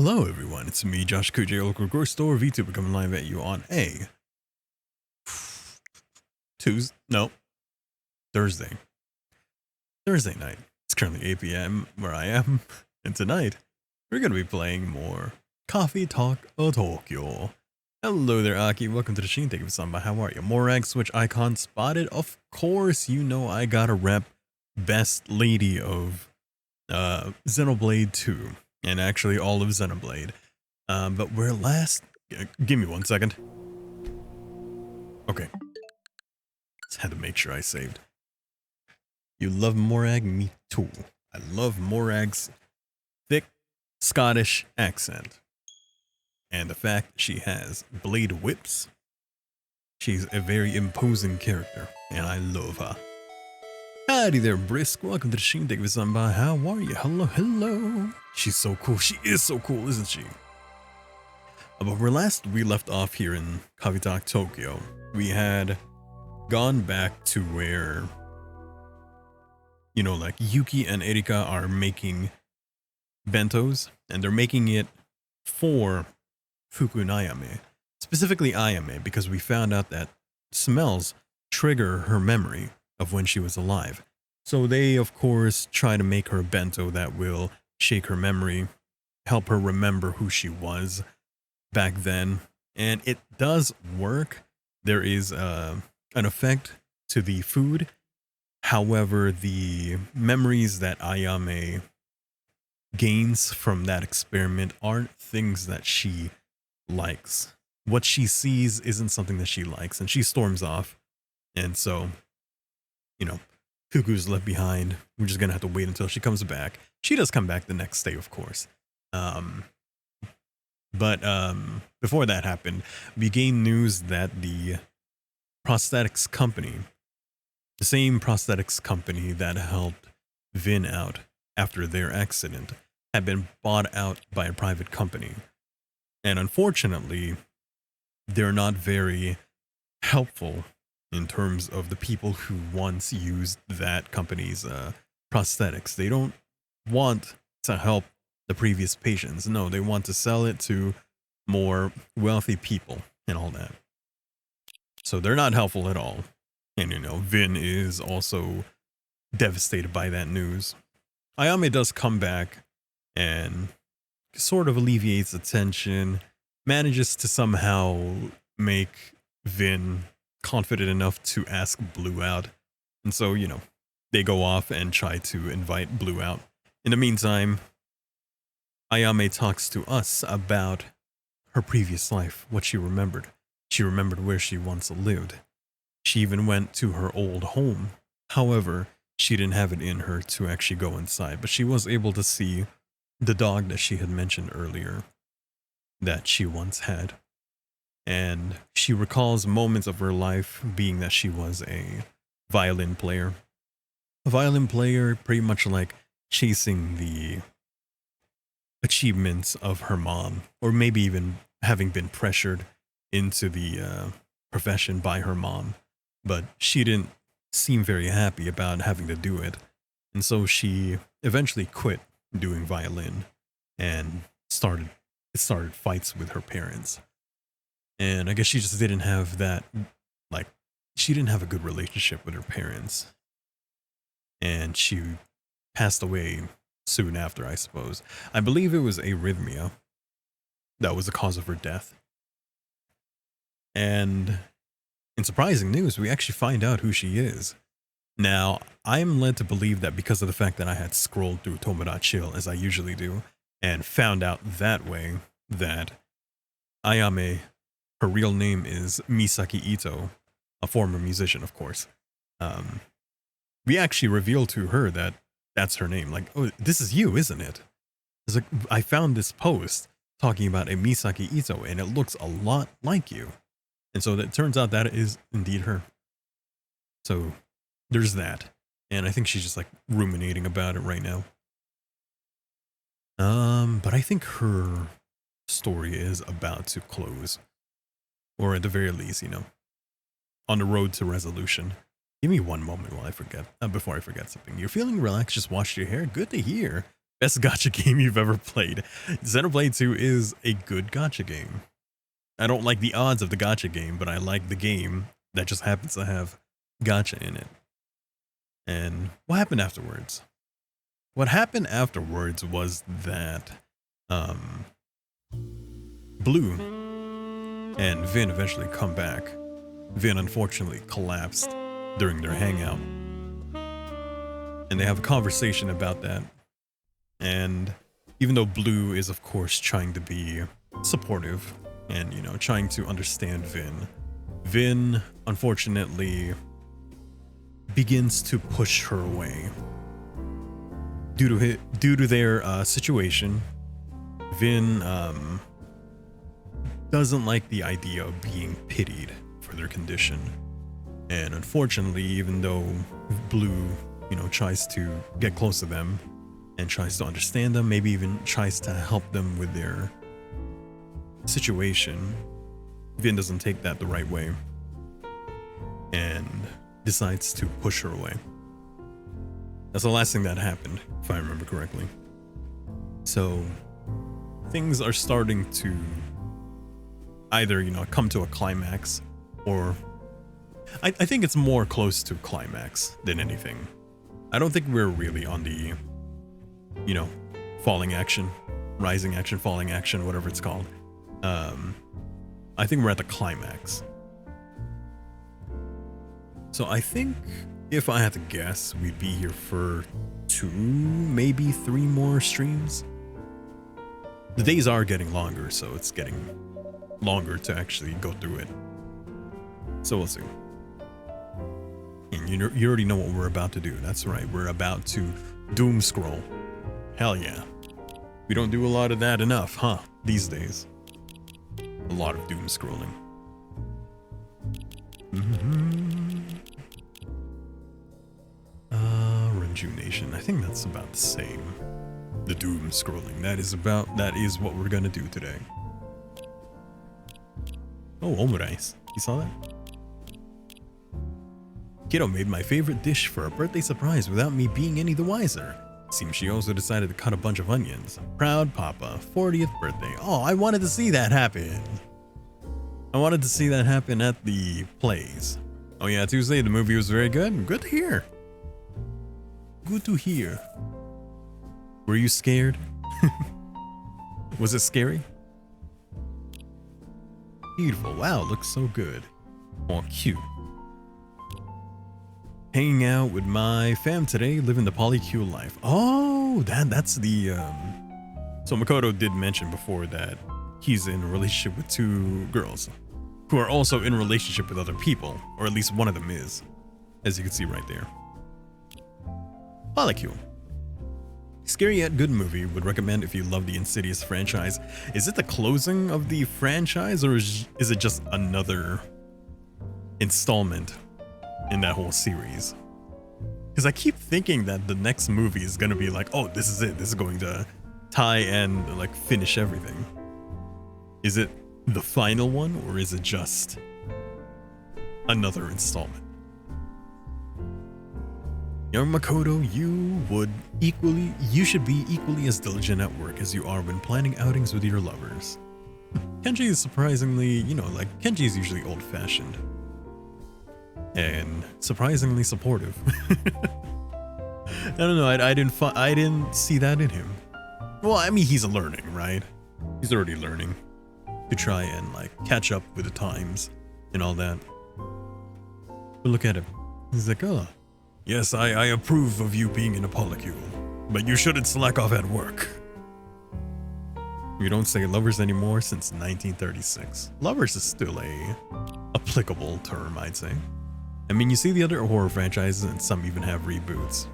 Hello everyone, it's me, Josh Kuju, local grocery store VTuber coming live at you on a Thursday night. It's currently 8 p.m. where I am, and tonight we're going to be playing more Coffee Talk Tokyo. Hello there, Aki. Welcome to the stream. Thank you for stopping by. How are you? Morag Switch icon spotted. Of course, you know I gotta rep Best Lady of Xenoblade 2, and actually all of Xenoblade. But we're last. Give me 1 second. Okay. Just had to make sure I saved. You love Morag? Me too. I love Morag's thick Scottish accent. And the fact that she has blade whips. She's a very imposing character, and I love her. Howdy there, Brisk. Welcome to the stream. Thank you for stopping by. How are you? Hello, hello. She's so cool. She is so cool, isn't she? But we left off here in Coffee Talk Tokyo. We had gone back to where, you know, like Yuki and Erika are making bentos, and they're making it for Fukunayame. Specifically Ayame, because we found out that smells trigger her memory of when she was alive. So they, of course, try to make her a bento that will shake her memory, help her remember who she was back then. And it does work. There is an effect to the food. However, the memories that Ayame gains from that experiment aren't things that she likes. What she sees isn't something that she likes, and she storms off. And so, you know, Fuku's left behind. We're just gonna have to wait until she comes back. She does come back the next day, of course. But before that happened, we gained news that the prosthetics company, the same prosthetics company that helped Vin out after their accident, had been bought out by a private company. And unfortunately, they're not very helpful in terms of the people who once used that company's prosthetics. They don't want to help the previous patients. No, they want to sell it to more wealthy people and all that. So they're not helpful at all. And, you know, Vin is also devastated by that news. Ayame does come back and sort of alleviates the tension, manages to somehow make Vin confident enough to ask Blue out. And so, you know, they go off and try to invite Blue out. In the meantime, Ayame talks to us about her previous life, what she remembered. She remembered where she once lived. She even went to her old home. However, she didn't have it in her to actually go inside, but she was able to see the dog that she had mentioned earlier that she once had. And she recalls moments of her life being that she was a violin player. A violin player, pretty much like chasing the achievements of her mom, or maybe even having been pressured into the profession by her mom. But she didn't seem very happy about having to do it. And so she eventually quit doing violin and started fights with her parents. And I guess she just didn't have that, like, she didn't have a good relationship with her parents. And she passed away soon after, I suppose. I believe it was arrhythmia that was the cause of her death. And in surprising news, we actually find out who she is. Now, I'm led to believe that because of the fact that I had scrolled through Tomodachi, as I usually do, and found out that way that Ayame, her real name is Misaki Ito, a former musician, of course. We actually revealed to her that that's her name. Like, oh, this is you, isn't it? It's like, I found this post talking about a Misaki Ito, and it looks a lot like you. And so it turns out that is indeed her. So there's that. And I think she's just like ruminating about it right now. But I think her story is about to close. Or at the very least, you know, on the road to resolution. Give me one moment while I forget, before I forget something. You're feeling relaxed, just washed your hair? Good to hear. Best gacha game you've ever played. Xenoblade 2 is a good gacha game. I don't like the odds of the gacha game, but I like the game that just happens to have gacha in it. And what happened afterwards? What happened afterwards was that Blue and Vin eventually come back. Vin unfortunately collapsed during their hangout. And they have a conversation about that. And even though Blue is of course trying to be supportive and, you know, trying to understand Vin unfortunately begins to push her away. Due to their situation, Vin doesn't like the idea of being pitied for their condition. And unfortunately, even though Blue, you know, tries to get close to them and tries to understand them, maybe even tries to help them with their situation, Vin doesn't take that the right way and decides to push her away. That's the last thing that happened, if I remember correctly. So things are starting to either, you know, come to a climax, or I think it's more close to climax than anything. I don't think we're really on the, you know, falling action, rising action, falling action, whatever it's called. I think we're at the climax. So I think if I had to guess, we'd be here for 2, maybe 3 more streams. The days are getting longer, so it's getting longer to actually go through it. So we'll see. And you already know what we're about to do. That's right, we're about to doom scroll. Hell yeah. We don't do a lot of that enough, huh? These days. A lot of doom scrolling. Rejuvenation. I think that's about the same. The doom scrolling. That is what we're gonna do today. Oh, omurice. You saw that? Kiddo made my favorite dish for a birthday surprise without me being any the wiser. Seems she also decided to cut a bunch of onions. Proud Papa, 40th birthday. Oh, I wanted to see that happen. I wanted to see that happen at the plays. Oh yeah, Tuesday the movie was very good. Good to hear. Good to hear. Were you scared? Was it scary? Beautiful. Wow, looks so good. Oh, cute. Hanging out with my fam today, living the polycule life. Oh, that's the so Makoto did mention before that he's in a relationship with 2 girls who are also in a relationship with other people, or at least one of them is, as you can see right there. Polycule. Scary yet good movie. Would recommend if you love the Insidious franchise. Is it the closing of the franchise, or is it just another installment in that whole series? Because I keep thinking that the next movie is going to be like, oh, this is it. This is going to tie and like finish everything. Is it the final one, or is it just another installment? Young Makoto, you should be equally as diligent at work as you are when planning outings with your lovers. Kenji is surprisingly, you know, like Kenji is usually old-fashioned and surprisingly supportive. I don't know, I didn't see that in him. Well, I mean, he's learning, right? He's already learning to try and like catch up with the times and all that. But look at him. He's like, oh, yes, I approve of you being in a polycule, but you shouldn't slack off at work. We don't say lovers anymore since 1936. Lovers is still a applicable term, I'd say. I mean, you see the other horror franchises and some even have reboots.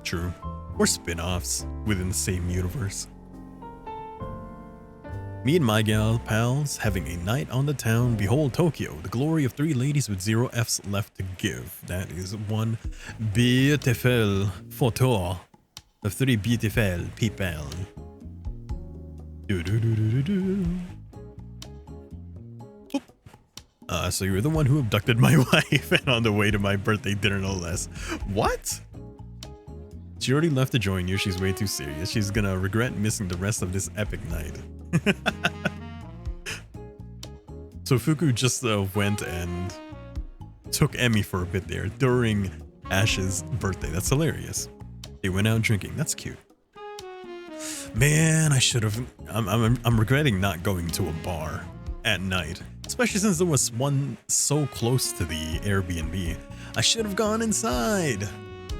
True. Or spin-offs within the same universe. Me and my gal pals having a night on the town. Behold Tokyo, the glory of 3 ladies with 0 F's left to give. That is one beautiful photo of 3 beautiful people. So you're the one who abducted my wife and on the way to my birthday dinner, no less. What? She already left to join you. She's way too serious. She's gonna regret missing the rest of this epic night. So Fuku just went and took Emmy for a bit there during Ash's birthday. That's hilarious. They went out drinking. That's cute. Man, I should have. I'm regretting not going to a bar at night, especially since there was one so close to the Airbnb. I should have gone inside.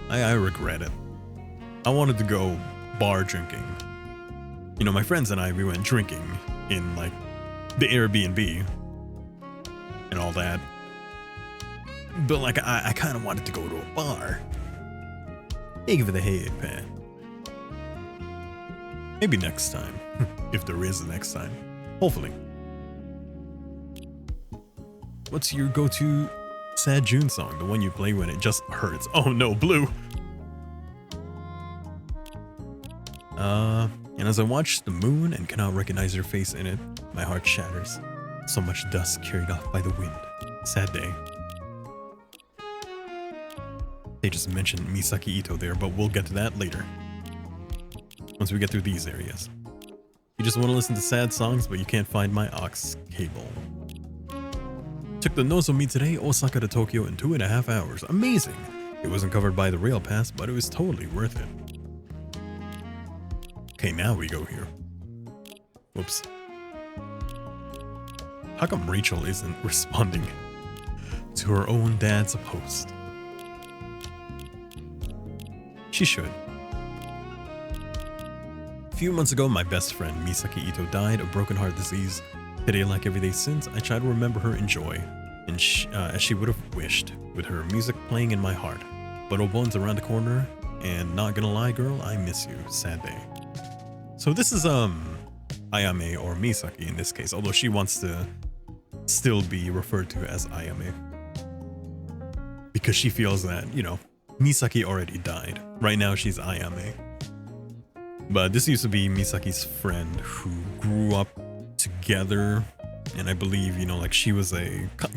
I regret it. I wanted to go bar drinking. You know, my friends and I, we went drinking in like the Airbnb and all that. But like, I kind of wanted to go to a bar. Thank you for the head, Pat. Maybe next time, if there is a next time. Hopefully. What's your go-to sad June song? The one you play when it just hurts. Oh no, Blue. And as I watch the moon and cannot recognize your face in it, my heart shatters. So much dust carried off by the wind. Sad day. They just mentioned Misaki Ito there, but we'll get to that later. Once we get through these areas. You just want to listen to sad songs, but you can't find my aux cable. Took the Nozomi today, Osaka to Tokyo in 2.5 hours. Amazing! It wasn't covered by the rail pass, but it was totally worth it. Okay, now we go here. Whoops. How come Rachel isn't responding to her own dad's post? She should. A few months ago, my best friend Misaki Ito died of broken heart disease. Today, like every day since, I try to remember her in joy, and as she would have wished, with her music playing in my heart. But Obon's around the corner, and not gonna lie, girl, I miss you. Sad day. So this is Ayame or Misaki in this case, although she wants to still be referred to as Ayame. Because she feels that, you know, Misaki already died. Right now she's Ayame. But this used to be Misaki's friend who grew up together, and I believe, you know, like she was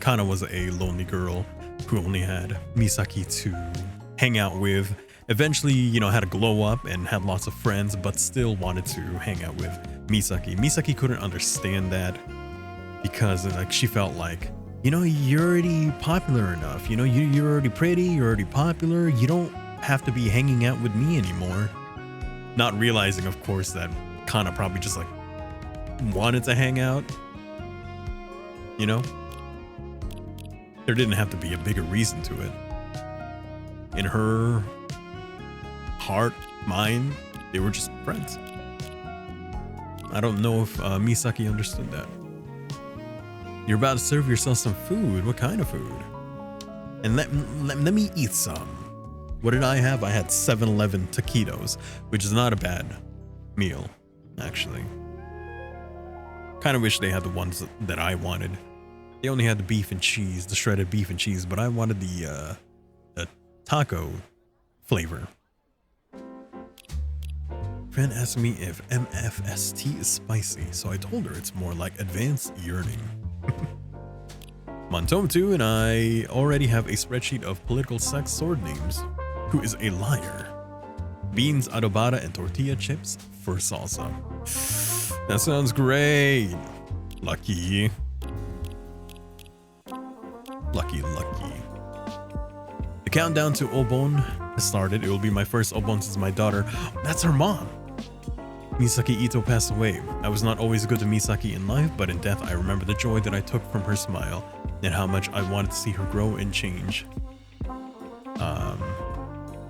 kind of was a lonely girl who only had Misaki to hang out with. Eventually, you know, had a glow up and had lots of friends, but still wanted to hang out with Misaki. Misaki couldn't understand that because like she felt like, you know, you're already popular enough. You know, you're already pretty, you're already popular. You don't have to be hanging out with me anymore. Not realizing, of course, that Kana probably just like wanted to hang out. You know? There didn't have to be a bigger reason to it. In her heart, mind, they were just friends. I don't know if Misaki understood that. You're about to serve yourself some food. What kind of food? And let me eat some. What did I have? I had 7-Eleven taquitos, which is not a bad meal, actually. Kind of wish they had the ones that I wanted. They only had the beef and cheese, the shredded beef and cheese, but I wanted the taco flavor. Friend asked me if MFST is spicy, so I told her it's more like advanced yearning. Montomu and I already have a spreadsheet of political sex sword names. Who is a liar? Beans, adobada, and tortilla chips for salsa. That sounds great. Lucky. Lucky. The countdown to Obon has started. It will be my first Obon since my daughter. That's her mom. Misaki Ito passed away. I was not always good to Misaki in life, but in death I remember the joy that I took from her smile and how much I wanted to see her grow and change.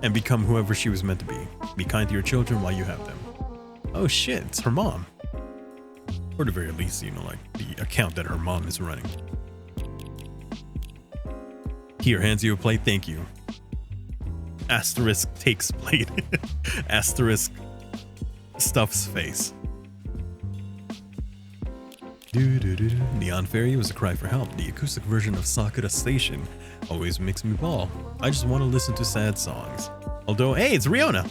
And become whoever she was meant to be. Be kind to your children while you have them. Oh shit, it's her mom. Or at the very least, you know, like the account that her mom is running. Here, hands you a plate, thank you. Asterisk takes plate. Asterisk stuffs face. Neon Fairy was a cry for help. The acoustic version of Sakura Station always makes me bawl. I just want to listen to sad songs. Although, hey, it's Riona!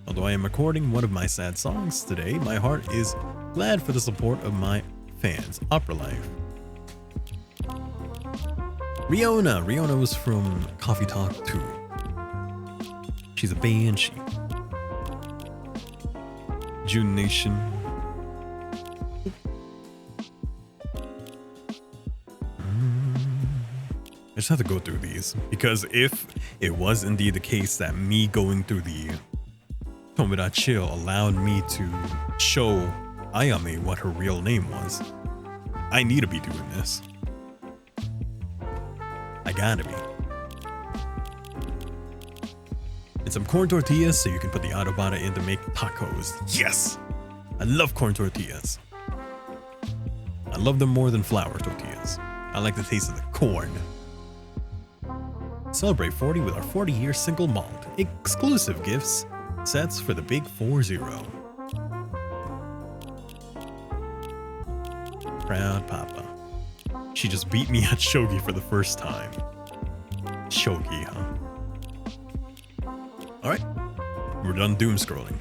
Although I am recording one of my sad songs today, my heart is glad for the support of my fans. Opera Life. Riona was from Coffee Talk 2. She's a banshee. June Nation. I just have to go through these because if it was indeed the case that me going through the Tomura Chill allowed me to show Ayame what her real name was, I need to be doing this. I gotta be. And some corn tortillas so you can put the Autobata in to make tacos. Yes! I love corn tortillas. I love them more than flour tortillas. I like the taste of the corn. Celebrate 40 with our 40-year single malt. Exclusive gifts. Sets for the big 40. Proud Papa. She just beat me at Shogi for the first time. Shogi, huh? Alright. We're done doom scrolling.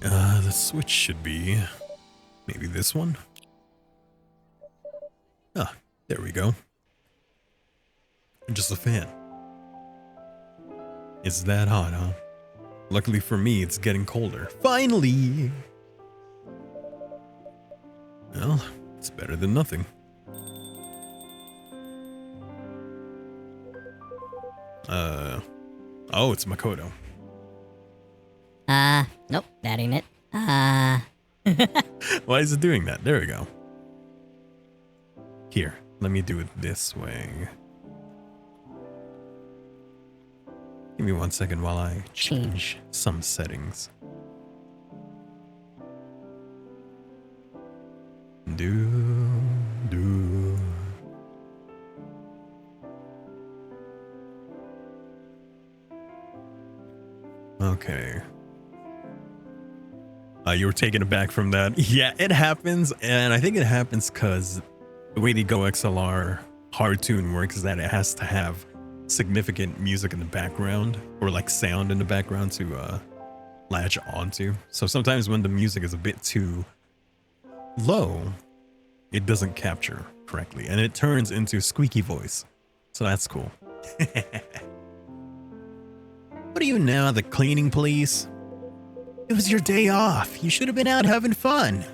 The switch should be maybe this one. Ah, there we go. I'm just a fan. It's that hot, huh? Luckily for me, it's getting colder. Finally! Well, it's better than nothing. Oh, it's Makoto. Nope, that ain't it. Why is it doing that? There we go. Here, let me do it this way. Give me 1 second while I change some settings. Do. Okay. You were taken aback from that. Yeah, it happens, and I think it happens because the way the Go XLR hard tune works is that it has to have significant music in the background or like sound in the background to latch onto. So sometimes when the music is a bit too low, it doesn't capture correctly and it turns into squeaky voice. So that's cool. What are you now, the cleaning police? It was your day off. You should have been out having fun.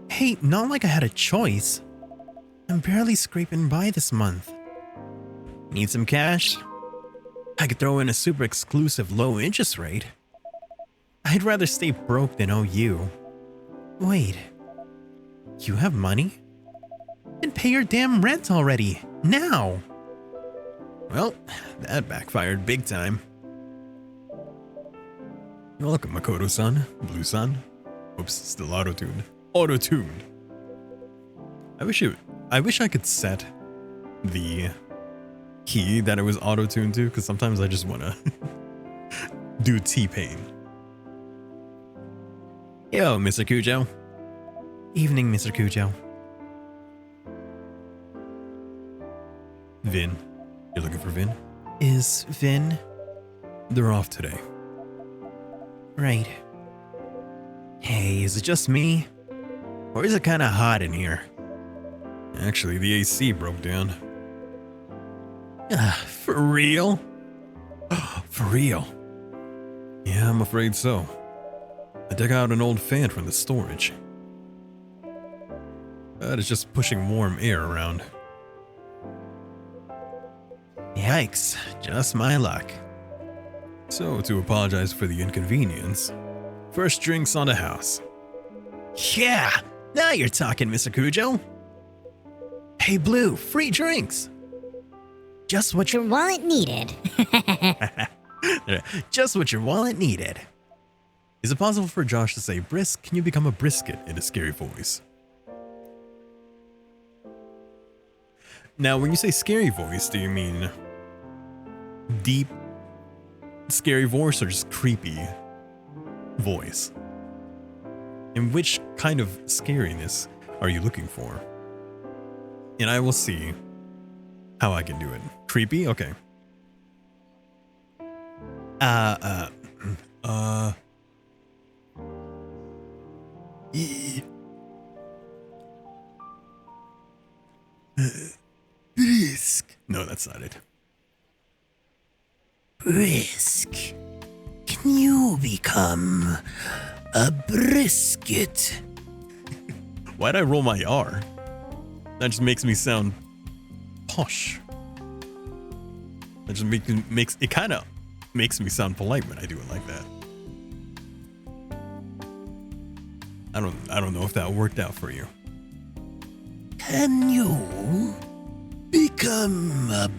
Hey, not like I had a choice. I'm barely scraping by this month. Need some cash? I could throw in a super exclusive low interest rate. I'd rather stay broke than owe you. Wait, you have money? Then pay your damn rent already, now! Well, that backfired big time. You're welcome, Makoto-san, Blue-san. Oops, still auto-tuned. Auto-tuned. I wish I could set the key that it was auto-tuned to, because sometimes I just want to do T-Pain. Yo, Mr. Kujo. Evening, Mr. Kujo. Vin. You're looking for Vin? Is Vin? They're off today. Right. Hey, is it just me? Or is it kind of hot in here? Actually, the AC broke down. For real? For real? Yeah, I'm afraid so. I dug out an old fan from the storage. That is just pushing warm air around. Yikes, just my luck. So, to apologize for the inconvenience, first drinks on the house. Yeah, now you're talking, Mr. Kujo. Hey, Blue, free drinks. Just what your wallet needed. Just what your wallet needed. Is it possible for Josh to say, Brisk, can you become a brisket in a scary voice? Now, when you say scary voice, do you mean deep, scary voice or just creepy voice? And which kind of scariness are you looking for? And I will see how I can do it. Creepy? Okay. Brisk. No, that's not it. brisk. Can you become a brisket? Why'd I roll my R? That just makes me sound posh. That just makes it kind of makes me sound polite when I do it like that. I don't know if that worked out for you. Can you become a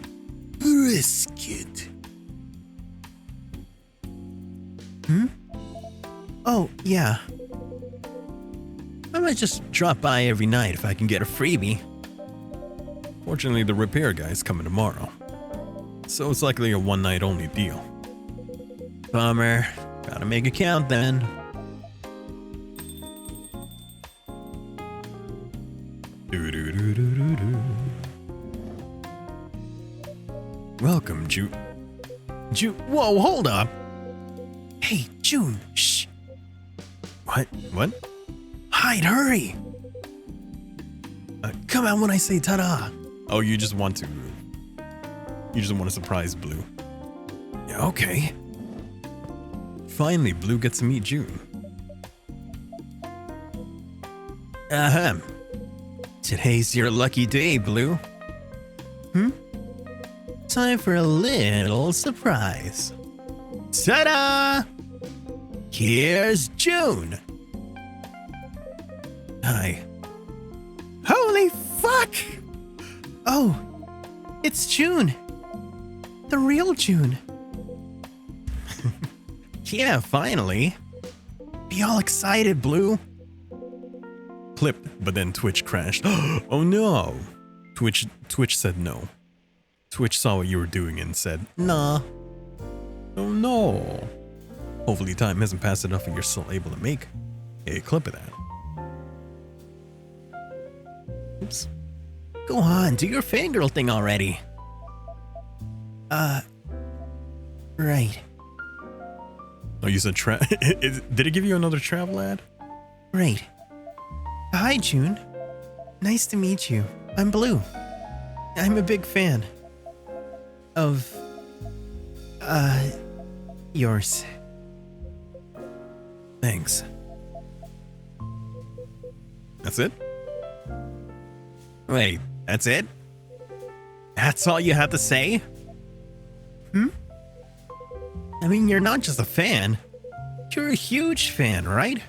brisket? Oh, yeah. I might just drop by every night if I can get a freebie. Fortunately, the repair guy's coming tomorrow, so it's likely a one-night only deal. Bummer. Gotta make it count then. Welcome, Whoa, hold up. Hey, June, shh. What? Hide, hurry. Come out when I say ta-da. Oh, you just want to surprise Blue. Yeah, okay. Finally, Blue gets to meet June. Ahem. Today's your lucky day, Blue. Time for a little surprise. Ta-da! Here's June. Hi. Holy fuck! Oh, it's June. The real June. Yeah, finally. Be all excited, Blue. Clip, but then Twitch crashed. Oh no! Twitch said no. Twitch saw what you were doing and said, nah. Oh no. Hopefully time hasn't passed enough and you're still able to make a clip of that. Oops. Go on, do your fangirl thing already. Right. Oh, you said did it give you another travel ad? Right. Hi, June. Nice to meet you. I'm Blue. I'm a big fan of, yours. Thanks. That's it? Wait, that's it? That's all you have to say? I mean, you're not just a fan. You're a huge fan, right?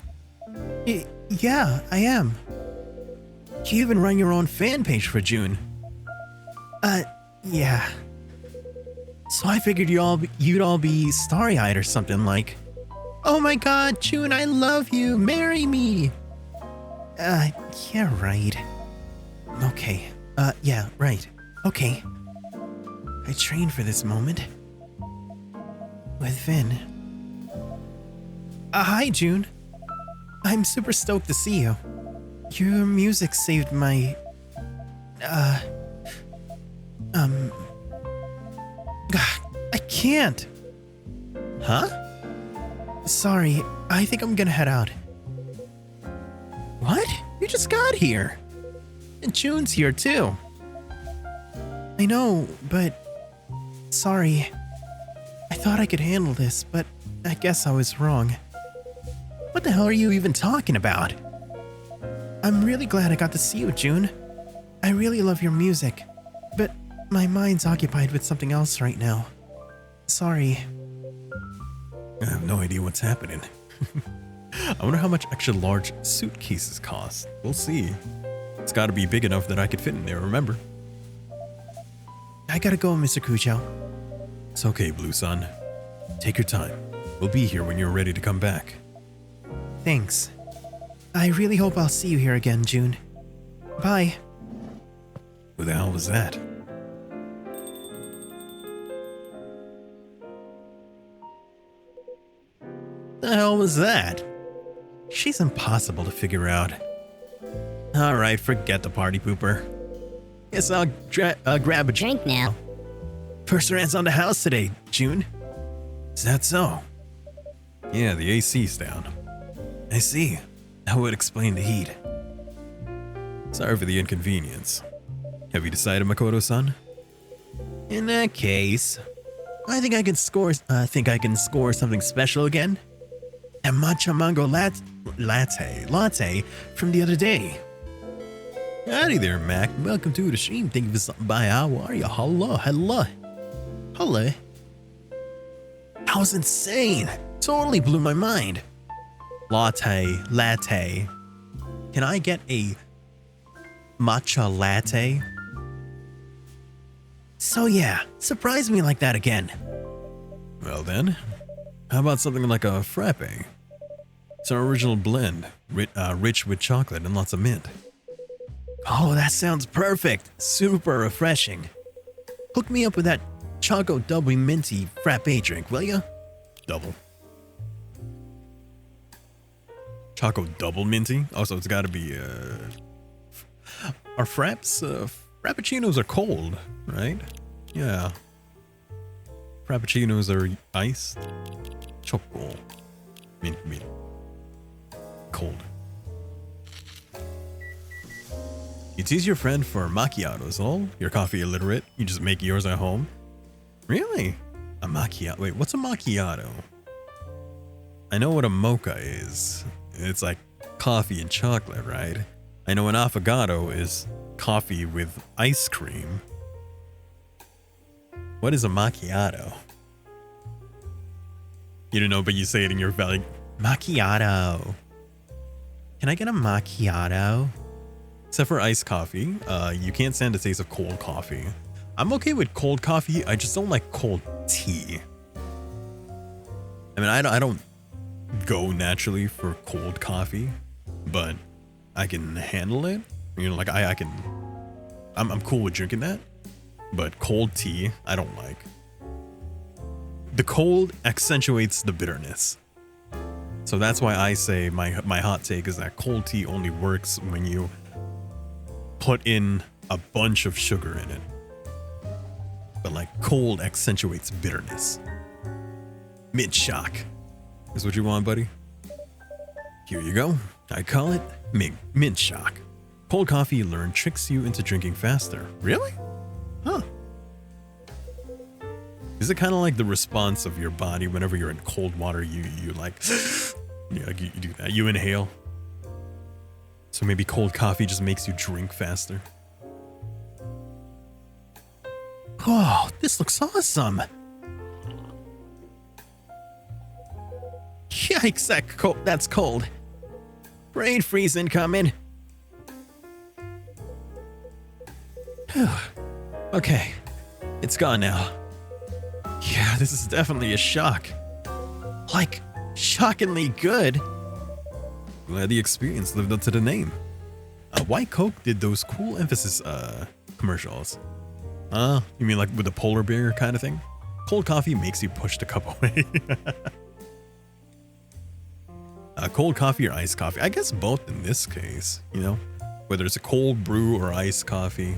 Yeah, I am. You even run your own fan page for June. Yeah. So I figured you'd all be starry-eyed or something like, oh my god, June, I love you, marry me. Yeah, right. Okay, yeah, right. Okay. I trained for this moment. With Vin. Hi, June. I'm super stoked to see you. Your music saved my... I can't. Huh? Sorry, I think I'm gonna head out. What? You just got here. And June's here too. I know, but... Sorry. I thought I could handle this, but I guess I was wrong. What the hell are you even talking about? I'm really glad I got to see you, June. I really love your music, but my mind's occupied with something else right now. Sorry. I have no idea what's happening. I wonder how much extra large suitcases cost. We'll see. It's gotta be big enough that I could fit in there, remember? I gotta go, Mr. Kujo. It's okay, Blue Sun. Take your time. We'll be here when you're ready to come back. Thanks. I really hope I'll see you here again, June. Bye. Who the hell was that? The hell was that? She's impossible to figure out. Alright, forget the party pooper. Guess I'll grab a drink now. First rant's on the house today, June. Is that so? Yeah, the AC's down. I see. That would explain the heat. Sorry for the inconvenience. Have you decided, Makoto-san? In that case, I think I can score something special again. A matcha mango latte from the other day. Howdy there, Mac. Welcome to the stream. Thank you for stopping by. How are you? Hello. Hello. That was insane. Totally blew my mind. Latte. Can I get a matcha latte? So yeah, surprise me like that again. Well then, how about something like a frappe? It's an original blend, rich with chocolate and lots of mint. Oh, that sounds perfect. Super refreshing. Hook me up with that Choco Double Minty frappe drink, will ya? Double. Choco double minty? Also, it's gotta be, Are frappuccinos are cold, right? Yeah. Frappuccinos are iced. Choco. Mint. Cold. You tease your friend for macchiatos, oh? You're coffee illiterate. You just make yours at home. Really? A macchiato. Wait, what's a macchiato? I know what a mocha is. It's like coffee and chocolate, right? I know an affogato is coffee with ice cream. What is a macchiato? You don't know, but you say it in your valley. Macchiato. Can I get a macchiato? Except for iced coffee, you can't stand the taste of cold coffee. I'm okay with cold coffee. I just don't like cold tea. I mean, I don't go naturally for cold coffee, but I can handle it. You know, like I'm cool with drinking that, but cold tea, I don't like. The cold accentuates the bitterness. So that's why I say my hot take is that cold tea only works when you put in a bunch of sugar in it. But like cold accentuates bitterness. Mint shock is what you want, buddy. Here you go. I call it mint shock. Cold coffee, you learn, tricks you into drinking faster. Really? Huh. Is it kind of like the response of your body whenever you're in cold water? You like, you do that. You inhale. So maybe cold coffee just makes you drink faster. Oh, this looks awesome. Yikes, that's cold. Brain freeze incoming. Okay, it's gone now. Yeah, this is definitely a shock. Like, shockingly good. Glad the experience lived up to the name. White Coke did those cool emphasis commercials. You mean like with the polar bear kind of thing? Cold coffee makes you push the cup away. Cold coffee or iced coffee? I guess both in this case, you know? Whether it's a cold brew or iced coffee.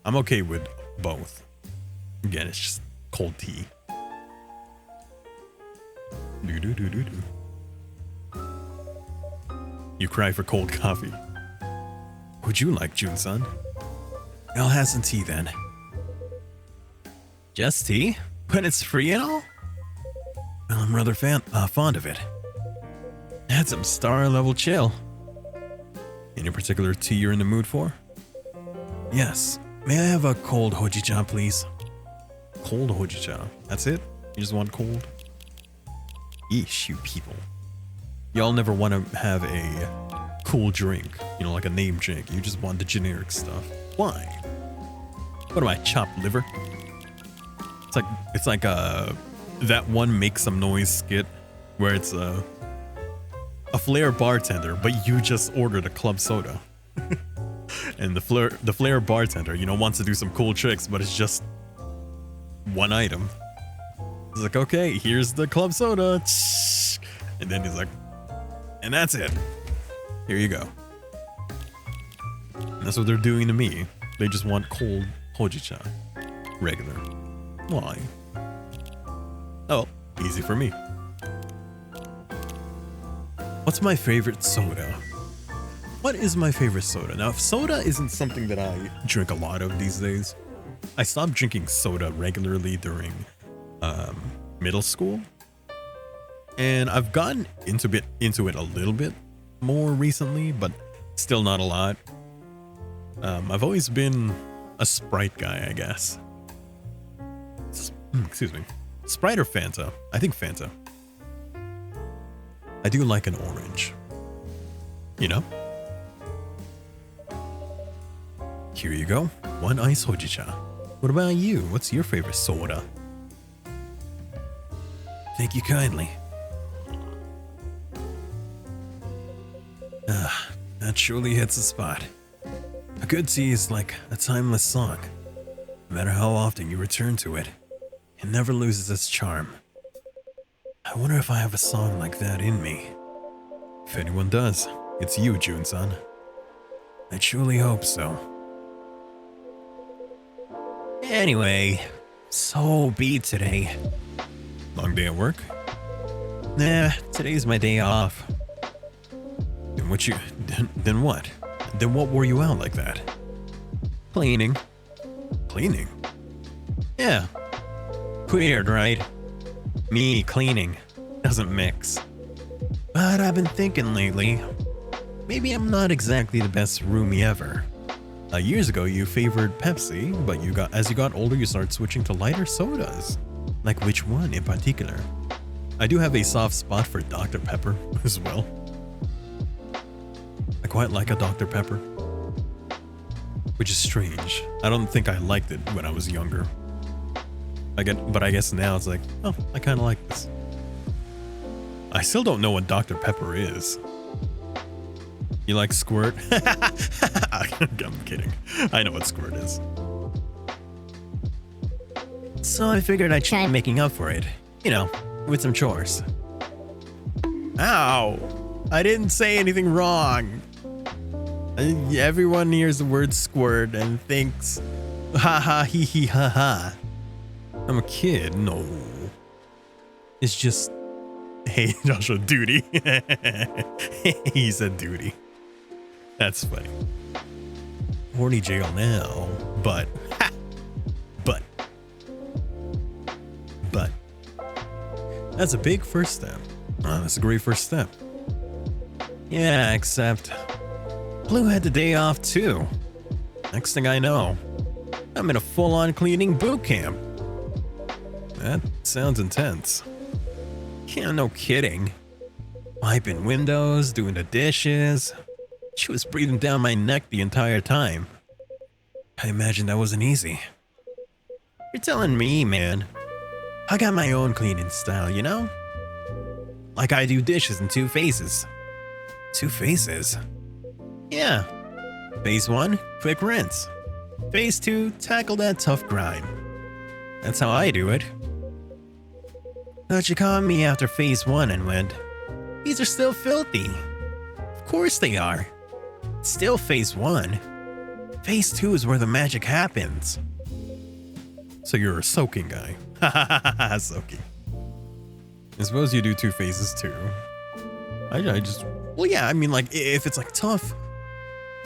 I'm okay with both. Again, it's just cold tea. Do. You cry for cold coffee. Would you like, Jun-san? I'll have some tea then. Just tea? But it's free and all? Well, I'm rather fond of it. That's some star level chill. Any particular tea you're in the mood for? Yes. May I have a cold hojicha, please? Cold hojicha. That's it? You just want cold? Yeesh, you people. Y'all never want to have a cool drink, you know, like a name drink. You just want the generic stuff. Why? What am I, chopped liver? It's like that one Make Some Noise skit where it's a Flair bartender, but you just ordered a club soda. And the Flair bartender, you know, wants to do some cool tricks, but it's just one item. He's like, okay, here's the club soda. And then he's like, and that's it. Here you go. And that's what they're doing to me. They just want cold hojicha. Regular. Why? Oh, easy for me. What's my favorite soda? What is my favorite soda? Now, if soda isn't something that I drink a lot of these days, I stopped drinking soda regularly during middle school, and I've gotten into it a little bit more recently, but still not a lot. I've always been a Sprite guy, I guess. Excuse me. Sprite or Fanta? I think Fanta. I do like an orange. You know? Here you go. One ice hojicha. What about you? What's your favorite soda? Thank you kindly. That surely hits the spot. A good tea is like a timeless song. No matter how often you return to it, it never loses its charm. I wonder if I have a song like that in me. If anyone does, it's you, Jun-san. I truly hope so. Anyway, so beat today. Long day at work? Nah, today's my day off. Then what? Then what wore you out like that? Cleaning. Cleaning? Yeah. Weird, right? Me cleaning doesn't mix. But I've been thinking lately, maybe I'm not exactly the best roomie ever. Years ago, you favored Pepsi, but as you got older, you started switching to lighter sodas. Like which one in particular? I do have a soft spot for Dr. Pepper as well. I quite like a Dr. Pepper. Which is strange. I don't think I liked it when I was younger. But I guess now it's like, oh, I kind of like this. I still don't know what Dr. Pepper is. You like Squirt? I'm kidding. I know what Squirt is. So I figured I'd try making up for it. You know, with some chores. Ow! I didn't say anything wrong. Everyone hears the word squirt and thinks, ha ha hee hee ha ha. I'm a kid. No. It's just, hey, Joshua, duty. He said duty. That's funny. Horny jail now, but that's a big first step. That's a great first step. Yeah, except Blue had the day off too. Next thing I know, I'm in a full-on cleaning boot camp. That sounds intense. Yeah, no kidding. Wiping windows, doing the dishes. She was breathing down my neck the entire time. I imagine that wasn't easy. You're telling me, man. I got my own cleaning style, you know? Like I do dishes in 2 phases. 2 phases? Yeah. Phase 1, quick rinse. Phase 2, tackle that tough grind. That's how I do it. But you caught me after phase 1 and went, these are still filthy. Of course they are. It's still phase 1. Phase 2 is where the magic happens. So you're a soaking guy. Soaking. I suppose you do 2 phases too. I just, well, yeah, I mean, like, if it's like tough,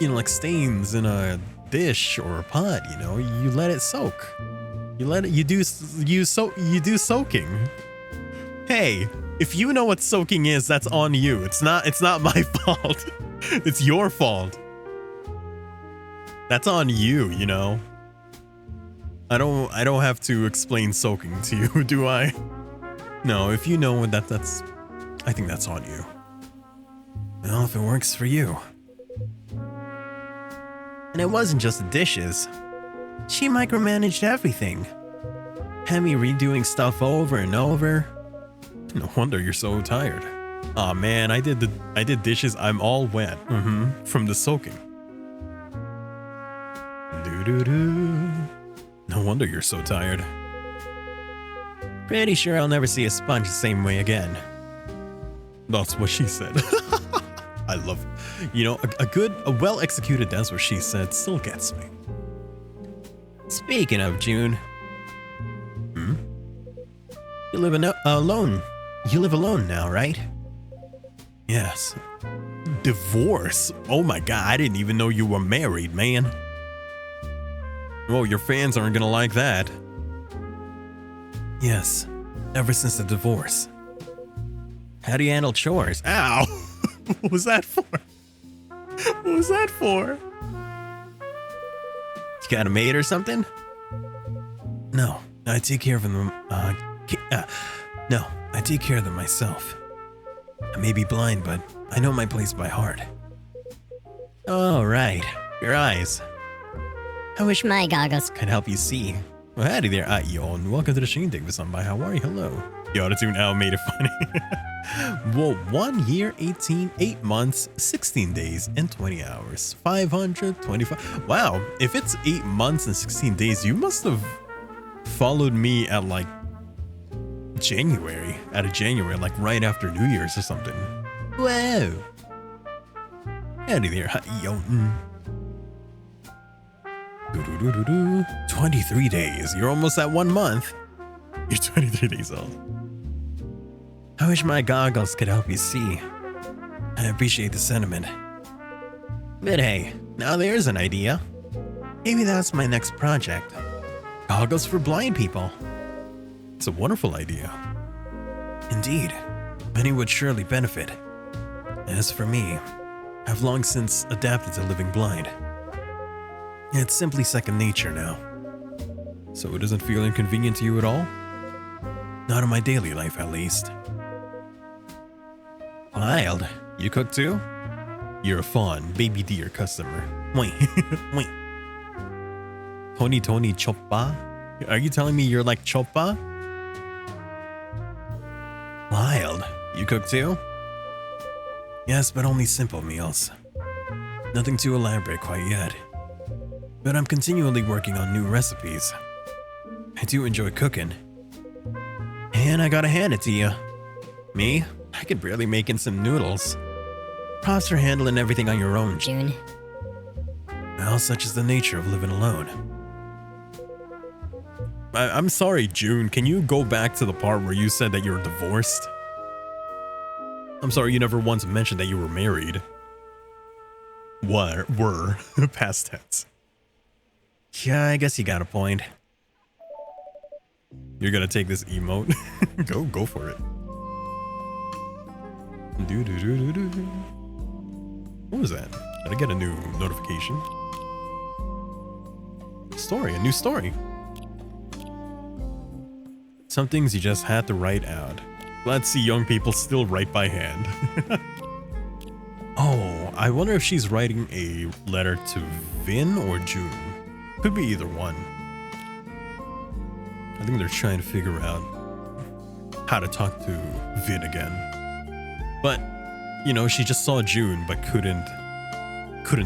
you know, like stains in a dish or a pot, you know, you let it soak. You do soaking. Hey, if you know what soaking is, that's on you. It's not my fault. It's your fault. That's on you, you know. I don't have to explain soaking to you, do I? No, if you know what that's I think that's on you. Well, if it works for you. And it wasn't just the dishes. She micromanaged everything. Had me redoing stuff over and over. No wonder you're so tired. Aw, man, I did dishes. I'm all wet. From the soaking. Doo-doo-doo. No wonder you're so tired. Pretty sure I'll never see a sponge the same way again. That's what she said. I love, you know, a well-executed that's what she said still gets me. Speaking of June. You live alone. You live alone now, right? Yes. Divorce? Oh my god, I didn't even know you were married, man. Whoa, your fans aren't gonna like that. Yes, ever since the divorce. How do you handle chores? Ow! What was that for? What was that for? You got a maid or something? No, I take care of them. No, I take care of them myself. I may be blind, but I know my place by heart. Oh, right. Your eyes. I wish my goggles Can help you see. Well, howdy there, Ion. Welcome to the stream. Thank you for stopping by. How are you? Hello. The auto-tune now made it funny. Well, 1 year, 8 months, 16 days, and 20 hours. 525. Wow, if it's 8 months and 16 days, you must have followed me at like January, like right after New Year's or something. Whoa. Howdy there, Ion. 23 days. You're almost at 1 month. You're 23 days old. I wish my goggles could help you see. I appreciate the sentiment. But hey, now there's an idea. Maybe that's my next project. Goggles for blind people. It's a wonderful idea. Indeed, many would surely benefit. As for me, I've long since adapted to living blind. It's simply second nature now. So it doesn't feel inconvenient to you at all? Not in my daily life, at least. Wild. You cook too? You're a fawn, baby deer customer. Wait, wait. Tony Choppa? Are you telling me you're like Choppa? Wild. You cook too? Yes, but only simple meals. Nothing too elaborate quite yet. But I'm continually working on new recipes. I do enjoy cooking. And I gotta hand it to you. Me? I could barely make instant noodles. Props for handling everything on your own, June. Well, such is the nature of living alone. I'm sorry, June. Can you go back to the part where you said that you're divorced? I'm sorry, you never once mentioned that you were married. Were. Past tense. Yeah, I guess you got a point. You're gonna take this emote? Go for it. What was that? Did I get a new notification? A new story. Some things you just had to write out. Glad to see young people still write by hand. Oh, I wonder if she's writing a letter to Vin or June. Could be either one. I think they're trying to figure out how to talk to Vin again. But, you know, she just saw June but couldn't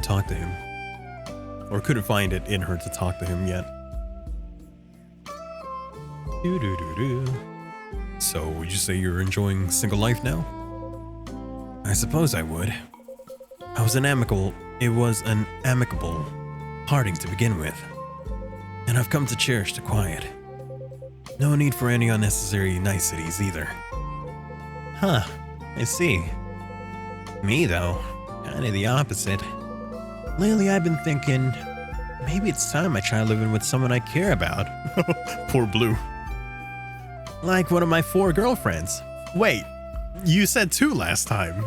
talk to him. Or couldn't find it in her to talk to him yet. So, would you say you're enjoying single life now? I suppose I would. It was an amicable parting to begin with. And I've come to cherish the quiet. No need for any unnecessary niceties either. Huh, I see. Me though, kinda the opposite. Lately I've been thinking, maybe it's time I try living with someone I care about. Poor Blue. Like one of my 4 girlfriends. Wait, you said 2 last time.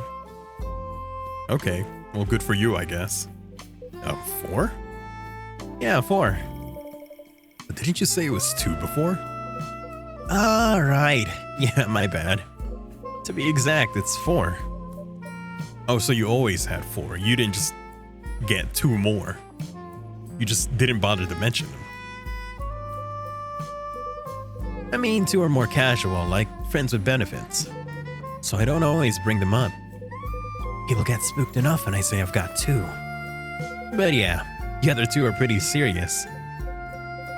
Okay, well, good for you, I guess. 4? Yeah, 4. But didn't you say it was 2 before? Alright. Yeah, my bad. To be exact, it's 4. Oh, so you always had 4. You didn't just get 2 more. You just didn't bother to mention them. I mean, 2 are more casual, like friends with benefits. So I don't always bring them up. People get spooked enough when I say I've got 2. But yeah, the other 2 are pretty serious.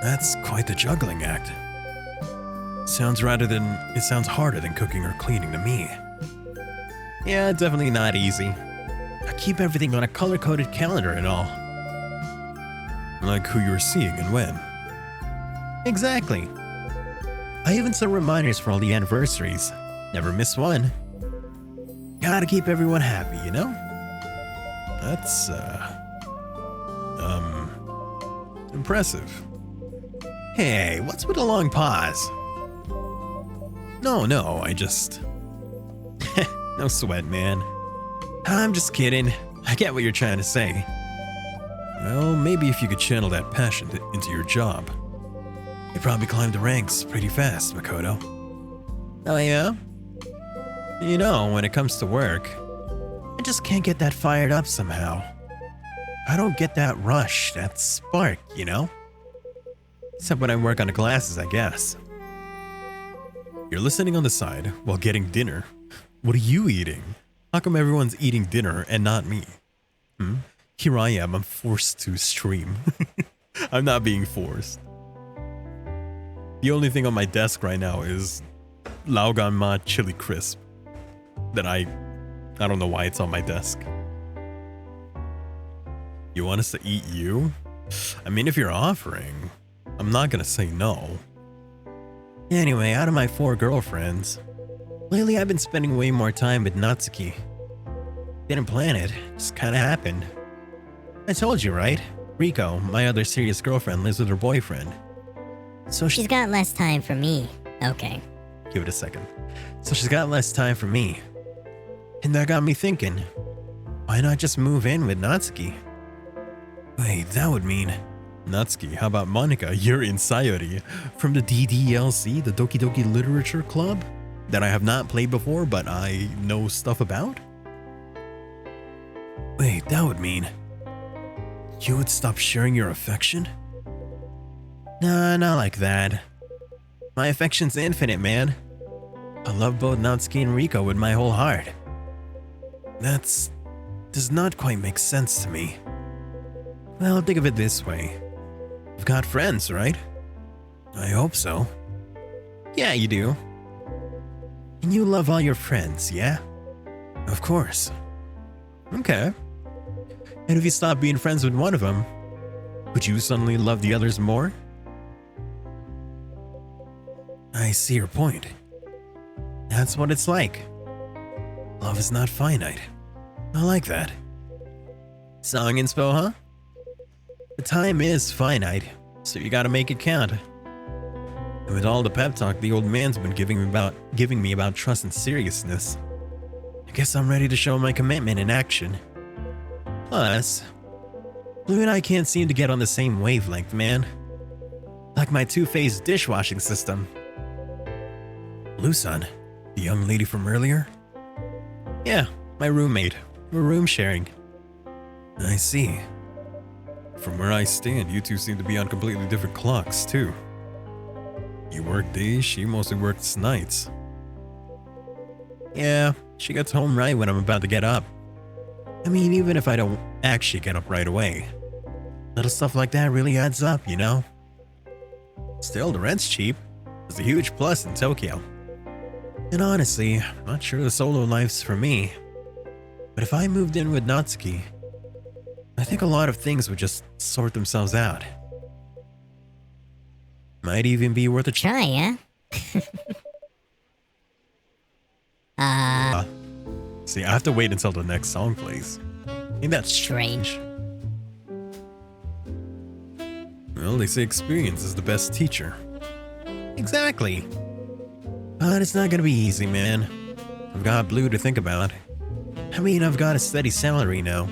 That's quite the juggling act. It sounds harder than cooking or cleaning to me. Yeah, definitely not easy. I keep everything on a color-coded calendar and all. Like who you're seeing and when. Exactly. I even set reminders for all the anniversaries. Never miss one. Gotta keep everyone happy, you know? That's, Impressive. Hey, what's with the long pause? No, I just... No sweat, man. I'm just kidding. I get what you're trying to say. Well, maybe if you could channel that passion into your job. You'd probably climb the ranks pretty fast, Makoto. Oh yeah? You know, when it comes to work, I just can't get that fired up somehow. I don't get that rush, that spark, you know? Except when I work on the glasses, I guess. You're listening on the side while getting dinner. What are you eating? How come everyone's eating dinner and not me? Here I am, I'm forced to stream. I'm not being forced. The only thing on my desk right now is Laogan Ma Chili Crisp. That I don't know why it's on my desk. You want us to eat you? I mean, if you're offering, I'm not gonna say no. Anyway, out of my 4 girlfriends, lately I've been spending way more time with Natsuki. Didn't plan it, just kinda happened. I told you, right? Riko, my other serious girlfriend, lives with her boyfriend. So She's got less time for me. Okay. Give it a second. So she's got less time for me. And that got me thinking, why not just move in with Natsuki? Wait, that would mean... Natsuki, how about Monica? You're in Sayori from the DDLC, the Doki Doki Literature Club? That I have not played before, but I know stuff about? Wait, that would mean... You would stop sharing your affection? Nah, not like that. My affection's infinite, man. I love both Natsuki and Riko with my whole heart. Does not quite make sense to me. Well, think of it this way. You've got friends, right? I hope so. Yeah, you do. And you love all your friends, yeah? Of course. Okay. And if you stop being friends with one of them, would you suddenly love the others more? I see your point. That's what it's like. Love is not finite. I like that. Song inspo, huh? The time is finite, so you gotta make it count. And with all the pep talk the old man's been giving me about trust and seriousness, I guess I'm ready to show my commitment in action. Plus, Blue and I can't seem to get on the same wavelength, man. Like my two-phase dishwashing system. Blue-san, the young lady from earlier? Yeah, my roommate. We're room sharing. I see. From where I stand, you two seem to be on completely different clocks, too. You work days, she mostly works nights. Yeah, she gets home right when I'm about to get up. I mean, even if I don't actually get up right away. Little stuff like that really adds up, you know? Still, the rent's cheap. It's a huge plus in Tokyo. And honestly, I'm not sure the solo life's for me. But if I moved in with Natsuki, I think a lot of things would just sort themselves out. Might even be worth a Try, huh? See, I have to wait until the next song plays. Ain't that strange? Well, they say experience is the best teacher. Exactly. But it's not gonna be easy, man. I've got Blue to think about. I mean, I've got a steady salary now.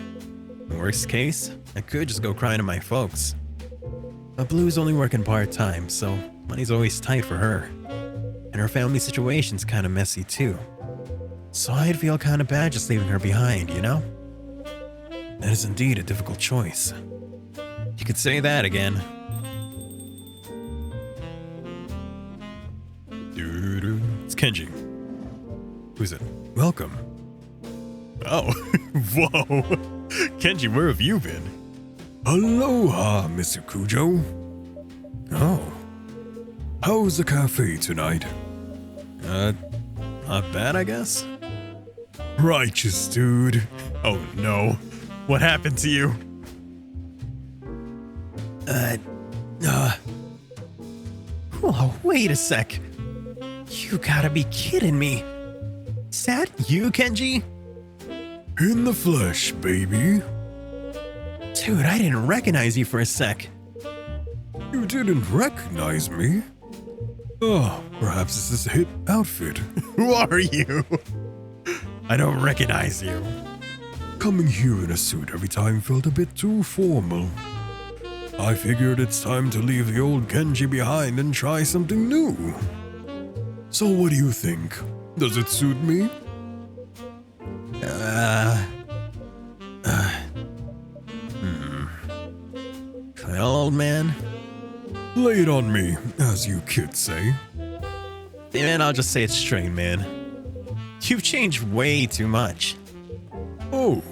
Worst case, I could just go cry to my folks. But Blue's only working part-time, so money's always tight for her. And her family situation's kinda messy too. So I'd feel kinda bad just leaving her behind, you know? That is indeed a difficult choice. You could say that again. It's Kenji. Who's it? Welcome. Oh, whoa. Kenji, where have you been? Aloha, Mr. Kujo. Oh. How's the cafe tonight? Not bad, I guess. Righteous, dude. Oh no. What happened to you? Oh, wait a sec. You gotta be kidding me. Is that you, Kenji? In the flesh, baby. Dude, I didn't recognize you for a sec. didn't recognize me? Oh, perhaps this is a hip outfit. Who are you? I don't recognize you. Coming here in a suit every time felt a bit too formal. I figured it's time to leave the old Kenji behind and try something new. So what do you think? Does it suit me? Well, old man, Lay it on me, as you kids say. man, I'll just say it's straight, man. You've changed way too much. Oh,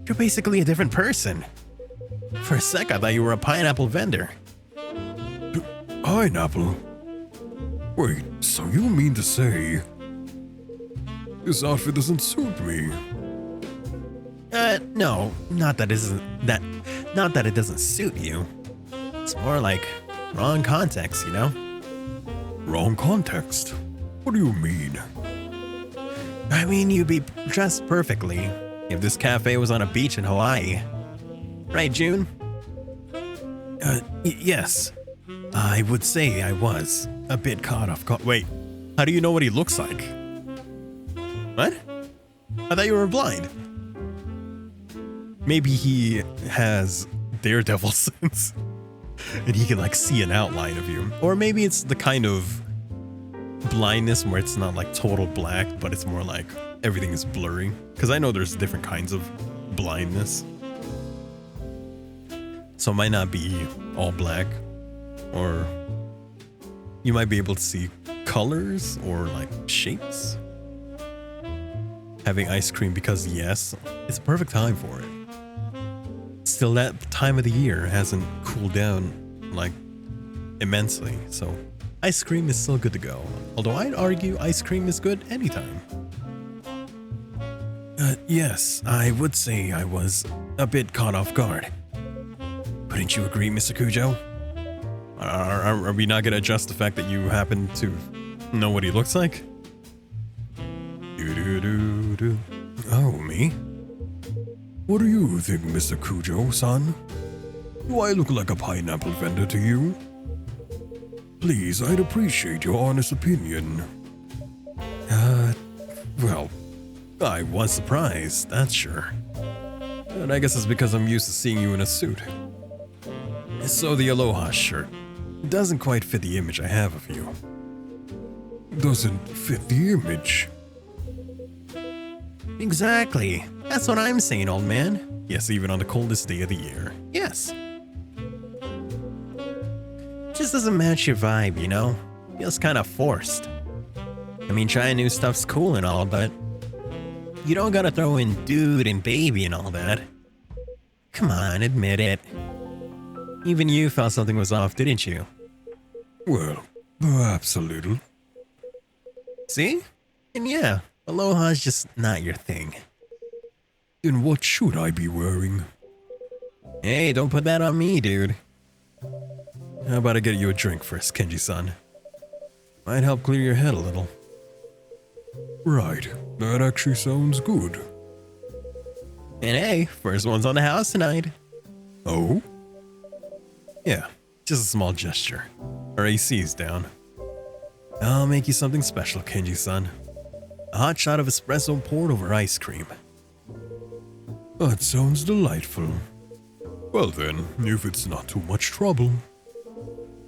You're basically a different person. For a sec, I thought you were a pineapple vendor. pineapple? Wait, so you mean to say this outfit doesn't suit me? No, not that it doesn't suit you. It's more like wrong context, you know? Wrong context? What do you mean? I mean, you'd be dressed perfectly if this cafe was on a beach in Hawaii. Right, June? Yes. I would say I was a bit caught off guard. Wait, how do you know what he looks like? What? I thought you were blind. Maybe he has daredevil sense and he can like see an outline of you. Or maybe it's the kind of blindness where it's not like total black, but it's more like everything is blurry. Because I know there's different kinds of blindness. So it might not be all black, or you might be able to see colors or like shapes. Having ice cream because yes, it's a perfect time for it. Still, that time of the year hasn't cooled down like immensely, so ice cream is still good to go. Although I'd argue ice cream is good anytime. Yes, I would say I was a bit caught off guard. Wouldn't you agree, Mr. Kujo? Are we not going to adjust the fact that you happen to know what he looks like? Do-do-do-do. Oh, me? What do you think, Mr. Kujo-san? Do I look like a pineapple vendor to you? Please, I'd appreciate your honest opinion. Well, I was surprised, that's sure. And I guess it's because I'm used to seeing you in a suit. So the Aloha shirt doesn't quite fit the image I have of you. Doesn't fit the image. Exactly. That's what I'm saying, old man. Yes, even on the coldest day of the year. Yes. Just doesn't match your vibe, you know? Feels kind of forced. I mean, trying new stuff's cool and all, but you don't gotta throw in dude and baby and all that. Come on, admit it. Even you felt something was off, didn't you? Well, perhaps a little. See? And yeah, Aloha's just not your thing. Then what should I be wearing? Hey, don't put that on me, dude. How about I get you a drink first, Kenji-san? Might help clear your head a little. Right, that actually sounds good. And hey, first one's on the house tonight. Oh? Yeah, just a small gesture. Our AC's down. I'll make you something special, Kenji-san. A hot shot of espresso poured over ice cream. That sounds delightful. Well then, if it's not too much trouble,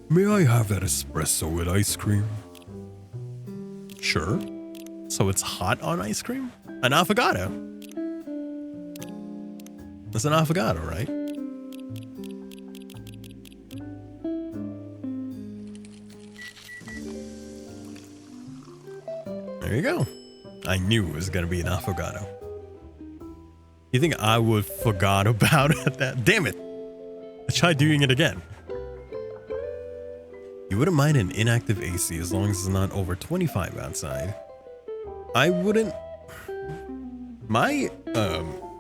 may I have that espresso with ice cream? Sure. So it's hot on ice cream? An affogato. That's an affogato, right? There you go. I knew it was gonna be an affogato. You think I would forgot about it? That damn it! I tried doing it again. You wouldn't mind an inactive AC as long as it's not over 25 outside. I wouldn't. My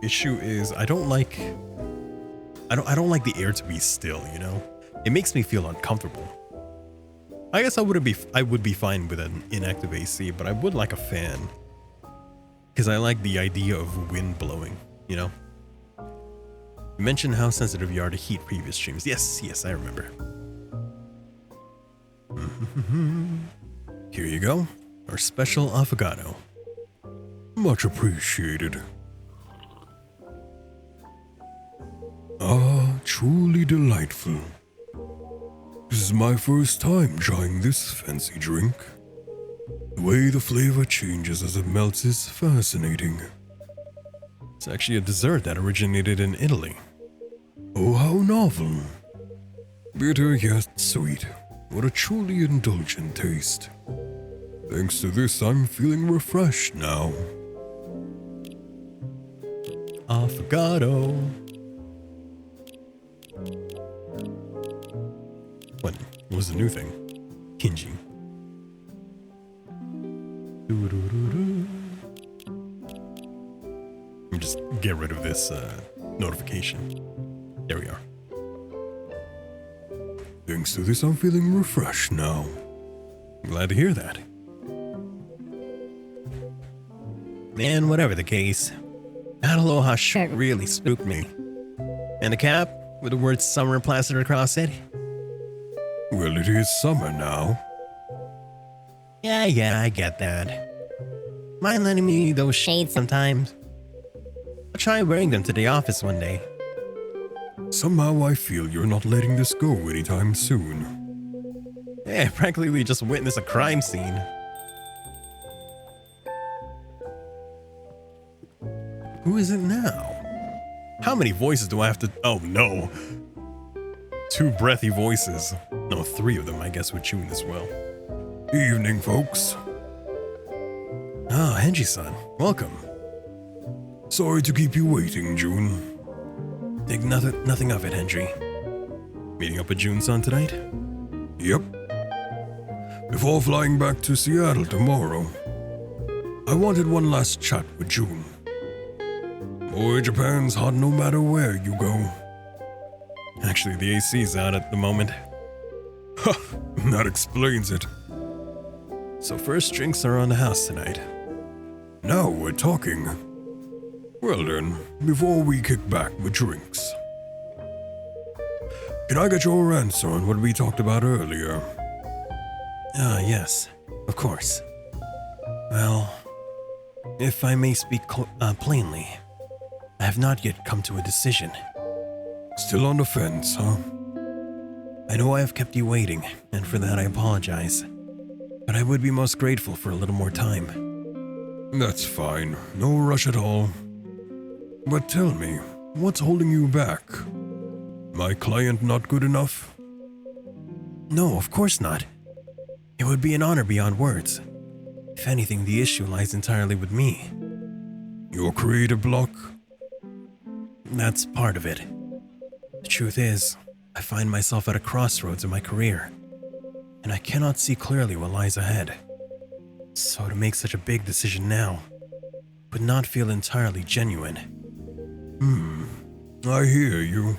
issue is I don't like the air to be still, you know? It makes me feel uncomfortable. I guess I would be fine with an inactive AC, but I would like a fan. Because I like the idea of wind blowing, you know? You mentioned how sensitive you are to heat previous streams. Yes, I remember. Here you go. Our special affogato. Much appreciated. Ah, truly delightful. This is my first time trying this fancy drink. The way the flavor changes as it melts is fascinating. It's actually a dessert that originated in Italy. Oh, how novel. Bitter yet sweet. What a truly indulgent taste. Thanks to this, I'm feeling refreshed now. Affogato. What was the new thing? Kinji. Let me just get rid of this notification. There we are. Thanks to this, I'm feeling refreshed now. Glad to hear that. Man, whatever the case, that aloha shirt really spooked me. And a cap with the word summer plastered across it. Well, it is summer now. Yeah, I get that. Mind lending me those shades sometimes? I'll try wearing them to the office one day. Somehow I feel you're not letting this go anytime soon. Yeah, practically we just witnessed a crime scene. Who is it now? How many voices do I have to... Oh, no. 2 breathy voices. No, 3 of them, I guess, would tune this well. Evening, folks. Ah, Henji-san. Welcome. Sorry to keep you waiting, June. Think nothing of it, Henry. Meeting up with June-san tonight? Yep. Before flying back to Seattle tomorrow, I wanted one last chat with June. Boy, Japan's hot no matter where you go. Actually, the AC's out at the moment. Ha! That explains it. So first drinks are on the house tonight. Now we're talking. Well then, before we kick back with drinks, can I get your answer on what we talked about earlier? Ah, yes, of course. Well, if I may speak plainly, I have not yet come to a decision. Still on the fence, huh? I know I have kept you waiting, and for that I apologize. But I would be most grateful for a little more time. That's fine, no rush at all. But tell me, what's holding you back? My client not good enough? No, of course not. It would be an honor beyond words. If anything, the issue lies entirely with me. Your creative block? That's part of it. The truth is, I find myself at a crossroads in my career, and I cannot see clearly what lies ahead. So to make such a big decision now would not feel entirely genuine. I hear you.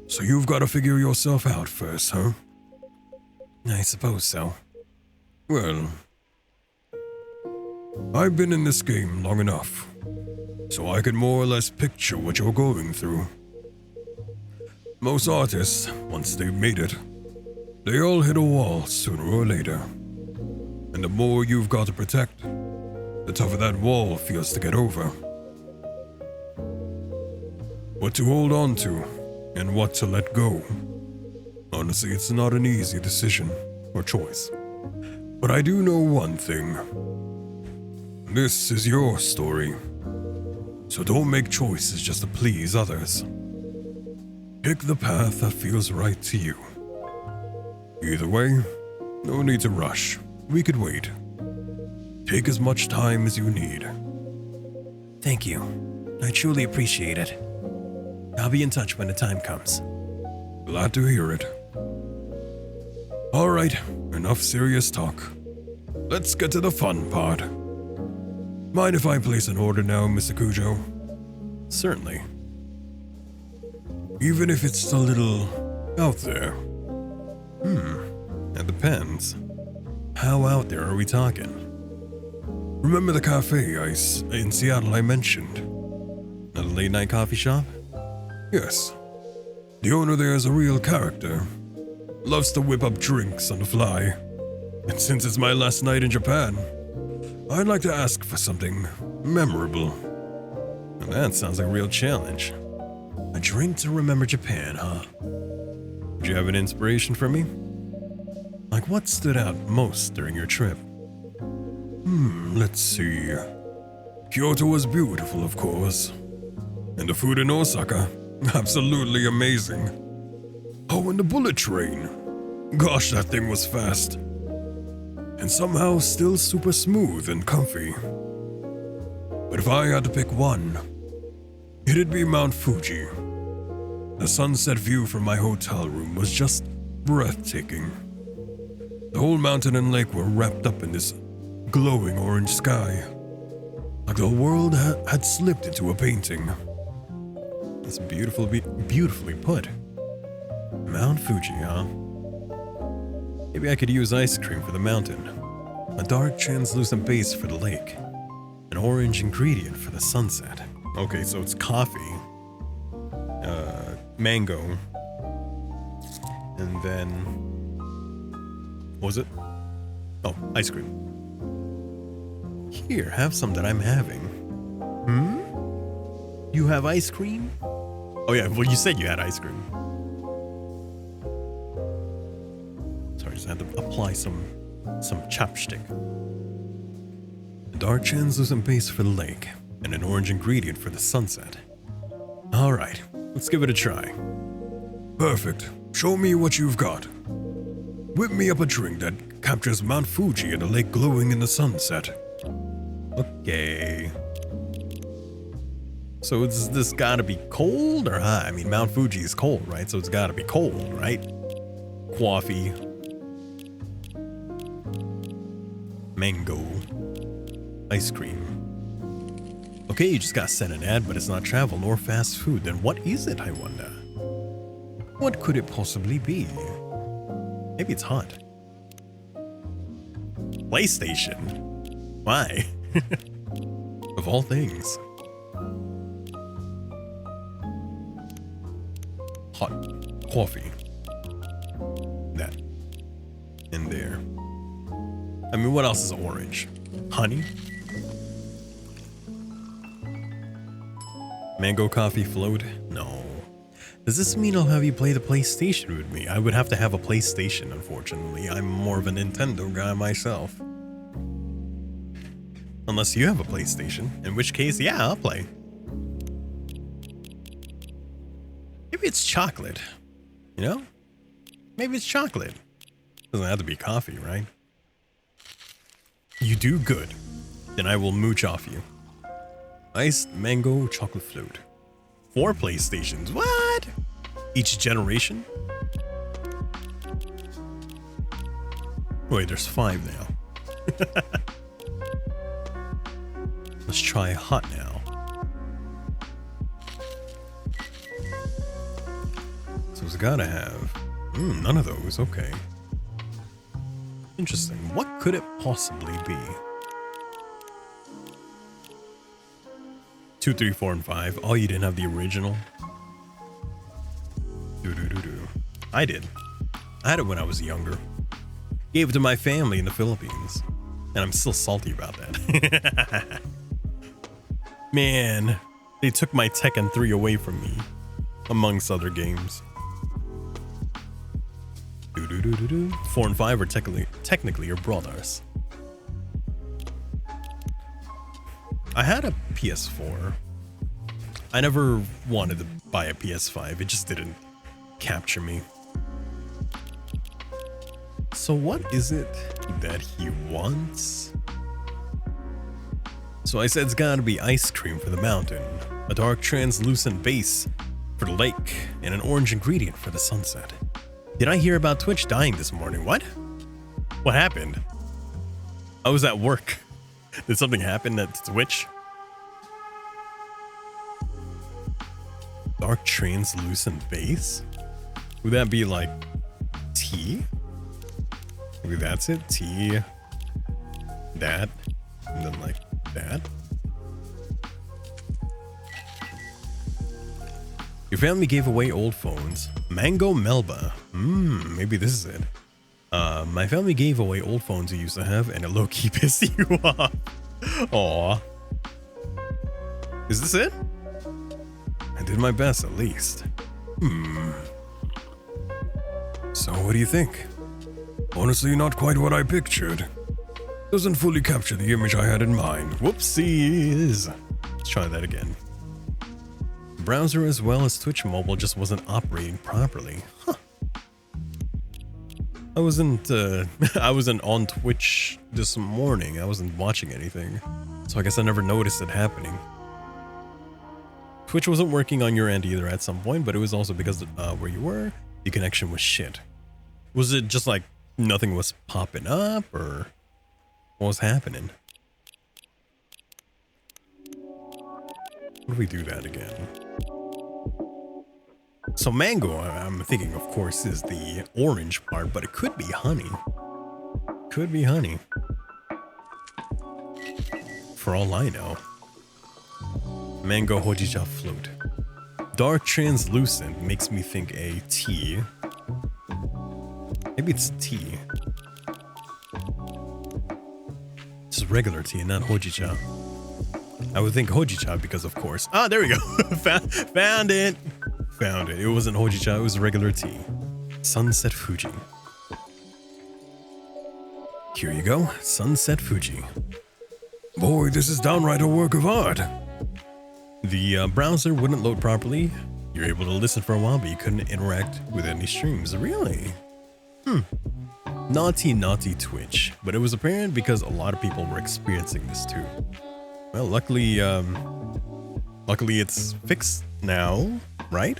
So you've got to figure yourself out first, huh? I suppose so. Well, I've been in this game long enough, so I can more or less picture what you're going through. Most artists, once they've made it, they all hit a wall sooner or later. And the more you've got to protect, the tougher that wall feels to get over. What to hold on to, and what to let go. Honestly, it's not an easy decision or choice. But I do know one thing. This is your story. So don't make choices just to please others. Pick the path that feels right to you. Either way, no need to rush. We could wait. Take as much time as you need. Thank you. I truly appreciate it. I'll be in touch when the time comes. Glad to hear it. Alright, enough serious talk. Let's get to the fun part. Mind if I place an order now, Mr. Kujo? Certainly. Even if it's a little out there. It depends. How out there are we talking? Remember the cafe in Seattle I mentioned? A late night coffee shop? Yes. The owner there is a real character. Loves to whip up drinks on the fly. And since it's my last night in Japan, I'd like to ask for something memorable. Well, that sounds like a real challenge. A drink to remember Japan, huh? Would you have an inspiration for me? Like what stood out most during your trip? Let's see. Kyoto was beautiful, of course. And the food in Osaka, absolutely amazing. Oh, and the bullet train. Gosh, that thing was fast. And somehow still super smooth and comfy. But if I had to pick one, it'd be Mount Fuji. The sunset view from my hotel room was just breathtaking. The whole mountain and lake were wrapped up in this glowing orange sky. Like the world had slipped into a painting. That's beautifully put. Mount Fuji, huh? Maybe I could use ice cream for the mountain, a dark translucent base for the lake, an orange ingredient for the sunset. Okay, so it's coffee, mango, and then, what was it? Oh, ice cream. Here, have some that I'm having. You have ice cream? Oh yeah, well you said you had ice cream. Sorry, just had to apply some chapstick. A dark translucent base for the lake, and an orange ingredient for the sunset. Alright, let's give it a try. Perfect. Show me what you've got. Whip me up a drink that captures Mount Fuji and the lake glowing in the sunset. Okay. So it's this gotta be cold or hot? I mean, Mount Fuji is cold, right? So it's gotta be cold, right? Coffee. Mango. Ice cream. Okay, you just got sent an ad, but it's not travel nor fast food. Then what is it, I wonder? What could it possibly be? Maybe it's hot. PlayStation? Why? Of all things. Hot coffee. That. In there. I mean, what else is orange? Honey? Mango coffee float? No. Does this mean I'll have you play the PlayStation with me? I would have to have a PlayStation, unfortunately. I'm more of a Nintendo guy myself. Unless you have a PlayStation, in which case, yeah, I'll play. Maybe it's chocolate, you know? Maybe it's chocolate. Doesn't have to be coffee, right? You do good. Then I will mooch off you. Iced mango chocolate float. 4 PlayStations, what? Each generation? Wait, there's 5 now. Let's try hot now. So it's gotta have... none of those, okay. Interesting. What could it possibly be? 2, 3, 4, and 5. Oh, you didn't have the original? I did. I had it when I was younger. Gave it to my family in the Philippines. And I'm still salty about that. Man, they took my Tekken 3 away from me. Amongst other games. 4 and 5 are technically your brothers. I had a PS4. I never wanted to buy a PS5. It just didn't capture me. So what is it that he wants? So I said it's gotta be ice cream for the mountain, a dark translucent base for the lake, and an orange ingredient for the sunset. Did I hear about Twitch dying this morning? What? What happened? I was at work. Did something happen at Twitch? Dark translucent base? Would that be like tea? Maybe that's it. Tea. That. And then like that. Your family gave away old phones. Mango Melba. Maybe this is it. My family gave away old phones we used to have, and it low-key pissed you off. Aw. Is this it? I did my best, at least. So what do you think? Honestly, not quite what I pictured. Doesn't fully capture the image I had in mind. Whoopsies. Let's try that again. The browser as well as Twitch mobile just wasn't operating properly. Huh. I wasn't on Twitch this morning. I wasn't watching anything. So I guess I never noticed it happening. Twitch wasn't working on your end either at some point, but it was also because where you were, the connection was shit. Was it just like nothing was popping up, or what was happening? What if we do that again? So mango, I'm thinking, of course, is the orange part, but it could be honey. Could be honey. For all I know. Mango hojicha float. Dark translucent makes me think a tea. Maybe it's tea. Just regular tea, not hojicha. I would think hojicha because, of course. Ah, there we go. Found it. Found it. It wasn't hojicha, it was regular tea. Sunset Fuji. Here you go. Sunset Fuji. Boy, this is downright a work of art. The browser wouldn't load properly. You're able to listen for a while, but you couldn't interact with any streams. Really? Naughty Twitch. But it was apparent because a lot of people were experiencing this too. Well, luckily it's fixed now, right?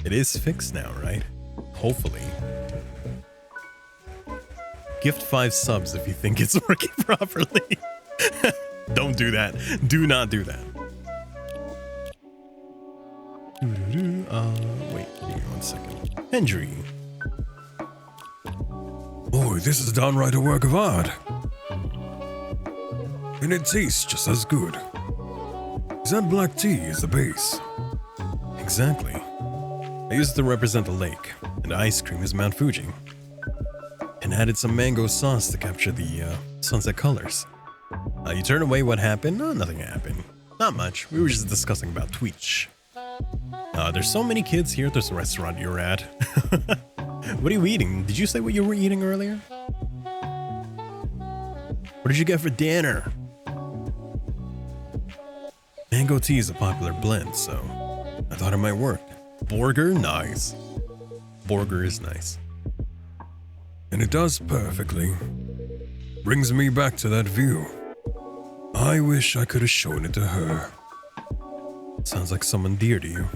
It is fixed now, right? Hopefully. Gift 5 subs if you think it's working properly. Don't do that. Do not do that. Wait, give me 1 second. Ambxrry. Boy, this is downright a work of art. And it tastes just as good. Is that black tea is the base? Exactly. I used it to represent a lake, and ice cream is Mount Fuji. And added some mango sauce to capture the sunset colors. You turn away, what happened? No, nothing happened. Not much. We were just discussing about Twitch. There's so many kids here at this restaurant you're at. What are you eating? Did you say what you were eating earlier? What did you get for dinner? Mango tea is a popular blend, so I thought it might work. Burger, nice. Burger is nice. And it does perfectly. Brings me back to that view. I wish I could have shown it to her. Sounds like someone dear to you.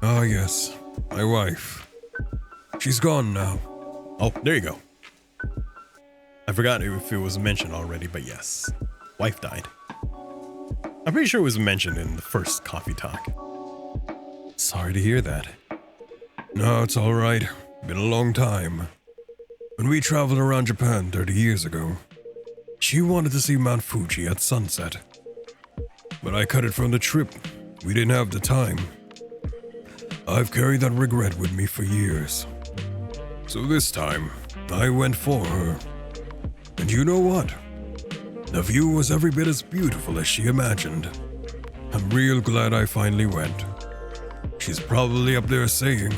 Ah, yes, my wife. She's gone now. Oh, there you go. I forgot if it was mentioned already, but yes. Wife died. I'm pretty sure it was mentioned in the first coffee talk. Sorry to hear that. No, it's all right. Been a long time. When we traveled around Japan 30 years ago, she wanted to see Mount Fuji at sunset. But I cut it from the trip. We didn't have the time. I've carried that regret with me for years. So this time, I went for her. And you know what? The view was every bit as beautiful as she imagined. I'm real glad I finally went. She's probably up there saying,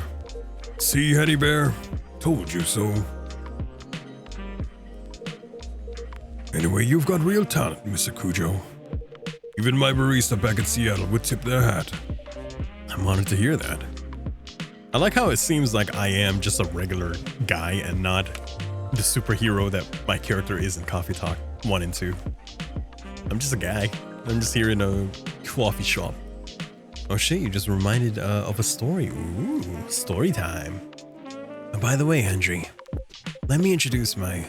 "See, Hetty Bear? Told you so." Anyway, you've got real talent, Mr. Kuju. Even my barista back in Seattle would tip their hat. I'm honored to hear that. I like how it seems like I am just a regular guy and not the superhero that my character is in Coffee Talk 1 and 2. I'm just a guy. I'm just here in a coffee shop. Oh shit, you just reminded of a story. Ooh, story time. And by the way, Ambxrry, let me introduce my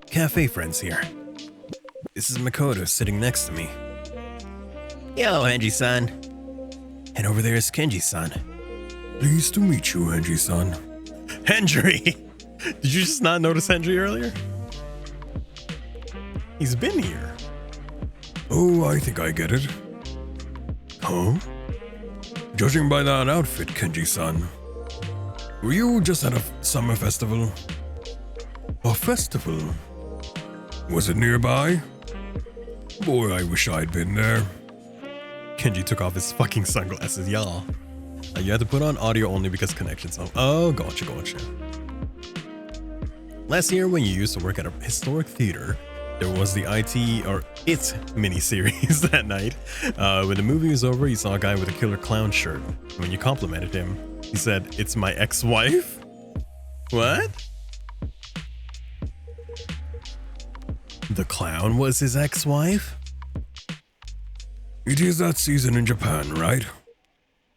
cafe friends here. This is Makoto sitting next to me. Yo, Ambxrry-san. And over there is Kenji-san. Pleased to meet you, Angie-san. Ambxrry! Did you just not notice Ambxrry earlier? He's been here. Oh, I think I get it. Huh? Judging by that outfit, Kenji-san, were you just at a summer festival? A festival? Was it nearby? Boy, I wish I'd been there. Kenji took off his fucking sunglasses, y'all. You had to put on audio only because connection's off. Oh, gotcha. Last year, when you used to work at a historic theater, there was the It miniseries that night. When the movie was over, you saw a guy with a killer clown shirt. When you complimented him, he said, "It's my ex-wife?" What? The clown was his ex-wife? It is that season in Japan, right?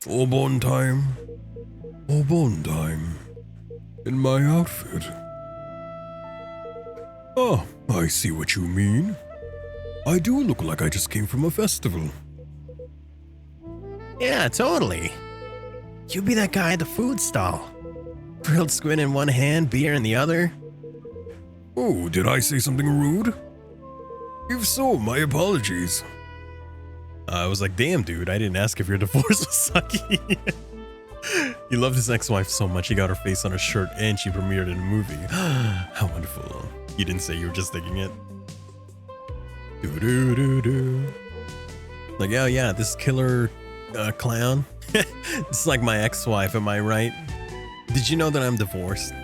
Obon time. In my outfit. Oh, I see what you mean. I do look like I just came from a festival. Yeah, totally. You'd be that guy at the food stall. Grilled squid in one hand, beer in the other. Oh, did I say something rude? If so, my apologies. I was like, damn, dude, I didn't ask if your divorce was sucky. He loved his ex-wife so much he got her face on a shirt and she premiered in a movie. How wonderful. You didn't say you were just thinking it. Like, oh yeah, this killer clown. It's like my ex-wife, am I right? Did you know that I'm divorced?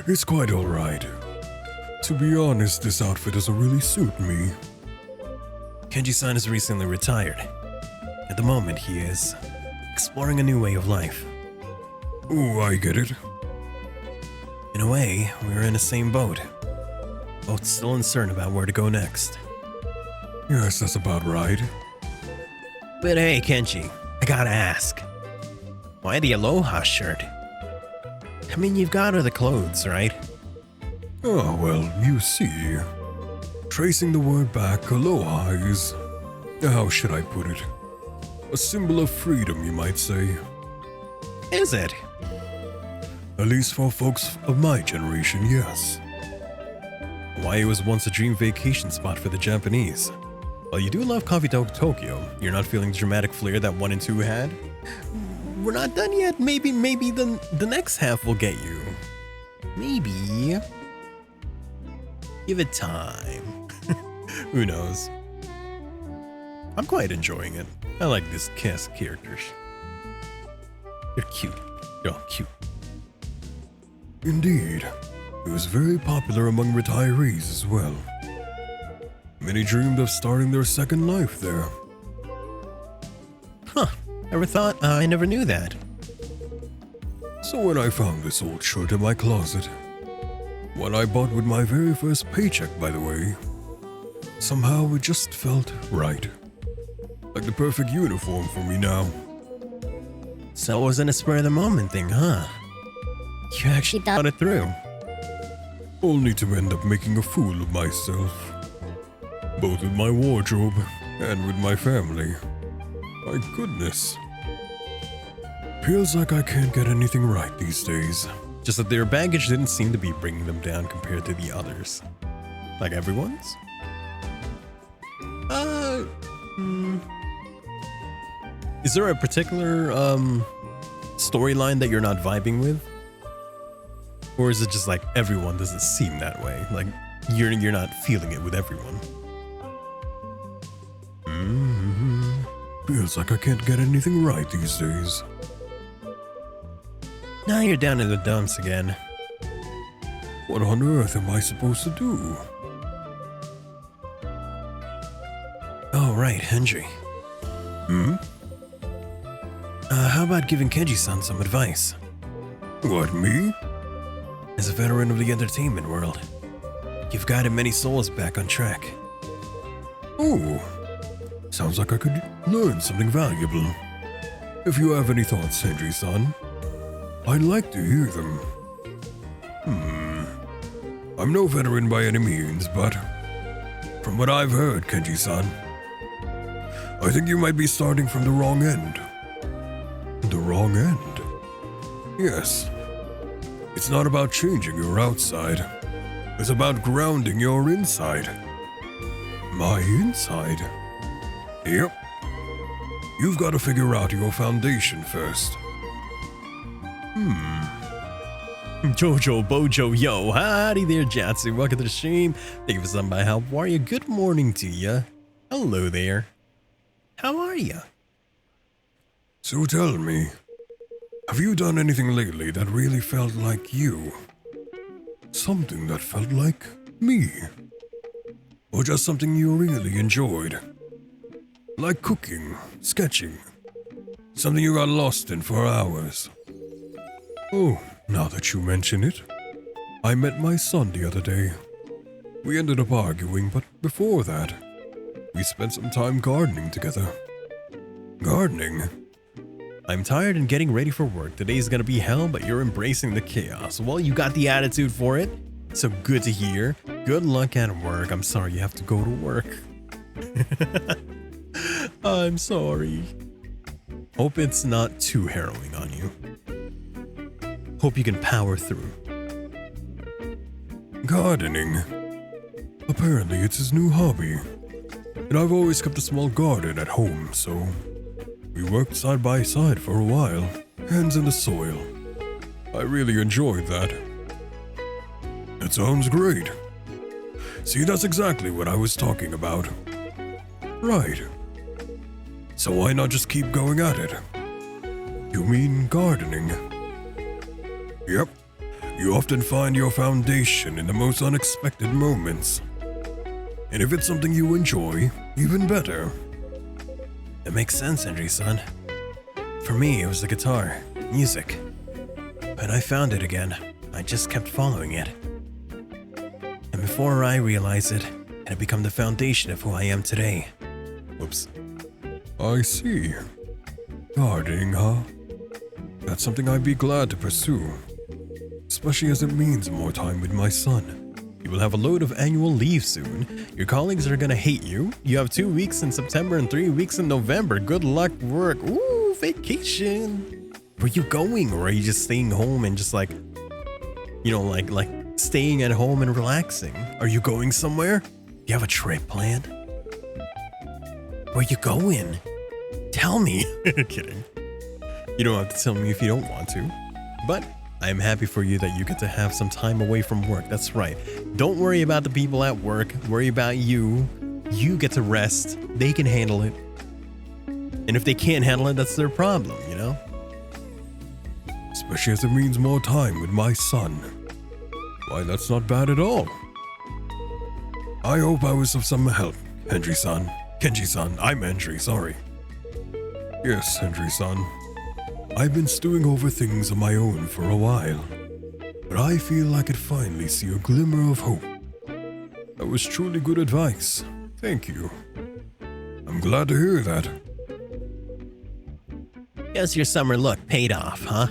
It's quite alright. To be honest, this outfit doesn't really suit me. Kenji-san has recently retired. At the moment, he is exploring a new way of life. Oh, I get it. In a way, we're in the same boat. Both still uncertain about where to go next. Yes, that's about right. But hey, Kenji, I gotta ask. Why the Aloha shirt? I mean, you've got other clothes, right? Oh, well, you see. Tracing the word back, aloha is... how should I put it? A symbol of freedom, you might say. Is it? At least for folks of my generation, yes. Hawaii was once a dream vacation spot for the Japanese. While you do love Coffee Tokyo, you're not feeling the dramatic flair that 1 and 2 had? We're not done yet. Maybe the next half will get you. Maybe. Give it time. Who knows? I'm quite enjoying it. I like these cast characters. They're cute. They're all cute. Indeed. It was very popular among retirees as well. Many dreamed of starting their second life there. Huh. I never knew that. So when I found this old shirt in my closet, one I bought with my very first paycheck, by the way, somehow it just felt right. Like the perfect uniform for me now. So it wasn't a spur of the moment thing, huh? You actually thought it through. Only to end up making a fool of myself. Both with my wardrobe and with my family. My goodness. Feels like I can't get anything right these days. Just that their baggage didn't seem to be bringing them down compared to the others. Like everyone's? Is there a particular storyline that you're not vibing with? Or is it just like everyone doesn't seem that way? Like you're not feeling it with everyone? Feels like I can't get anything right these days. Now you're down in the dumps again. What on earth am I supposed to do? Oh, right, Henry. How about giving Kenji-san some advice? What, me? As a veteran of the entertainment world, you've guided many souls back on track. Oh, sounds like I could learn something valuable. If you have any thoughts, Henry-san, I'd like to hear them. I'm no veteran by any means, but from what I've heard, Kenji-san, I think you might be starting from the wrong end. The wrong end? Yes. It's not about changing your outside. It's about grounding your inside. My inside? Yep. You've got to figure out your foundation first. Jojo, Bojo, yo, howdy there, Jatsu. Welcome to the stream. Thank you for stopping by. How are you? Good morning to you. Hello there. How are you? So tell me, have you done anything lately that really felt like you? Something that felt like me? Or just something you really enjoyed? Like cooking, sketching, something you got lost in for hours. Oh, now that you mention it, I met my son the other day. We ended up arguing, but before that, we spent some time gardening together. Gardening? I'm tired and getting ready for work. Today's gonna be hell, but you're embracing the chaos. Well, you got the attitude for it, so good to hear. Good luck at work. I'm sorry you have to go to work. I'm sorry. Hope it's not too harrowing on you. Hope you can power through. Gardening. Apparently it's his new hobby. And I've always kept a small garden at home, so we worked side by side for a while, hands in the soil. I really enjoyed that. That sounds great. See, that's exactly what I was talking about. Right. So why not just keep going at it? You mean gardening? Yep. You often find your foundation in the most unexpected moments. And if it's something you enjoy, even better. That makes sense, Henry-san. For me, it was the guitar, music. But I found it again. I just kept following it. And before I realized it, it had become the foundation of who I am today. Whoops. I see. Gardening, huh? That's something I'd be glad to pursue. Especially as it means more time with my son. You will have a load of annual leave soon. Your colleagues are gonna hate you. You have 2 weeks in September and 3 weeks in November. Good luck, work. Ooh, vacation. Where you going? Or are you just staying home and just like, you know, like staying at home and relaxing? Are you going somewhere? You have a trip planned? Where you going? Tell me. Kidding. You don't have to tell me if you don't want to. But I'm happy for you that you get to have some time away from work. That's right. Don't worry about the people at work. Worry about you. You get to rest. They can handle it. And if they can't handle it, that's their problem, you know? Especially as it means more time with my son. Why, that's not bad at all. I hope I was of some help, Henry-san. Kenji-san, I'm Henry, sorry. Yes, Henry-san. I've been stewing over things on my own for a while, but I feel I could finally see a glimmer of hope. That was truly good advice. Thank you. I'm glad to hear that. Guess your summer look paid off, huh?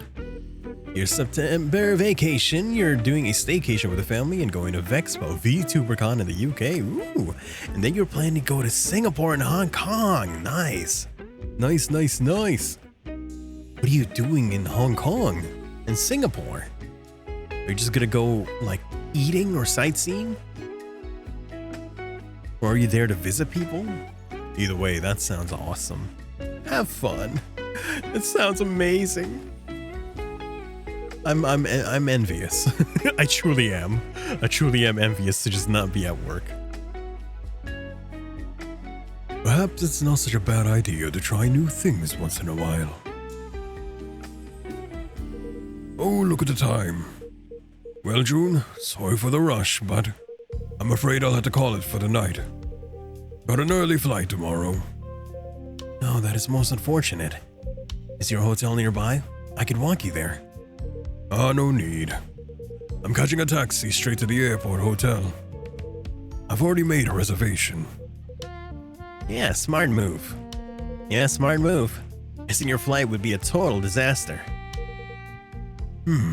Your September vacation, you're doing a staycation with the family and going to VTuberCon in the UK. Ooh. And then you're planning to go to Singapore and Hong Kong. Nice. Nice, nice, nice. What are you doing in Hong Kong and Singapore? Are you just gonna go, like, eating or sightseeing? Or are you there to visit people? Either way, that sounds awesome. Have fun. It sounds amazing. I'm envious. I truly am. I truly am envious to just not be at work. Perhaps it's not such a bad idea to try new things once in a while. Oh, look at the time. Well, June, sorry for the rush, but I'm afraid I'll have to call it for the night. Got an early flight tomorrow. Oh, that is most unfortunate. Is your hotel nearby? I could walk you there. No need. I'm catching a taxi straight to the airport hotel. I've already made a reservation. Yeah, smart move. Missing your flight would be a total disaster.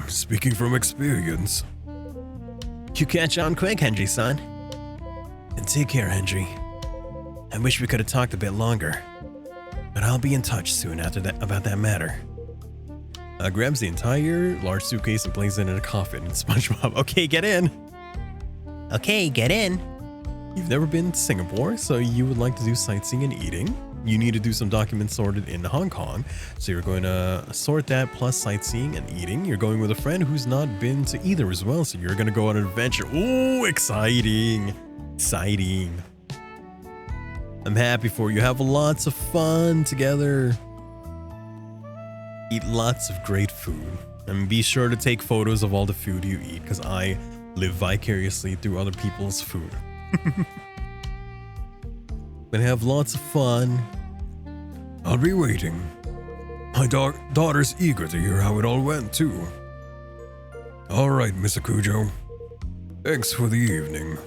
Speaking from experience. You catch on quick, Henry-san. And take care, Henry. I wish we could have talked a bit longer. But I'll be in touch soon after that about that matter. Grabs the entire large suitcase and places it in a coffin. SpongeBob, okay, get in. Okay, get in. You've never been to Singapore, so you would like to do sightseeing and eating? you need to do some documents sorted in Hong Kong. So you're going to sort that plus sightseeing and eating. You're going with a friend who's not been to either as well. So you're going to go on an adventure. Ooh, exciting. Exciting. I'm happy for you. Have lots of fun together. Eat lots of great food. And be sure to take photos of all the food you eat, because I live vicariously through other people's food. But have lots of fun. I'll be waiting. My daughter's eager to hear how it all went, too. All right, Mr. Kujo. Thanks for the evening.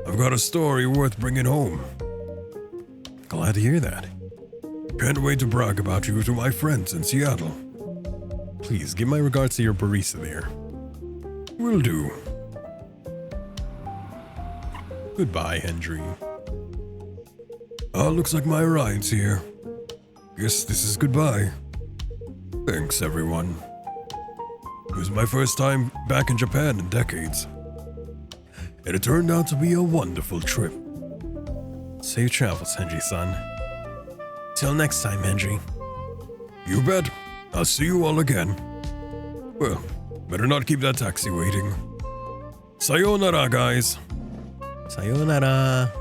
I've got a story worth bringing home. Glad to hear that. Can't wait to brag about you to my friends in Seattle. Please give my regards to your barista there. Will do. Goodbye, Henry. Looks like my ride's here. Guess this is goodbye. Thanks, everyone. It was my first time back in Japan in decades. And it turned out to be a wonderful trip. Safe travels, Henry-san. Till next time, Henry. You bet. I'll see you all again. Well, better not keep that taxi waiting. Sayonara, guys. Sayonara.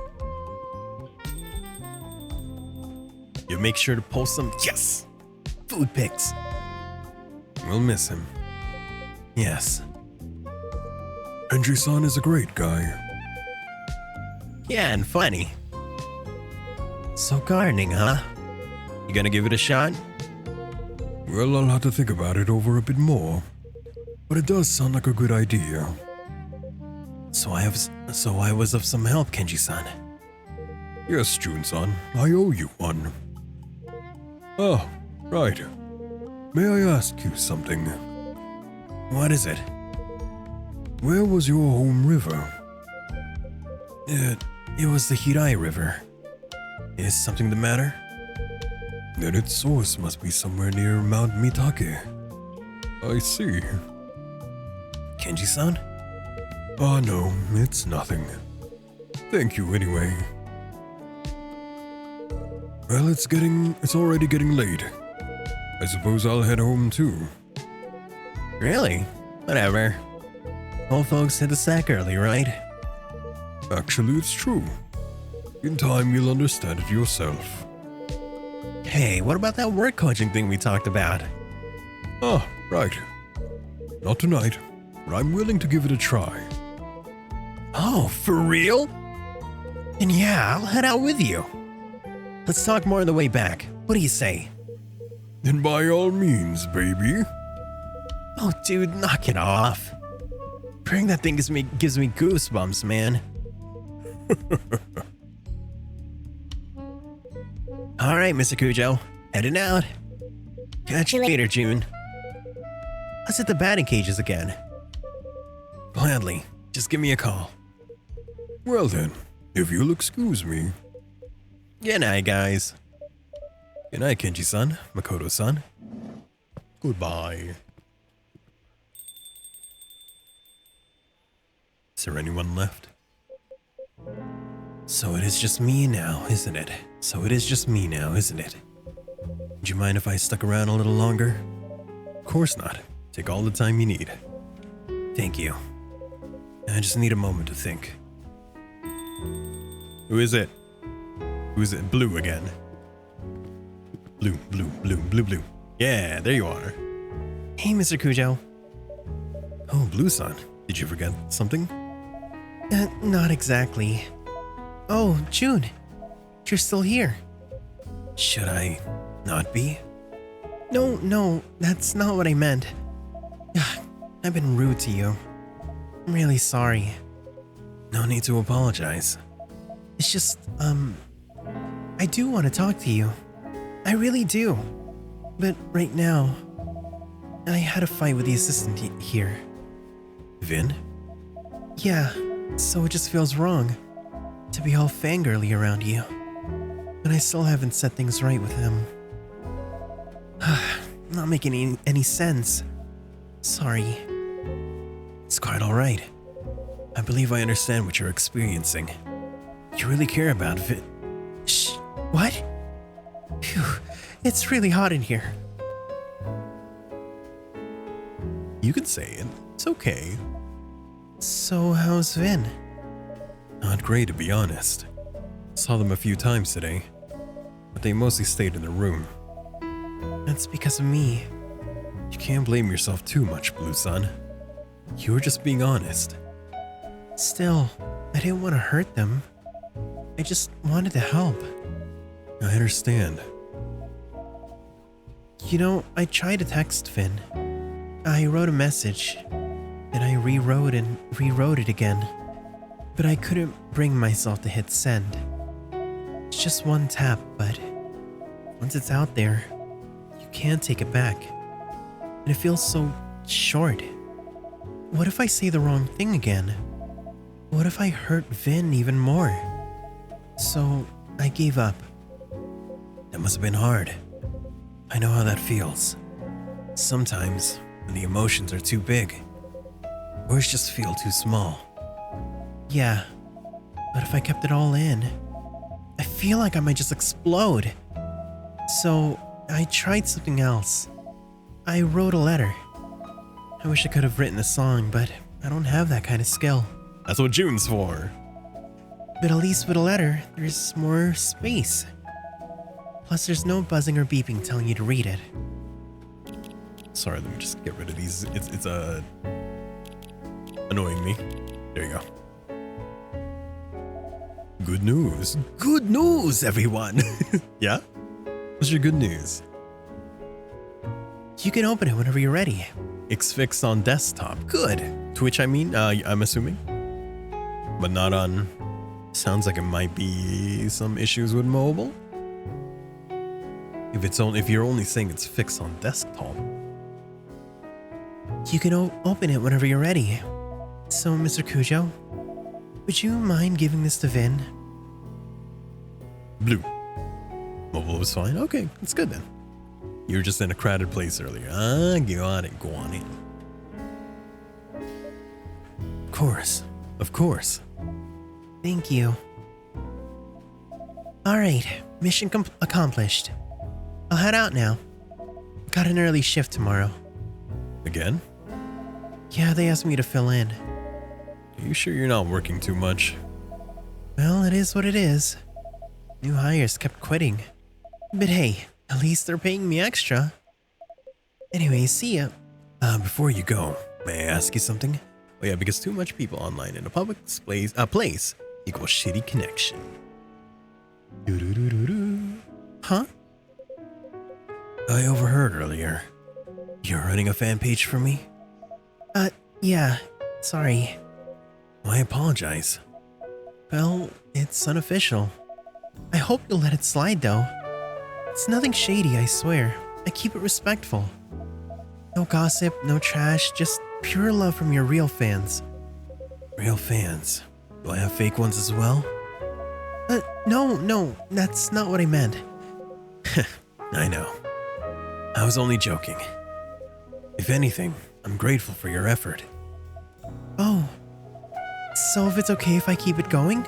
You make sure to post some, yes, food pics. We'll miss him. Yes. Henry-san is a great guy. Yeah, and funny. So gardening, huh? You gonna give it a shot? Well, I'll have to think about it over a bit more. But it does sound like a good idea. So I was of some help, Kenji-san. Yes, Jun-san, I owe you one. Ah, right. May I ask you something? What is it? Where was your home river? It was the Hirai River. Is something the matter? Then its source must be somewhere near Mount Mitake. I see. Kenji-san? Ah, no, it's nothing. Thank you anyway. Well, it's already getting late. I suppose I'll head home too. Really? Whatever. Old folks hit the sack early, right? Actually, it's true. In time, you'll understand it yourself. Hey, what about that work coaching thing we talked about? Ah, right. Not tonight, but I'm willing to give it a try. Oh, for real? And yeah, I'll head out with you. Let's talk more on the way back. What do you say? Then by all means, baby. Oh, dude, knock it off. Hearing that thing gives me goosebumps, man. All right, Mr. Kujo, heading out. Catch you later, June. Let's hit the batting cages again. Gladly. Just give me a call. Well then, if you'll excuse me. Good night, guys. Good night, Kenji-san, Makoto-san. Goodbye. Is there anyone left? So it is just me now, isn't it? Would you mind if I stuck around a little longer? Of course not. Take all the time you need. Thank you. I just need a moment to think. Who is it? Who is it? Blue again. Blue. Yeah, there you are. Hey, Mr. Kujo. Oh, Blue-san. Did you forget something? Not exactly. Oh, June. You're still here. Should I not be? No, that's not what I meant. I've been rude to you. I'm really sorry. No need to apologize. It's just, I do want to talk to you. I really do. But right now, I had a fight with the assistant here. Vin? Yeah, so it just feels wrong to be all fangirly around you. And I still haven't set things right with him. Not making any sense. Sorry. It's quite alright. I believe I understand what you're experiencing. You really care about Vin. Shh, what? Phew, it's really hot in here. You can say it. It's okay. So how's Vin? Not great, to be honest. Saw them a few times today, but they mostly stayed in their room. That's because of me. You can't blame yourself too much, Blue Sun. You were just being honest. Still, I didn't want to hurt them. I just wanted to help. I understand. You know, I tried to text Finn. I wrote a message, then I rewrote and rewrote it again. But I couldn't bring myself to hit send. It's just one tap, but once it's out there, you can't take it back. And it feels so short. What if I say the wrong thing again? What if I hurt Vin even more? So I gave up. That must have been hard. I know how that feels. Sometimes, when the emotions are too big, words just feel too small. Yeah, but if I kept it all in, I feel like I might just explode. So I tried something else. I wrote a letter. I wish I could have written a song, but I don't have that kind of skill. That's what June's for. But at least with a letter, there's more space. Plus, there's no buzzing or beeping telling you to read it. Sorry, let me just get rid of these. It's annoying me. There you go. Good news. Good news, everyone. Yeah? What's your good news? You can open it whenever you're ready. It's fixed on desktop. Good. Twitch, I mean, I'm assuming. But not on... Sounds like it might be some issues with mobile. If you're only saying it's fixed on desktop. You can open it whenever you're ready. So, Mr. Kujo, would you mind giving this to Vin? Blue. Mobile was fine? Okay, that's good then. You were just in a crowded place earlier. Got it. Go on in. Of course. Of course. Thank you. Alright, mission accomplished. I'll head out now. Got an early shift tomorrow. Again? Yeah, they asked me to fill in. Are you sure you're not working too much? Well, it is what it is. New hires kept quitting. But hey, at least they're paying me extra. Anyway, see ya. Before you go, may I ask you something? Oh yeah, because too much people online in a public place equals shitty connection. Huh? I overheard earlier. You're running a fan page for me? Yeah, sorry. I apologize. Well, it's unofficial. I hope you'll let it slide though. It's nothing shady, I swear. I keep it respectful. No gossip, no trash, just pure love from your real fans. Real fans? Do I have fake ones as well? No, that's not what I meant. I know. I was only joking. If anything, I'm grateful for your effort. Oh, so if it's okay if I keep it going?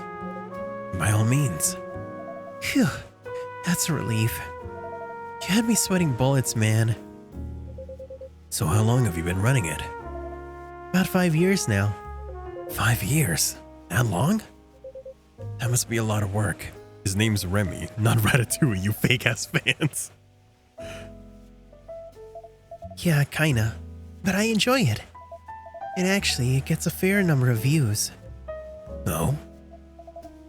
By all means. Phew, that's a relief. You had me sweating bullets, man. So how long have you been running it? About 5 years now. 5 years? That long? That must be a lot of work. His name's Remy, not Ratatouille, you fake-ass fans. Yeah, kinda. But I enjoy it. And actually, it gets a fair number of views. No?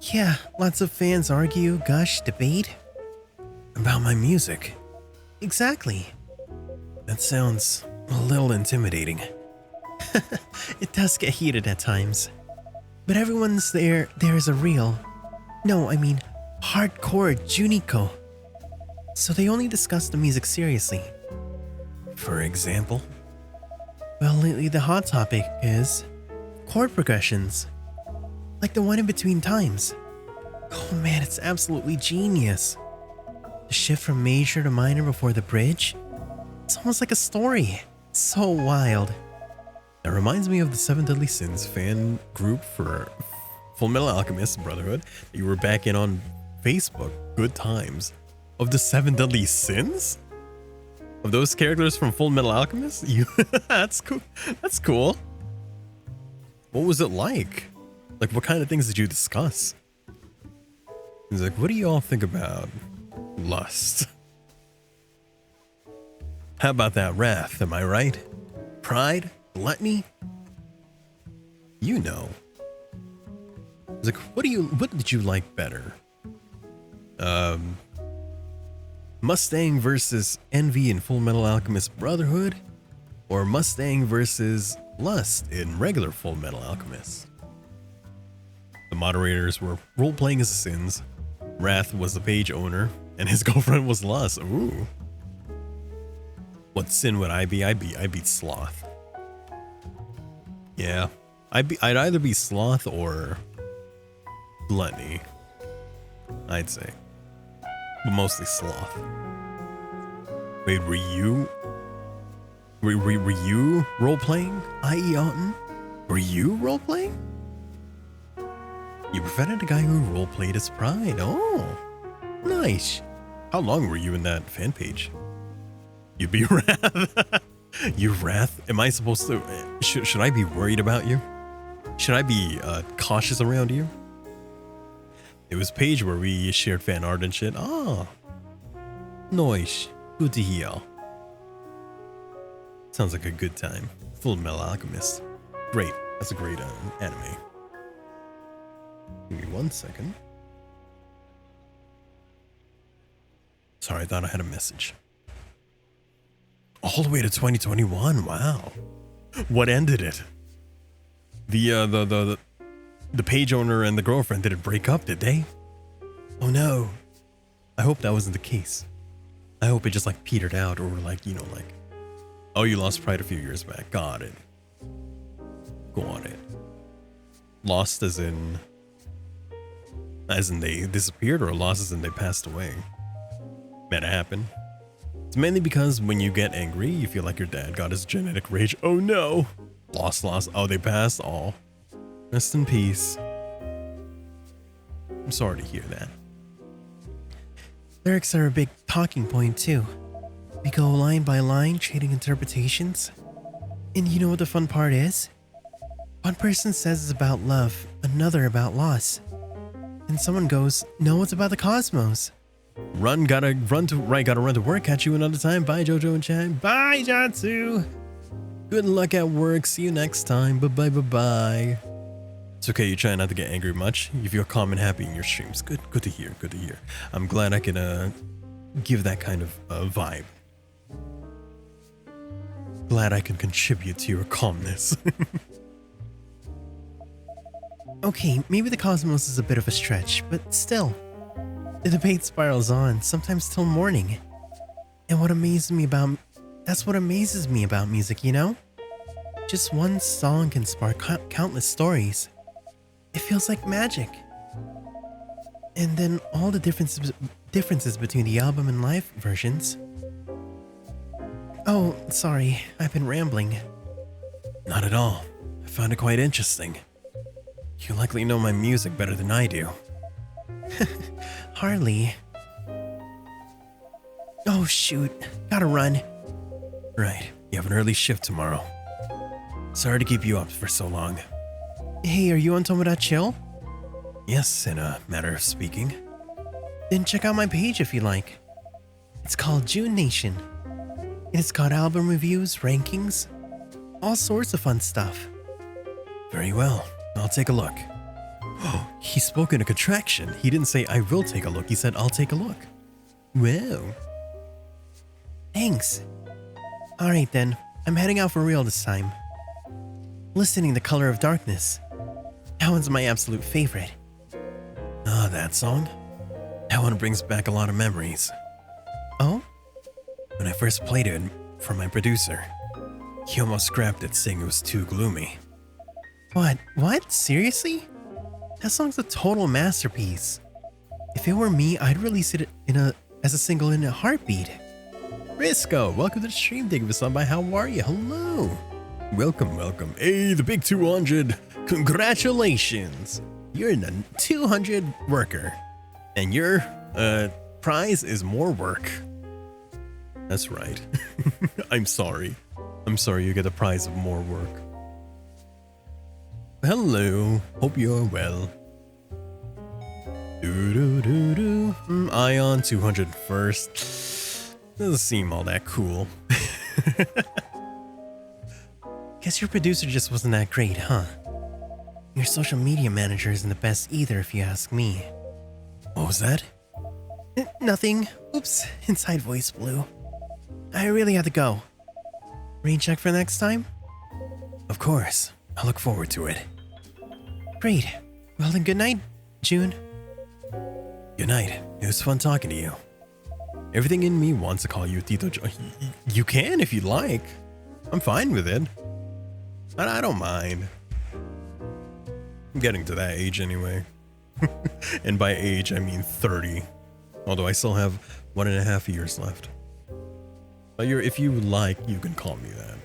Yeah, lots of fans argue, gush, debate. About my music? Exactly. That sounds a little intimidating. It does get heated at times. But everyone's there is a real, no, I mean hardcore Juniko. So they only discuss the music seriously. For example? Well, lately the hot topic is chord progressions. Like the one in between times. Oh man, it's absolutely genius. The shift from major to minor before the bridge. It's almost like a story. It's so wild. That reminds me of the Seven Deadly Sins fan group for Full Metal Alchemist Brotherhood that you were back in on Facebook. Good times. of the 7 deadly sins? Of those characters from Full Metal Alchemist? You that's cool. That's cool. What was it like? Like, what kind of things did you discuss? He's like, what do you all think about lust? How about that wrath? Am I right? Pride? Gluttony? You know. He's like, what did you like better? Mustang versus Envy in Full Metal Alchemist Brotherhood, or Mustang versus Lust in regular Full Metal Alchemist? The moderators were role-playing assassins. Wrath was the page owner, and his girlfriend was Lust. Ooh. What sin would I be? I beat Sloth. Yeah. I'd either be Sloth or Gluttony, I'd say. But mostly Sloth. Wait, were you role-playing, i.e. Autumn? Were you role-playing? You befriended a guy who role-played his pride. Oh, nice. How long were you in that fan page? You'd be Wrath. You Wrath? Am I supposed to... Should I be worried about you? Should I be cautious around you? It was a page where we shared fan art and shit. Ah, nice. Good to hear. Sounds like a good time. Full Metal Alchemist. Great. That's a great anime. Give me 1 second. Sorry, I thought I had a message. All the way to 2021. Wow. What ended it? The page owner and the girlfriend didn't break up, did they? Oh no. I hope that wasn't the case. I hope it just like petered out, or like, you know, like, oh, you lost pride a few years back. Got it. Got it. Lost as in they disappeared, or lost as in they passed away? That happened. It's mainly because when you get angry, you feel like your dad got his genetic rage. Oh no. Lost. Oh, they passed. Oh. Rest in peace. I'm sorry to hear that. Lyrics are a big talking point too. We go line by line, trading interpretations. And you know what the fun part is? One person says it's about love, another about loss. And someone goes, no, it's about the cosmos. Gotta run to work. Catch you another time. Bye, Jojo and Chan. Bye, Jatsu. Good luck at work. See you next time. Bye. It's okay, you try not to get angry much. You feel calm and happy in your streams. Good to hear. I'm glad I can give that kind of vibe. Glad I can contribute to your calmness. Okay, maybe the cosmos is a bit of a stretch, but still. The debate spirals on, sometimes till morning. And that's what amazes me about music, you know? Just one song can spark countless stories. It feels like magic. And then all the differences between the album and live versions. Oh, sorry, I've been rambling. Not at all. I found it quite interesting. You likely know my music better than I do. Hardly. Oh shoot, gotta run. Right, you have an early shift tomorrow. Sorry to keep you up for so long. Hey, are you on Tomodachi? Yes, in a matter of speaking. Then check out my page if you like. It's called June Nation. It's got album reviews, rankings, all sorts of fun stuff. Very well, I'll take a look. Oh, he spoke in a contraction. He didn't say I will take a look, he said I'll take a look. Well. Thanks. Alright then, I'm heading out for real this time. Listening to Color of Darkness. That one's my absolute favorite. Ah, that song? That one brings back a lot of memories. Oh? When I first played it for my producer, he almost scrapped it saying it was too gloomy. What? Seriously? That song's a total masterpiece. If it were me, I'd release it as a single in a heartbeat. Risco, welcome to the stream. Thank you for stopping by. How are you? Hello. Welcome. Hey, the big 200. Congratulations. You're in the 200 worker. And you're prize is more work. That's right. I'm sorry. I'm sorry you get the prize of more work. Hello. Hope you're well. Ion 201st. Doesn't seem all that cool. Guess your producer just wasn't that great, huh? Your social media manager isn't the best either, if you ask me. What was that? Nothing. Oops, inside voice blew. I really have to go. Rain check for next time? Of course. I look forward to it. Great. Well then, good night, June. Good night. It was fun talking to you. Everything in me wants to call you Tito Jo. You can if you like. I'm fine with it. I don't mind. I'm getting to that age anyway. And by age, I mean 30. Although I still have 1.5 years left. But if you like, you can call me that.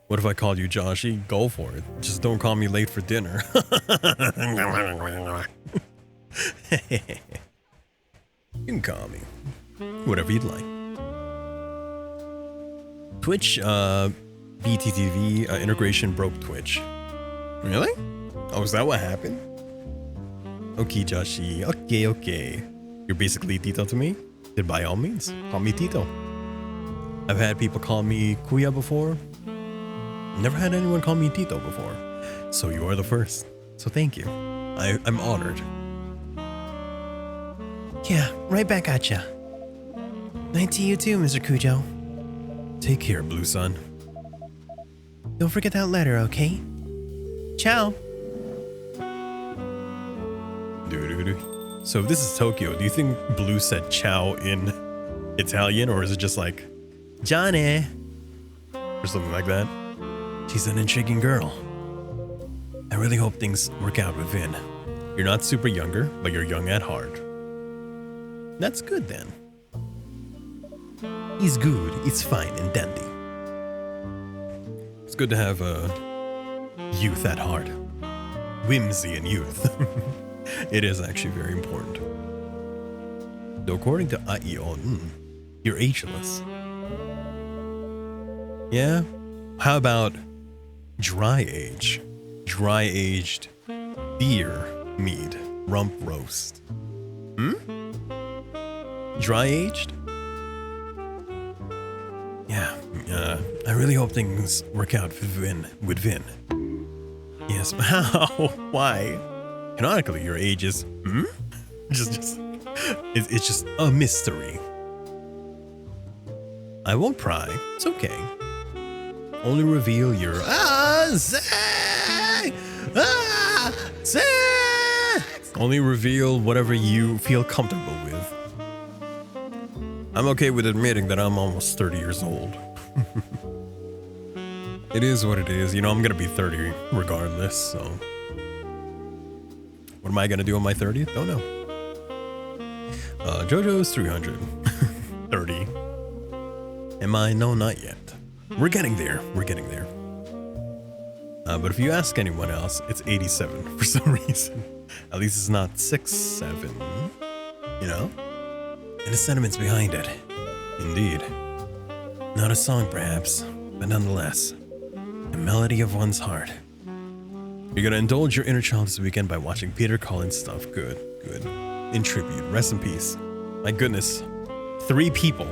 What if I called you Joshy? Go for it. Just don't call me late for dinner. You can call me. Whatever you'd like. Twitch, BTTV integration broke Twitch. Really? Oh, is that what happened? Okay, Joshy. Okay. You're basically Tito to me? Then by all means, call me Tito. I've had people call me Kuya before. Never had anyone call me Tito before. So you are the first. So thank you. I'm honored. Yeah, right back at ya. Night to you too, Mr. Kujo. Take care, Blue Sun. Don't forget that letter, okay? Ciao. So if this is Tokyo, do you think Blue said ciao in Italian, or is it just like Johnny or something like that? She's an intriguing girl. I really hope things work out with Vin. You're not super younger, but you're young at heart. That's good then. He's good. It's fine and dandy. It's good to have youth at heart. Whimsy and youth. It is actually very important. Though according to Ion, you're ageless. Yeah? How about dry age? Dry aged beer mead rump roast. Dry aged? Yeah, I really hope things work out with Vin. Yes, how? Why? Canonically, your age is, it's just a mystery. I won't pry. It's okay. Only reveal your, only reveal whatever you feel comfortable with. I'm okay with admitting that I'm almost 30 years old. It is what it is. You know, I'm going to be 30 regardless, so. What am I going to do on my 30th? Don't know. JoJo's 300. 30. Am I? No, not yet. We're getting there. But if you ask anyone else, it's 87 for some reason. At least it's not 6, 7. You know? And the sentiments behind it. Indeed. Not a song, perhaps, but nonetheless, a melody of one's heart. You're gonna indulge your inner child this weekend by watching Peter Collins stuff. Good. In tribute. Rest in peace. My goodness. 3 people.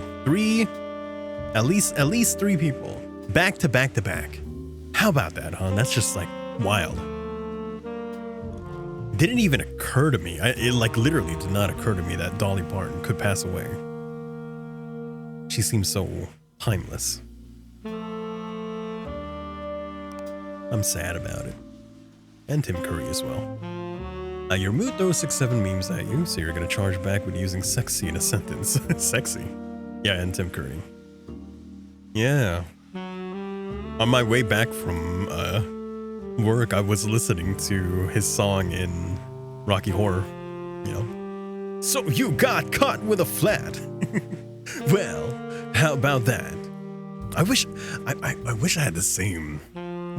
At least 3 people. Back to back to back. How about that, huh? That's just like wild. Didn't even occur to me. It like literally did not occur to me that Dolly Parton could pass away. She seems so timeless. I'm sad about it. And Tim Curry as well. Your mood throws 6-7 memes at you, so you're gonna charge back with using sexy in a sentence. Sexy. Yeah, and Tim Curry. Yeah. On my way back from work, I was listening to his song in Rocky Horror. You know. So you got caught with a flat. Well, how about that? I wish I had the same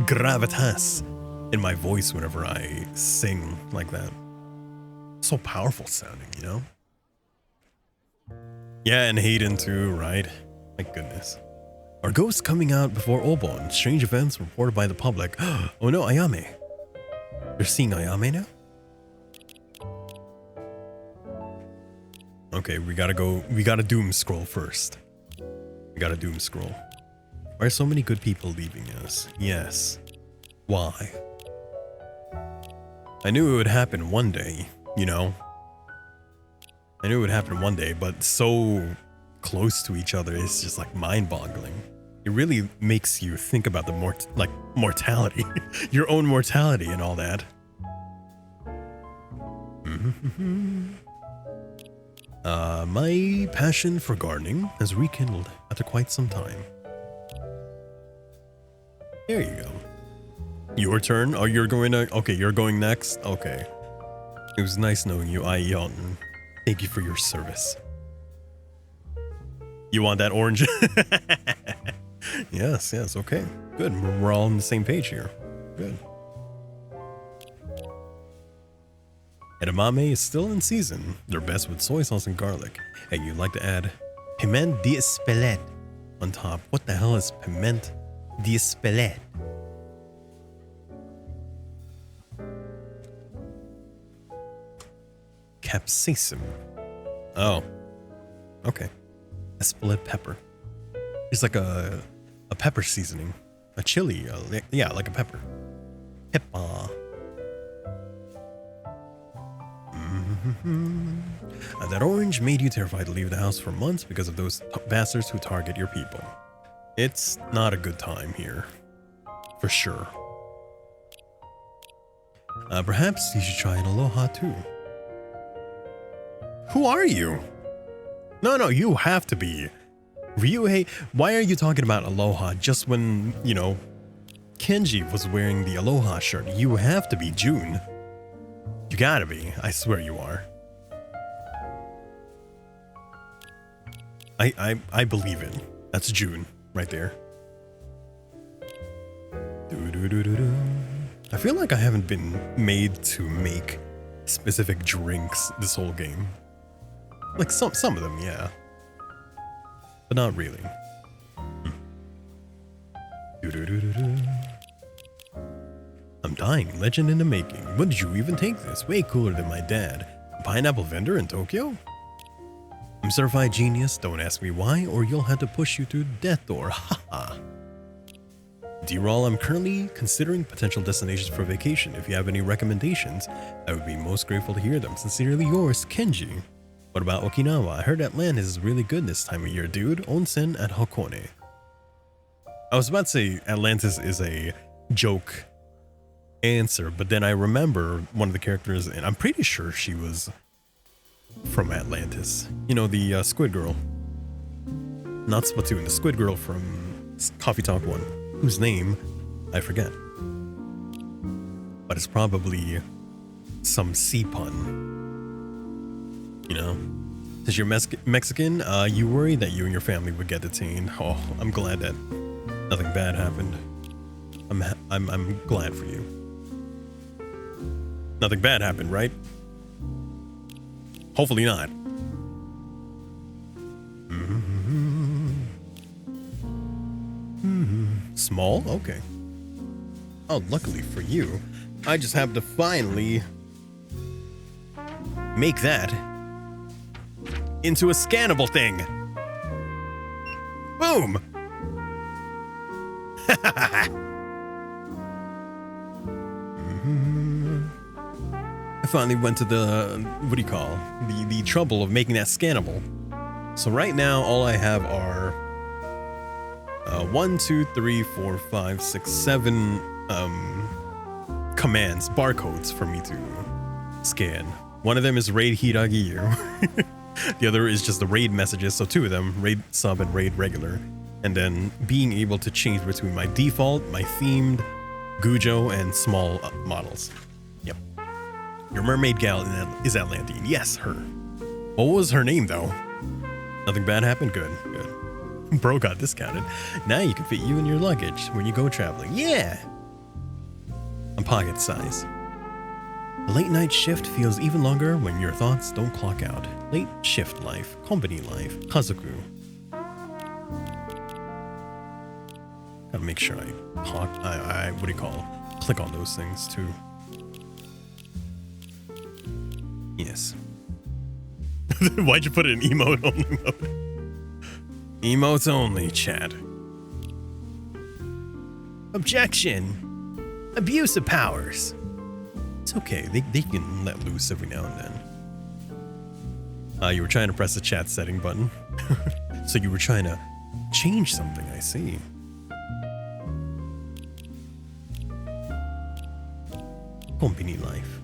gravitas in my voice whenever I sing like that. So powerful sounding, you know? Yeah, and Hayden too, right? My goodness. Are ghosts coming out before Obon? Strange events reported by the public. Oh no, Ayame. You're seeing Ayame now? Okay, we gotta doom scroll first. We gotta doom scroll. Why are so many good people leaving us? Yes. Why? I knew it would happen one day, you know? I knew it would happen one day, but so close to each other, it's just like mind-boggling. It really makes you think about the mortality, your own mortality and all that. My passion for gardening has rekindled after quite some time. There you go. Your turn? Oh, you're going to... Okay, you're going next? Okay. It was nice knowing you, Aion. Thank you for your service. You want that orange? Yes, okay. Good. We're all on the same page here. Good. Edamame is still in season. They're best with soy sauce and garlic. And you'd like to add piment d'Espelette on top. What the hell is piment d'Espelette? Capsaicin. Oh. Okay. Espelette pepper. It's like a pepper seasoning. A chili. Yeah, like a pepper. Pepper. That orange made you terrified to leave the house for months because of those bastards who target your people. It's not a good time here. For sure. Perhaps you should try an aloha too. Who are you? No, you have to be. Ryuhei, why are you talking about aloha just when, you know, Kenji was wearing the aloha shirt? You have to be June. You gotta be. I swear you are. I believe it. That's June right there. I feel like I haven't been made to make specific drinks this whole game. Like some of them, yeah. But not really. I'm dying. Legend in the making. When did you even take this? Way cooler than my dad. A pineapple vendor in Tokyo? I'm certified genius. Don't ask me why, or you'll have to push you through the death door. Haha. D-Roll, I'm currently considering potential destinations for vacation. If you have any recommendations, I would be most grateful to hear them. Sincerely yours, Kenji. What about Okinawa? I heard Atlantis is really good this time of year, dude. Onsen at Hakone. I was about to say Atlantis is a joke answer, but then I remember one of the characters, and I'm pretty sure she was from Atlantis. You know, the Squid Girl. Not Splatoon, the Squid Girl from Coffee Talk 1, whose name I forget. But it's probably some C pun. You know? Since you're Mexican, you worry that you and your family would get detained. Oh, I'm glad that nothing bad happened. I'm glad for you. Nothing bad happened, right? Hopefully not. Small? Okay. Oh, luckily for you, I just have to finally make that into a scannable thing. Boom! I finally went to the, what do you call, the trouble of making that scannable. So right now, all I have are 1, 2, 3, 4, 5, 6, 7 commands, barcodes for me to scan. One of them is raid Hiragiyu. The other is just the raid messages, so 2 of them, raid sub and raid regular. And then being able to change between my default, my themed, Gujo, and small models. Yep. Your mermaid gal is Atlantean. Yes, her. What was her name, though? Nothing bad happened? Good. Bro got discounted. Now you can fit you in your luggage when you go traveling. Yeah! I'm pocket size. The late night shift feels even longer when your thoughts don't clock out. Late shift life, company life, Kazoku. Gotta make sure I what do you call it? Click on those things too. Yes. Why'd you put it in emote only mode? Emotes only, chat. Objection! Abuse of powers! It's okay, they can let loose every now and then. You were trying to press the chat setting button. So you were trying to change something, I see. Company life.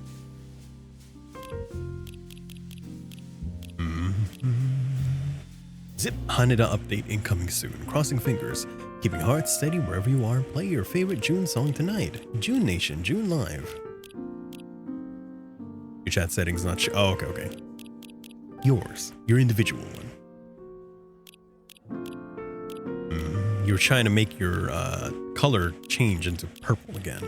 Zip Haneda update incoming soon. Crossing fingers. Keeping hearts steady wherever you are. Play your favorite June song tonight. June Nation, June Live. Your chat settings not oh, okay. Yours. Your individual one. You're trying to make your color change into purple again.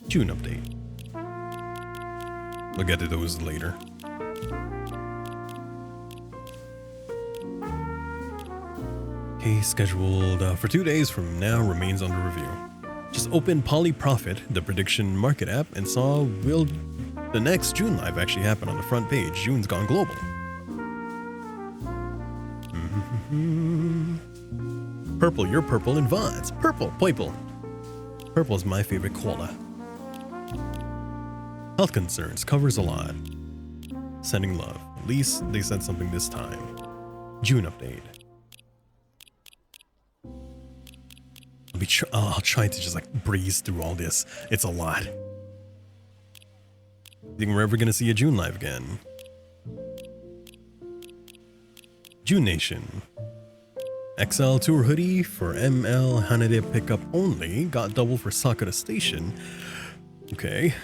June update. We'll get to those later. Okay, scheduled for 2 days from now remains under review. Just opened Polyprofit, the prediction market app, and saw will the next June live actually happen on the front page. June's gone global. Purple, you're purple in VODs. Purple. Purple is my favorite cola. Health concerns covers a lot. Sending love. At least they said something this time. June update. I'll try to just like breeze through all this. It's a lot. Think we're ever gonna see a June live again? June Nation. XL Tour hoodie for ML Hanade pickup only. Got double for Sakura Station. Okay.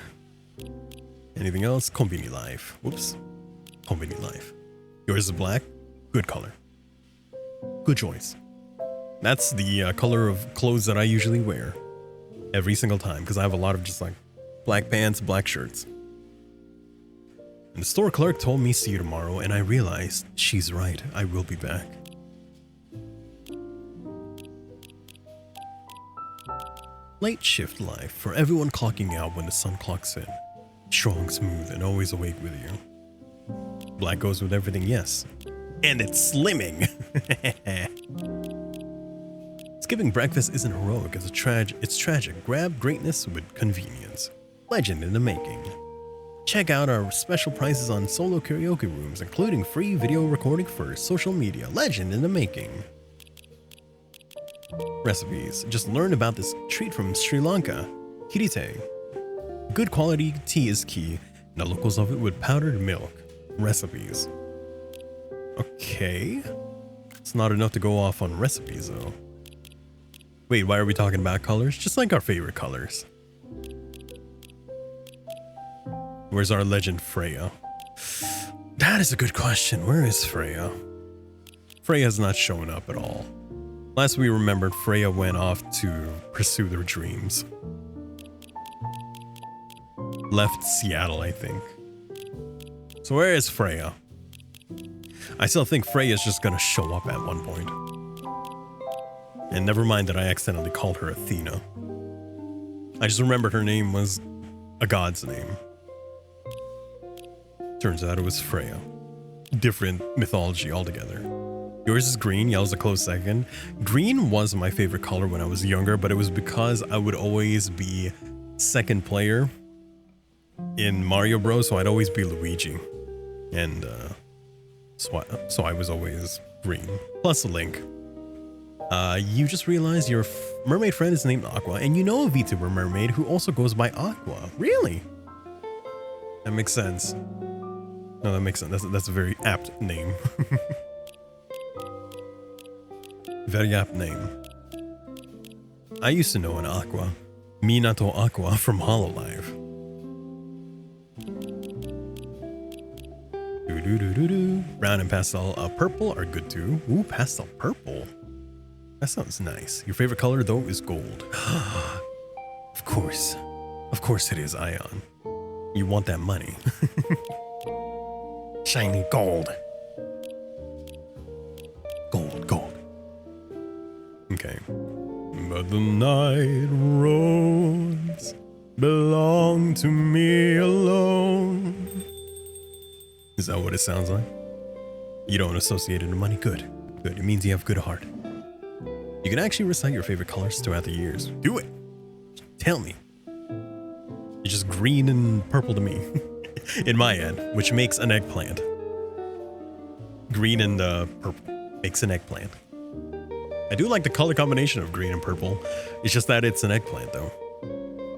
Anything else? Konbini Life. Whoops. Konbini Life. Yours is black. Good color. Good choice. That's the color of clothes that I usually wear. Every single time. Because I have a lot of just like black pants, black shirts. And the store clerk told me see you tomorrow. And I realized she's right. I will be back. Late shift life for everyone clocking out when the sun clocks in. Strong, smooth, and always awake with you. Black goes with everything, yes. And it's slimming. Skipping breakfast isn't heroic, it's tragic. Grab greatness with convenience. Legend in the making. Check out our special prices on solo karaoke rooms, including free video recording for social media. Legend in the making. Recipes. Just learned about this treat from Sri Lanka. Kirite. Good quality tea is key, and the locals love it with powdered milk. Recipes. Okay. It's not enough to go off on recipes, though. Wait, why are we talking about colors? Just like our favorite colors. Where's our legend Freya? That is a good question. Where is Freya? Freya's not showing up at all. Last we remembered, Freya went off to pursue their dreams. Left Seattle, I think. So where is Freya? I still think Freya's just gonna show up at one point. And never mind that I accidentally called her Athena. I just remembered her name was a god's name. Turns out it was Freya. Different mythology altogether. Yours is green, yellow's a close second. Green was my favorite color when I was younger, but it was because I would always be second player in Mario Bros, so I'd always be Luigi. And so I was always green. Plus a Link. You just realized your mermaid friend is named Aqua, and you know a VTuber mermaid who also goes by Aqua. Really? That makes sense. No, that makes sense. That's a very apt name. Very apt name. I used to know an Aqua. Minato Aqua from Hololive. Brown and pastel purple are good too. Ooh, pastel purple. That sounds nice. Your favorite color, though, is gold. Of course. Of course it is, Ion. You want that money. Shiny gold. Gold, gold. Okay. But the night roads belong to me alone. Is that what it sounds like? You don't associate it to money? Good. Good. It means you have good heart. You can actually recite your favorite colors throughout the years. Do it. Tell me. It's just green and purple to me. In my head, which makes an eggplant. Green and purple makes an eggplant. I do like the color combination of green and purple. It's just that it's an eggplant, though.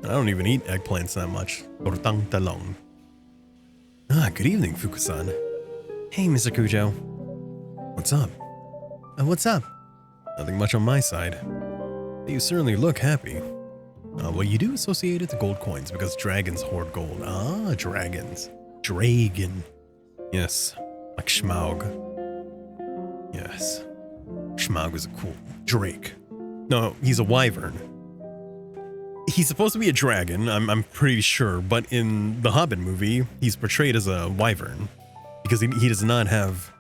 I don't even eat eggplants that much. Tortang talong. Good evening, Fukusan. Hey, Mr. Kujo. What's up? What's up? Nothing much on my side. You certainly look happy. Well, you do associate it to gold coins because dragons hoard gold. Dragons. Dragon. Yes, like Smaug. Yes. Smaug is a cool drake. No, he's a wyvern. He's supposed to be a dragon, I'm pretty sure, but in the Hobbit movie, he's portrayed as a wyvern because he does not have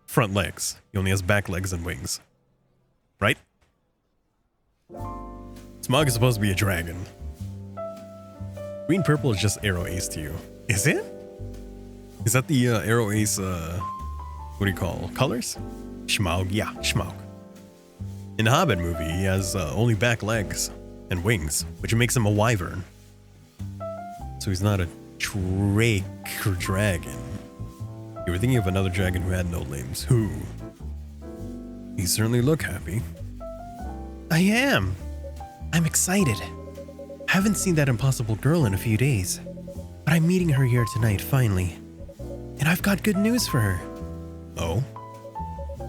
front legs. He only has back legs and wings. Right? Smaug is supposed to be a dragon. Green purple is just Arrow Ace to you. Is it? Is that the Arrow Ace, what do you call colors? Smaug, yeah, Smaug. In the Hobbit movie, he has only back legs and wings, which makes him a wyvern. So he's not a drake or dragon. You were thinking of another dragon who had no limbs. Who? You certainly look happy. I am. I'm excited. Haven't seen that impossible girl in a few days, but I'm meeting her here tonight finally. And I've got good news for her. Oh?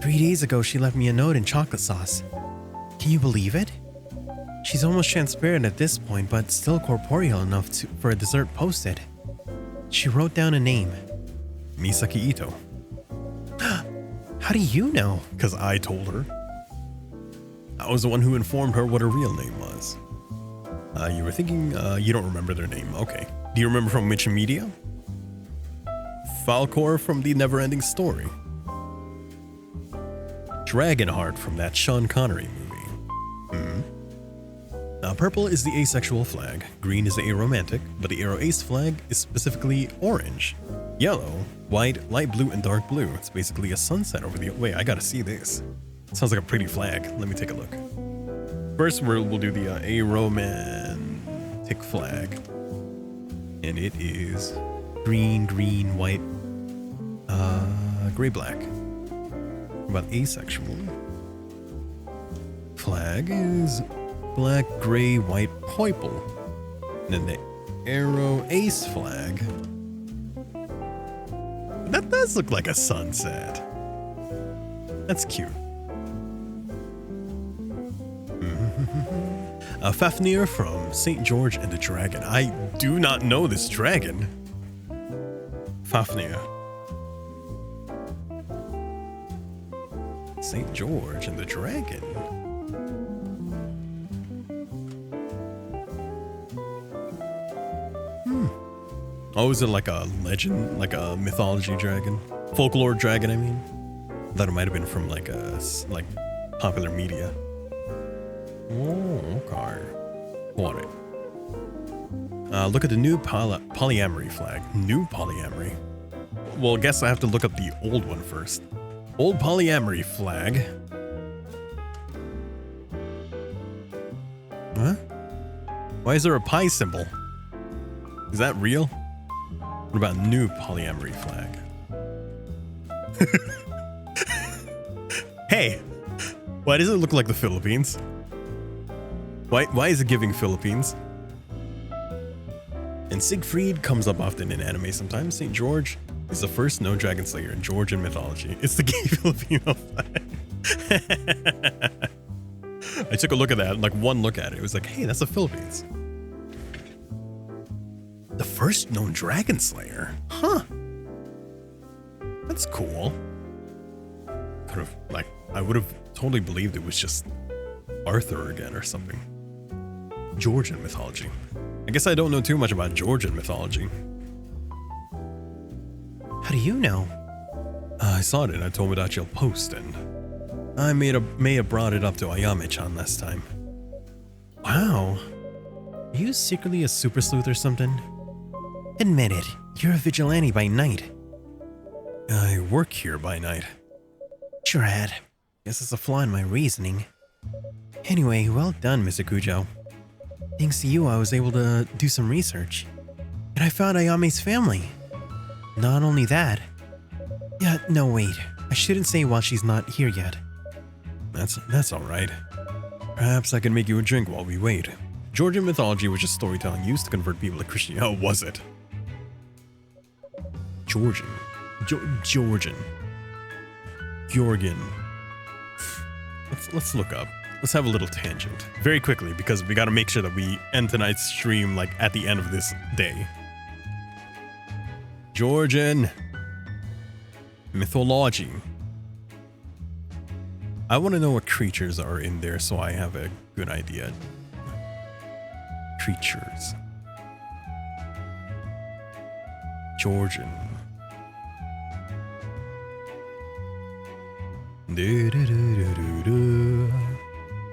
3 days ago, she left me a note in chocolate sauce. Can you believe it? She's almost transparent at this point, but still corporeal enough for a dessert posted. She wrote down a name. Misaki Ito. How do you know? Because I told her. I was the one who informed her what her real name was. You were thinking, you don't remember their name. Okay. Do you remember from which media? Falcor from the Neverending Story. Dragonheart from that Sean Connery movie. Purple is the asexual flag, green is the aromantic, but the Arrow Ace flag is specifically orange, yellow, white, light blue, and dark blue. It's basically a sunset over the... Wait, I gotta see this. Sounds like a pretty flag. Let me take a look. First, we'll do the aromantic flag. And it is green, green, white, gray, black. About asexual flag is black, gray, white, purple. And then the Arrow Ace flag. That does look like a sunset. That's cute. Fafnir from St. George and the Dragon. I do not know this dragon. Fafnir. St. George and the Dragon. Oh, is it like a legend? Like a mythology dragon? Folklore dragon, I mean? That it might have been from like popular media. Oh, okay. Got it. Look at the new polyamory flag. New polyamory. Well, I guess I have to look up the old one first. Old polyamory flag. Huh? Why is there a pie symbol? Is that real? What about new polyamory flag? Hey, why does it look like the Philippines? Why is it giving Philippines? And Siegfried comes up often in anime sometimes. St. George is the first known dragon slayer in Georgian mythology. It's the gay Filipino flag. I took a look at that, like one look at it. It was like, hey, that's the Philippines. The first known dragon slayer? Huh. That's cool. could have, like, I would have totally believed it was just Arthur again or something. Georgian mythology. I guess I don't know too much about Georgian mythology. How do you know? I saw it in a Tomodachi post, and I may have brought it up to Ayame-chan last time. Wow. Are you secretly a super sleuth or something? Admit it, you're a vigilante by night. I work here by night. Drad. Guess it's a flaw in my reasoning. Anyway, well done, Mr. Kujo. Thanks to you, I was able to do some research. And I found Ayame's family. Not only that... Yeah, no wait. I shouldn't say while she's not here yet. That's alright. Perhaps I can make you a drink while we wait. Georgian mythology was just storytelling used to convert people to Christianity. Oh, was it? Georgian. Georgian. Georgian. Let's look up. Let's have a little tangent. Very quickly, because we gotta make sure that we end tonight's stream, like, at the end of this day. Georgian. Mythology. I want to know what creatures are in there so I have a good idea. Creatures. Georgian.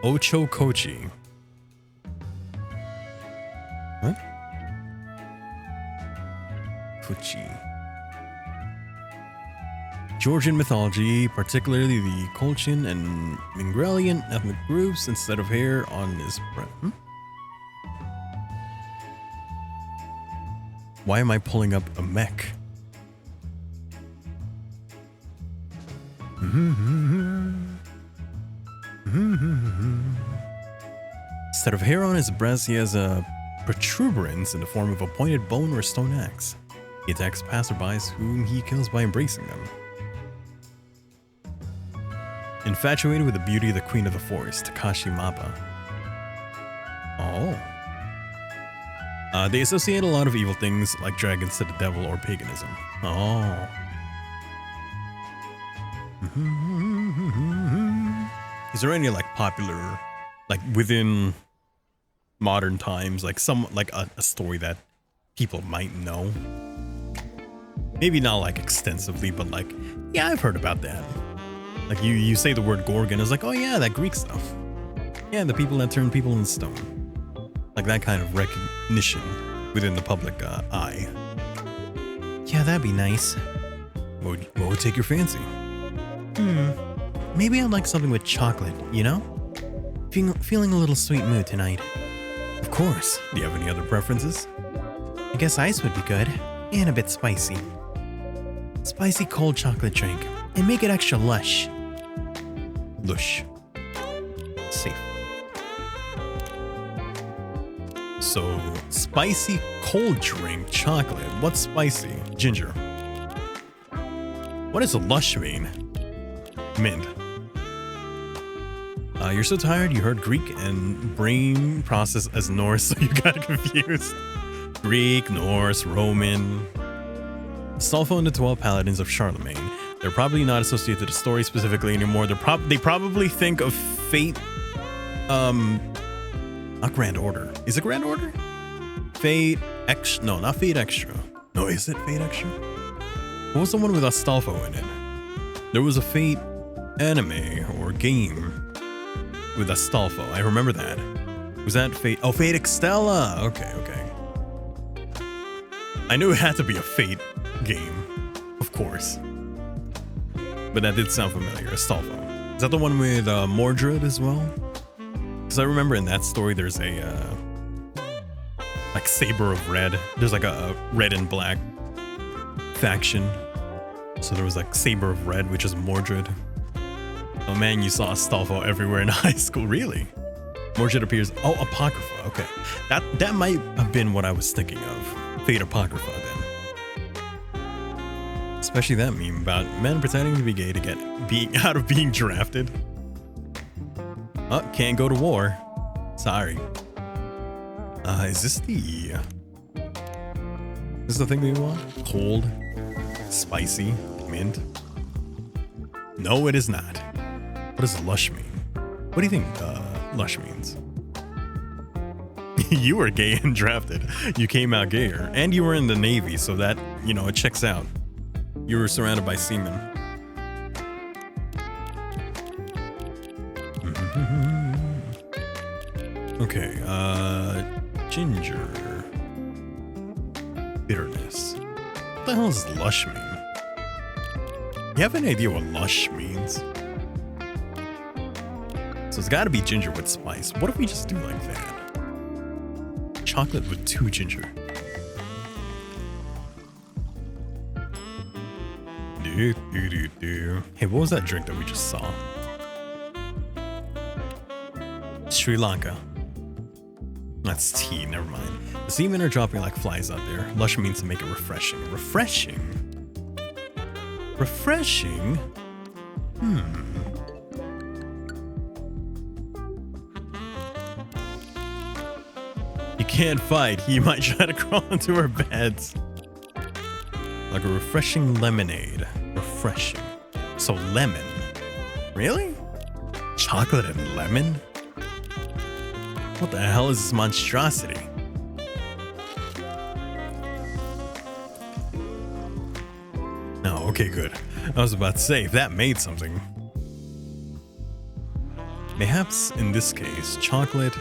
Ocho Kochi. What? Kochi. Georgian mythology, particularly the Colchian and Mingrelian ethnic groups, instead of hair on his breast. Why am I pulling up a mech? Instead of hair on his breast, he has a protuberance in the form of a pointed bone or stone axe. He attacks passerbys whom he kills by embracing them. Infatuated with the beauty of the Queen of the Forest, Takashi Mappa. Oh. They associate a lot of evil things like dragons to the devil or paganism. Oh. Is there any like popular, like within modern times, like a story that people might know? Maybe not like extensively, but like, yeah, I've heard about that. Like you say the word Gorgon, it's like, oh yeah, that Greek stuff. Yeah, the people that turn people into stone. Like that kind of recognition within the public eye. Yeah, that'd be nice. What would take your fancy? Maybe I'd like something with chocolate, you know? Feeling a little sweet mood tonight. Of course. Do you have any other preferences? I guess ice would be good. And a bit spicy. Spicy cold chocolate drink. And make it extra lush. Lush. Safe. So, spicy cold drink chocolate. What's spicy? Ginger. What does a lush mean? Mint. You're so tired you heard Greek and brain process as Norse, so you got confused. Greek, Norse, Roman. Astolfo and the 12 Paladins of Charlemagne. They're probably not associated to the story specifically anymore. They probably think of Fate. Not Grand Order. Is it Grand Order? Fate Extra. No, not Fate Extra. No, is it Fate Extra? What was the one with Astolfo in it? There was a Fate anime or game with Astolfo. I remember that. Was that Fate? Oh, Fate Extella. Okay. I knew it had to be a Fate game, of course. But that did sound familiar. Astolfo. Is that the one with Mordred as well? Because I remember in that story there's a like Saber of Red. There's like a red and black faction. So there was like Saber of Red, which is Mordred. Oh man, you saw Astolfo everywhere in high school. Really? Mordred appears. Oh, Apocrypha. Okay, that might have been what I was thinking of. Fate Apocrypha then. Especially that meme about men pretending to be gay to get out of being drafted. Oh, can't go to war. Sorry. Is this the thing we want? Cold, spicy, mint. No, it is not. What does lush mean? What do you think lush means? You were gay and drafted. You came out gayer. And you were in the Navy, so that, you know, it checks out. You were surrounded by seamen. Okay, ginger. Bitterness. What the hell does lush mean? You have any idea what lush means? So it's gotta be ginger with spice. What if we just do like that? Chocolate with 2 ginger. Hey, what was that drink that we just saw? Sri Lanka. That's tea, never mind. The seamen are dropping like flies out there. Lush means to make it refreshing. Refreshing? Refreshing? You can't fight. He might try to crawl into our beds. Like a refreshing lemonade. Refreshing. So lemon. Really? Chocolate and lemon? What the hell is this monstrosity? No, okay, good. I was about to say, if that made something. Mayhaps in this case, chocolate,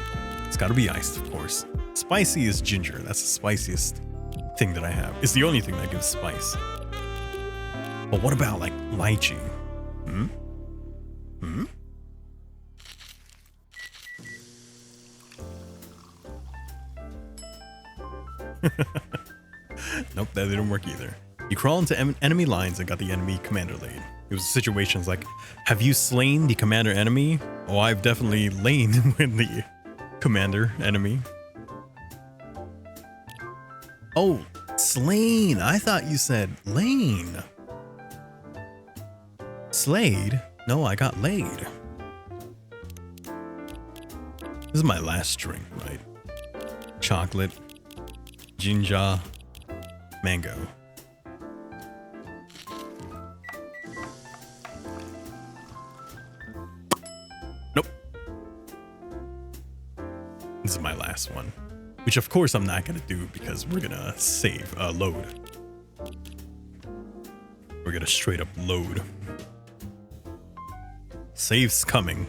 it's gotta be iced, of course. Spicy is ginger. That's the spiciest thing that I have. It's the only thing that gives spice. But what about like lychee? Nope, that didn't work either. You crawl into enemy lines and got the enemy commander laid. It was situations like, have you slain the commander enemy? Oh, I've definitely lain with the commander enemy. Oh, slain. I thought you said lane. Slayed? No, I got laid. This is my last drink, right? Chocolate, ginger, mango. Nope. This is my last one. Which of course I'm not gonna do because we're gonna save, load. We're gonna straight up load. Save's coming.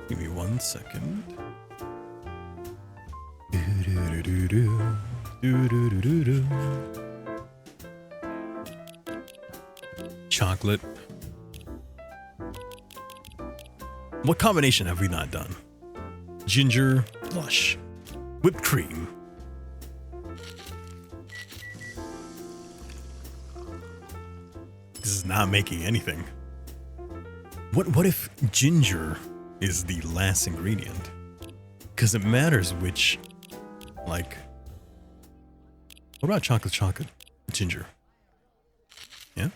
Give me 1 second. Chocolate. What combination have we not done? Ginger, lush, whipped cream. This is not making anything. What if ginger is the last ingredient? Because it matters which, like, what about chocolate, ginger? Yeah?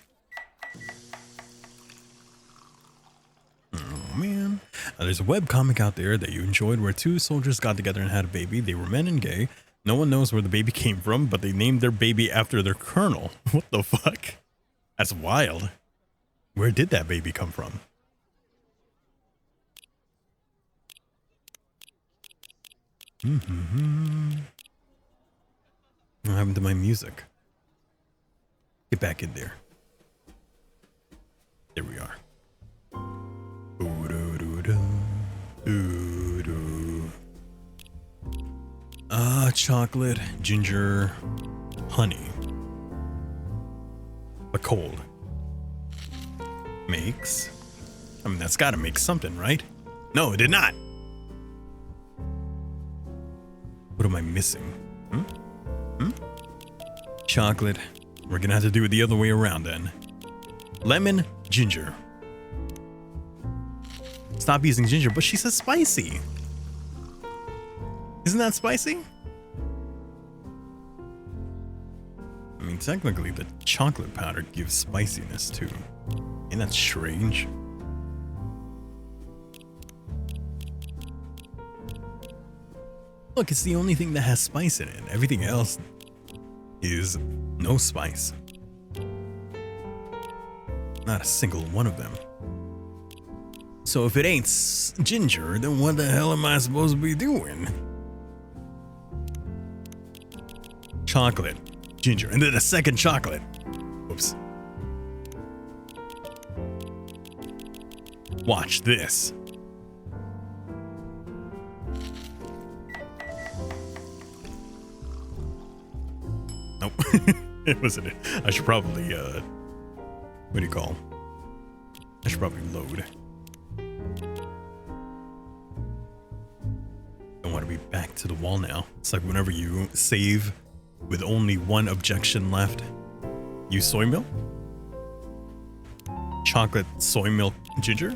Oh man. There's a webcomic out there that you enjoyed where 2 soldiers got together and had a baby. They were men and gay. No one knows where the baby came from, but they named their baby after their colonel. What the fuck? That's wild. Where did that baby come from? What happened to my music? Get back in there. There we are. Chocolate, ginger, honey. But cold. Makes. I mean, that's gotta make something, right? No, it did not. What am I missing? Chocolate. We're gonna have to do it the other way around then. Lemon, ginger. Stop using ginger, but she says spicy. Isn't that spicy? I mean, technically the chocolate powder gives spiciness too. Ain't that strange? Look, it's the only thing that has spice in it. Everything else is no spice. Not a single one of them. So if it ain't ginger, then what the hell am I supposed to be doing? Chocolate, ginger, and then a second chocolate. Whoops. Watch this. Nope. It wasn't it. I should probably, what do you call? I should probably load. Don't want to be back to the wall now. It's like whenever you save with only one objection left. Use soy milk? Chocolate, soy milk, ginger?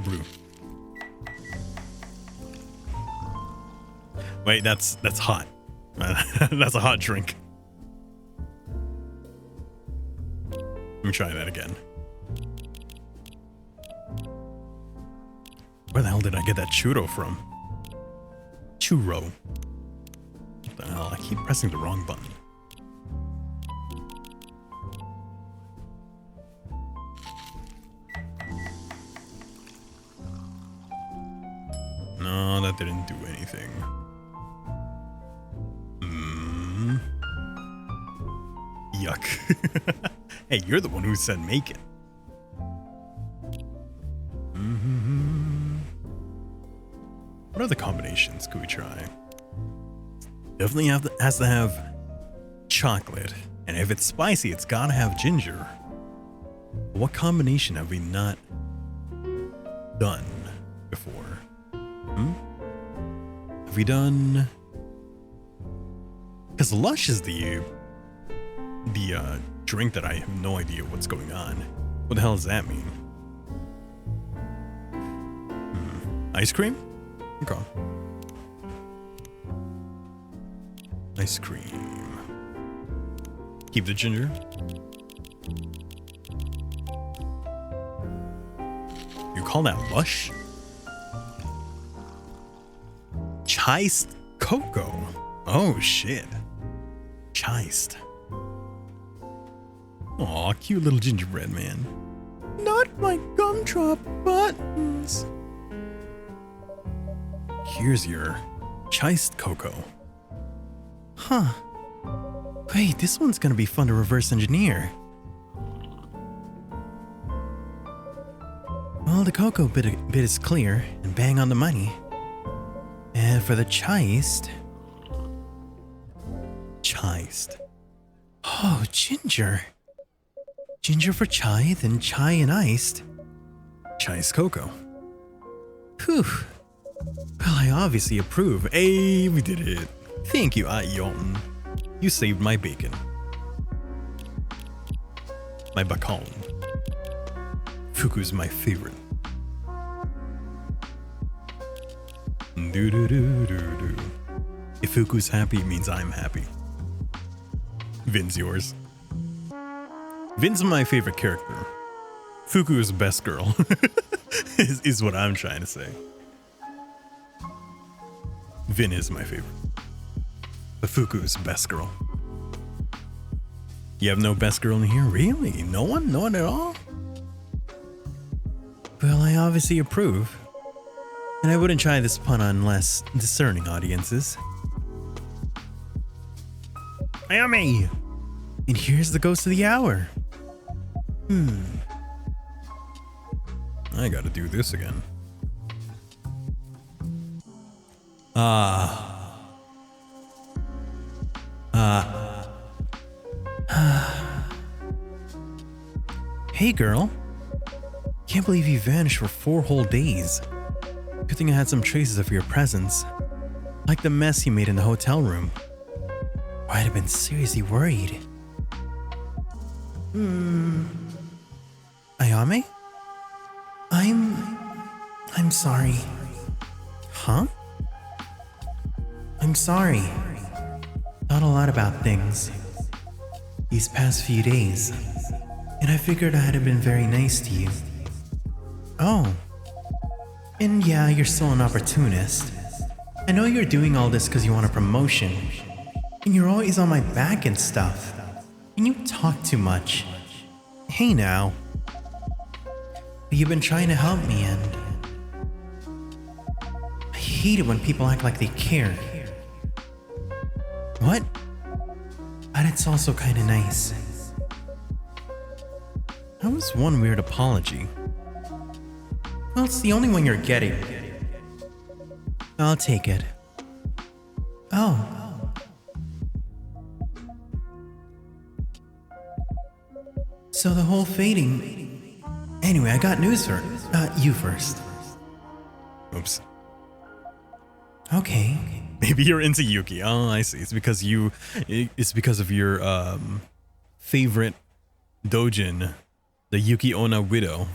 Brew. Wait, that's hot. That's a hot drink. Let me try that again. Where the hell did I get that churro from? Churro. What the hell? I keep pressing the wrong button. No, that didn't do anything. Yuck. Hey, you're the one who said make it. What other combinations could we try? Definitely has to have chocolate. And if it's spicy, it's gotta have ginger. What combination have we not done before? Have we done... Because Lush is the drink that I have no idea what's going on. What the hell does that mean? Ice cream? Okay. Ice cream. Keep the ginger. You call that Lush? Chiced cocoa. Oh shit. Chiced. Aw, cute little gingerbread man. Not my gumdrop buttons. Here's your chiced cocoa. Huh. Wait, this one's gonna be fun to reverse engineer. Well, the cocoa bit is clear and bang on the money. And for the chiced... Chiced. Oh, ginger. Ginger for chai, then chai and iced. Chiced cocoa. Whew. Well, I obviously approve. Hey, we did it. Thank you, Ayon. You saved my bacon. My bacon. Fuku's my favorite. Do-do-do-do-do. If Fuku's happy, it means I'm happy. Vin's yours. Vin's my favorite character. Fuku is the best girl. is what I'm trying to say. Vin is my favorite. But Fuku is the best girl. You have no best girl in here? Really? No one? No one at all? Well, I obviously approve. And I wouldn't try this pun on less discerning audiences. Yummy! And here's the ghost of the hour. I gotta do this again. Hey girl. Can't believe you vanished for 4 whole days. Good thing I had some traces of your presence. Like the mess you made in the hotel room. Or I'd have been seriously worried. Ayame? I'm sorry. Huh? I'm sorry. Thought a lot about things these past few days, and I figured I'd have been very nice to you Oh. And yeah, you're still an opportunist. I know you're doing all this because you want a promotion. And you're always on my back and stuff. And you talk too much. Hey now. You've been trying to help me and... I hate it when people act like they care. What? But it's also kinda nice. That was one weird apology. Well, it's the only one you're getting. I'll take it. Oh. So the whole fading... Anyway, I got news for you first. Oops. Okay. Maybe you're into Yuki. Oh, I see. It's because of your favorite doujin, the Yuki Onna widow.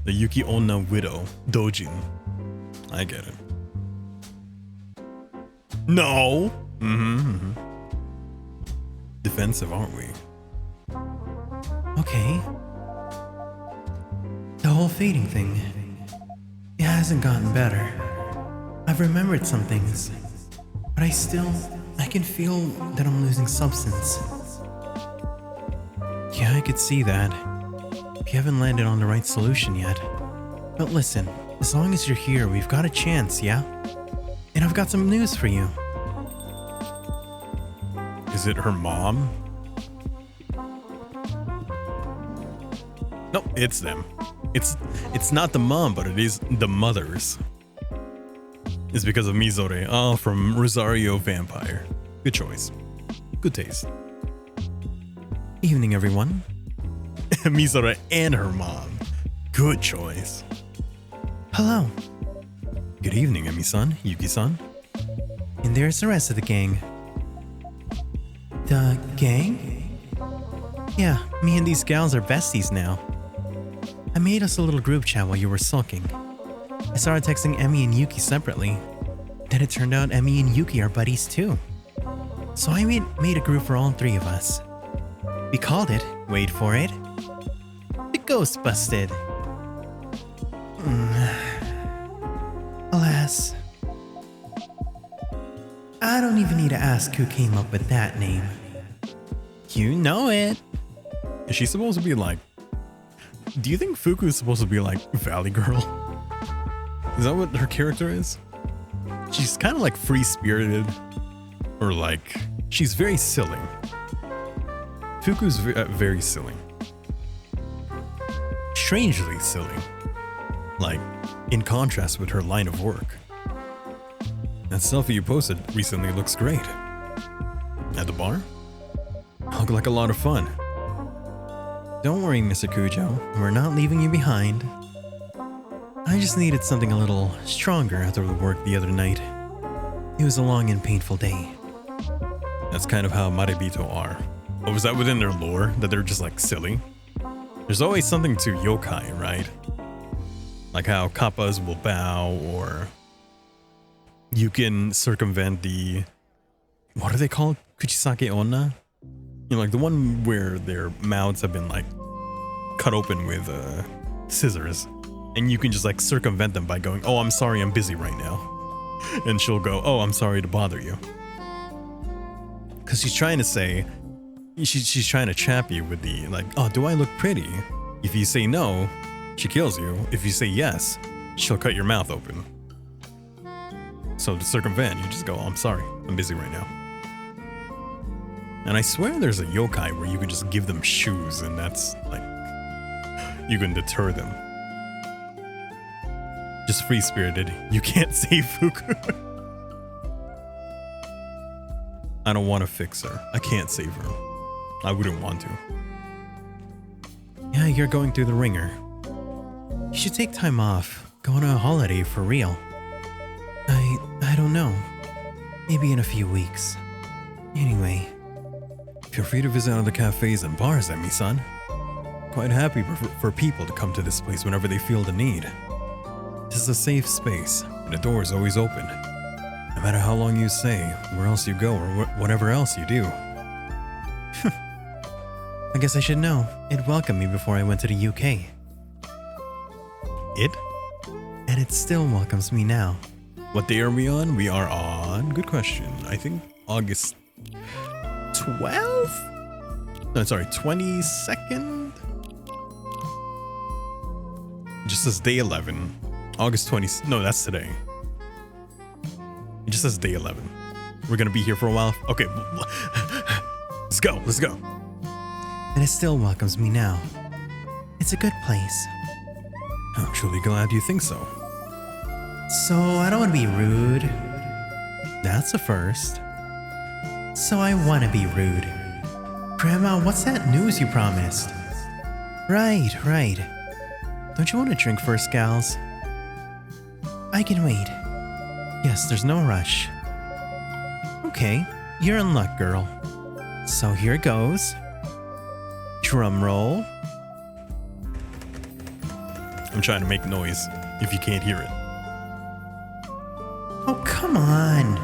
The Yuki Onna widow doujin. I get it. No. Defensive, aren't we? Okay. The whole fading thing. It hasn't gotten better. I've remembered some things, but I can feel that I'm losing substance. Yeah, I could see that. You haven't landed on the right solution yet. But listen, as long as you're here, we've got a chance, yeah? And I've got some news for you. Is it her mom? No, it's them. It's not the mom, but it is the mothers. It's because of Mizore. Oh, from Rosario Vampire. Good choice. Good taste. Evening, everyone. Mizore and her mom. Good choice. Hello. Good evening, Emi-san, Yuki-san. And there's the rest of the gang. The gang? Yeah, me and these gals are besties now. I made us a little group chat while you were sulking. I started texting Emi and Yuki separately. Then it turned out Emi and Yuki are buddies too. So I made a group for all three of us. We called it, wait for it, the Ghost Busted. Alas, I don't even need to ask who came up with that name. You know it. Is she supposed to be like... Do you think Fuku is supposed to be like Valley Girl? Is that what her character is? She's kind of like free-spirited. Or like... She's very silly. Fuku's very silly. Strangely silly. Like, in contrast with her line of work. That selfie you posted recently looks great. At the bar? Looked like a lot of fun. Don't worry, Mr. Kujo. We're not leaving you behind. I just needed something a little stronger after the work the other night. It was a long and painful day. That's kind of how Marebito are. Oh, was that within their lore? That they're just like silly? There's always something to yokai, right? Like how kappas will bow, or you can circumvent the... What are they called? Kuchisake onna? You know, like the one where their mouths have been like cut open with scissors. And you can just like circumvent them by going, oh, I'm sorry, I'm busy right now. And she'll go, oh, I'm sorry to bother you. Because she's trying to say, she's trying to trap you with the like, oh, do I look pretty? If you say no, she kills you. If you say yes, she'll cut your mouth open. So to circumvent, you just go, oh, I'm sorry, I'm busy right now. And I swear there's a yokai where you can just give them shoes and that's like, you can deter them. Just free-spirited. You can't save Fuku. I don't want to fix her. I can't save her. I wouldn't want to. Yeah, you're going through the ringer. You should take time off. Go on a holiday for real. I don't know. Maybe in a few weeks. Anyway. Feel free to visit other cafes and bars, Emi-san. Quite happy for people to come to this place whenever they feel the need. This is a safe space, and the door is always open. No matter how long you stay, where else you go, or whatever else you do. I guess I should know. It welcomed me before I went to the UK. it? And it still welcomes me now. What day are we on? We are on, good question, I think August 12th? No, sorry, 22nd? It just says day 11. August 20, no, that's today. It just says day 11. We're gonna be here for a while. Okay, let's go, let's go. And it still welcomes me now. It's a good place. I'm truly glad you think so. So I don't want to be rude. That's a first. So I want to be rude. Grandma, what's that news you promised? Right. Don't you want to drink first, gals? I can wait. Yes, there's no rush. Okay, you're in luck, girl. So here goes. Drum roll. I'm trying to make noise if you can't hear it. Oh, come on.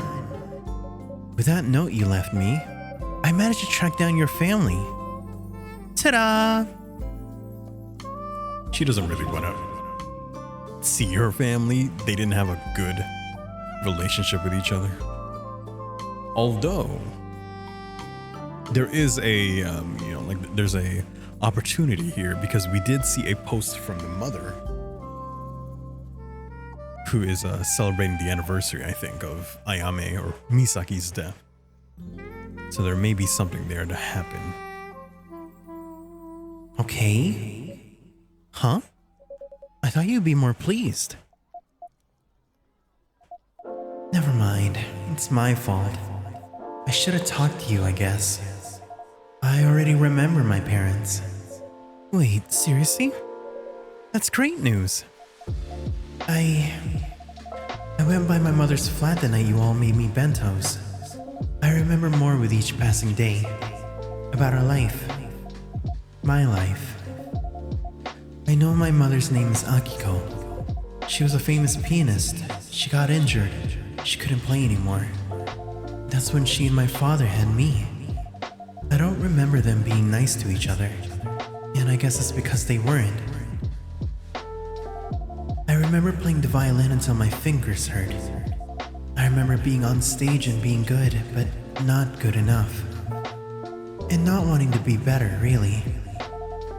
With that note you left me, I managed to track down your family. Ta-da! She doesn't really want to see her family. They didn't have a good relationship with each other. Although there is a, there's a opportunity here because we did see a post from the mother who is celebrating the anniversary, I think, of Ayame or Misaki's death. So there may be something there to happen. Okay. Huh? I thought you'd be more pleased. Never mind. It's my fault. I should have talked to you, I guess. I already remember my parents. Wait, seriously? That's great news. I went by my mother's flat the night you all made me bentos. I remember more with each passing day. About our life. My life. I know my mother's name is Akiko. She was a famous pianist. She got injured. She couldn't play anymore. That's when she and my father had me. I don't remember them being nice to each other. And I guess it's because they weren't. I remember playing the violin until my fingers hurt. I remember being on stage and being good, but not good enough. And not wanting to be better, really.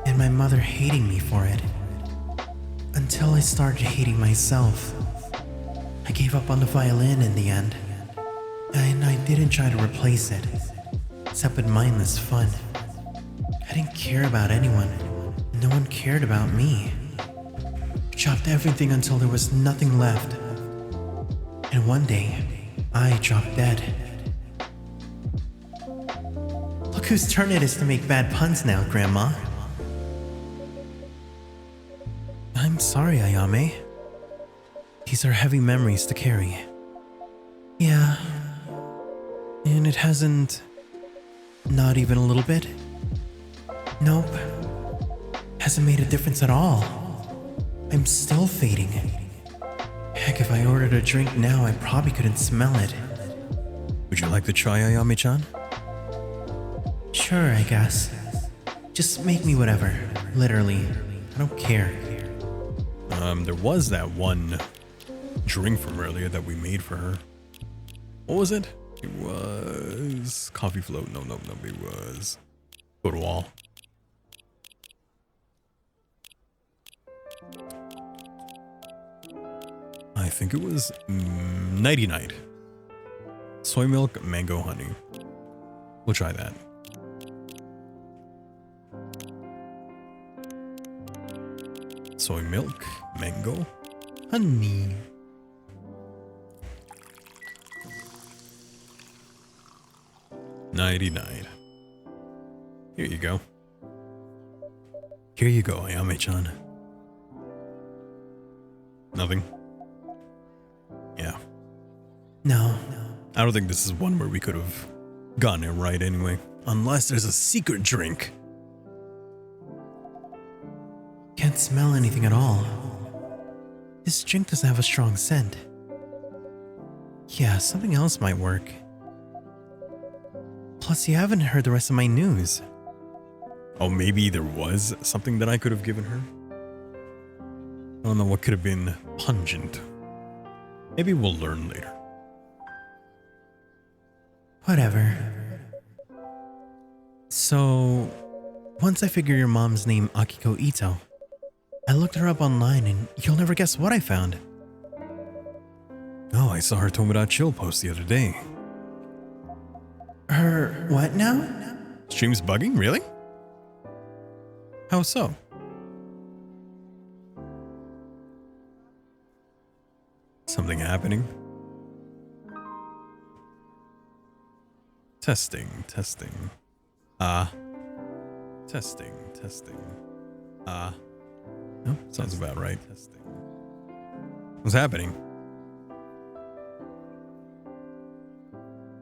And my mother hating me for it. Until I started hating myself. I gave up on the violin in the end. And I didn't try to replace it. Except with mindless fun. I didn't care about anyone. No one cared about me. Chopped everything until there was nothing left. And one day, I dropped dead. Look whose turn it is to make bad puns now, Grandma. I'm sorry, Ayame. These are heavy memories to carry. Yeah. And it hasn't... Not even a little bit? Nope. Hasn't made a difference at all. I'm still fading. Heck, if I ordered a drink now, I probably couldn't smell it. Would you like to try, Ayame-chan? Sure, I guess. Just make me whatever. Literally. I don't care. There was that one drink from earlier that we made for her. What was it? It was coffee float. No, it was photo wall. I think it was Nighty Night. Soy milk, mango, honey. We'll try that. Soy milk, mango, honey. Nighty-night. Here you go. Here you go, Ayame-chan. Nothing? Yeah. No. I don't think this is one where we could have gotten it right anyway. Unless there's a secret drink. Can't smell anything at all. This drink doesn't have a strong scent. Yeah, something else might work. Plus, you haven't heard the rest of my news. Oh, maybe there was something that I could have given her? I don't know what could have been pungent. Maybe we'll learn later. Whatever. So, once I figured your mom's name Akiko Ito, I looked her up online and you'll never guess what I found. Oh, I saw her Tomura Chill post the other day. Her what now? Stream's bugging? Really? How so? Something happening? Testing. Testing. No, sounds about right. Testing. What's happening?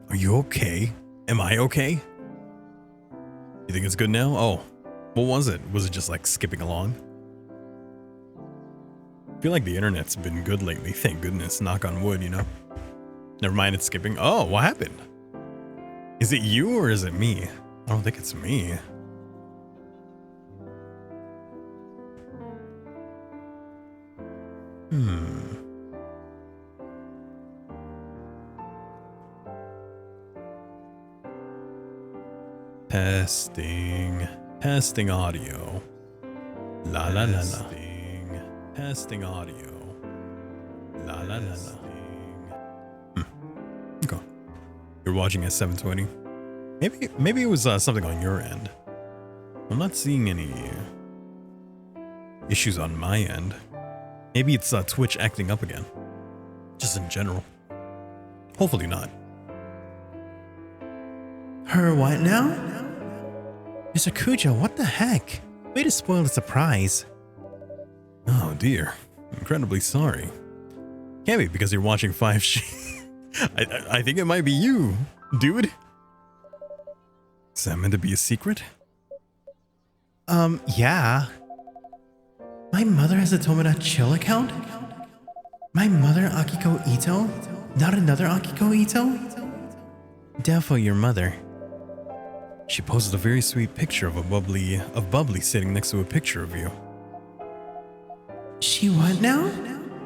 Are you okay? Am I okay? You think it's good now? Oh, what was it? Was it just like skipping along? I feel like the internet's been good lately. Thank goodness. Knock on wood, you know? Never mind, it's skipping. Oh, what happened? Is it you or is it me? I don't think it's me. Testing audio. La la la la. Testing audio. La la la la. Okay. You're watching at 720. Maybe it was something on your end. I'm not seeing any issues on my end. Maybe it's Twitch acting up again. Just in general. Hopefully not. Her what now? Mr. Kuju, what the heck? Way to spoil the surprise. Oh dear. Incredibly sorry. Can't be because you're watching 5G. I think it might be you, dude. Is that meant to be a secret? Yeah. My mother has a Tomura Chill account? My mother, Akiko Ito? Not another Akiko Ito? Defo your mother. She posted a very sweet picture of Bubbly sitting next to a picture of you. She what now?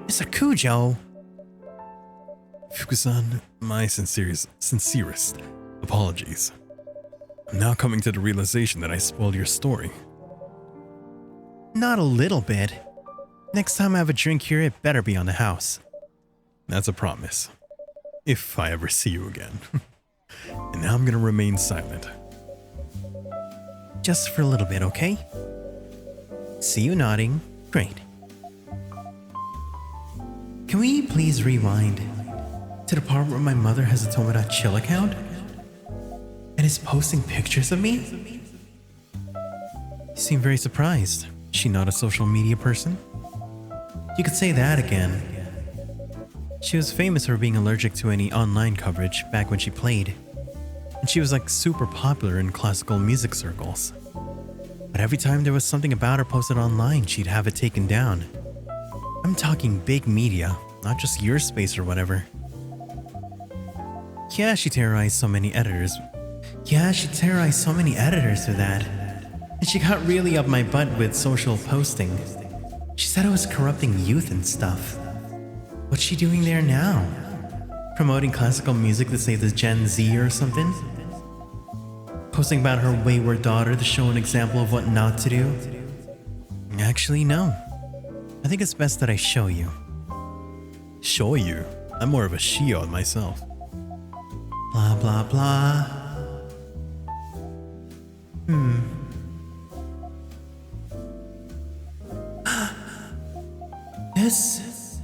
Mr. Kuju. Fukusan, my sincerest apologies. I'm now coming to the realization that I spoiled your story. Not a little bit. Next time I have a drink here, it better be on the house. That's a promise. If I ever see you again. And now I'm gonna remain silent. Just for a little bit, okay? See you nodding. Great. Can we please rewind to the part where my mother has a Tomura Chill account and is posting pictures of me? You seem very surprised. Is she not a social media person? You could say that again. She was famous for being allergic to any online coverage back when she played. And she was like super popular in classical music circles. But every time there was something about her posted online, she'd have it taken down. I'm talking big media, not just your space or whatever. Yeah, she terrorized so many editors with that. And she got really up my butt with social posting. She said I was corrupting youth and stuff. What's she doing there now? Promoting classical music to save the Gen Z or something? Posting about her wayward daughter to show an example of what not to do? Actually, no. I think it's best that I show you. Show you? I'm more of a Shio myself. Blah blah blah. This.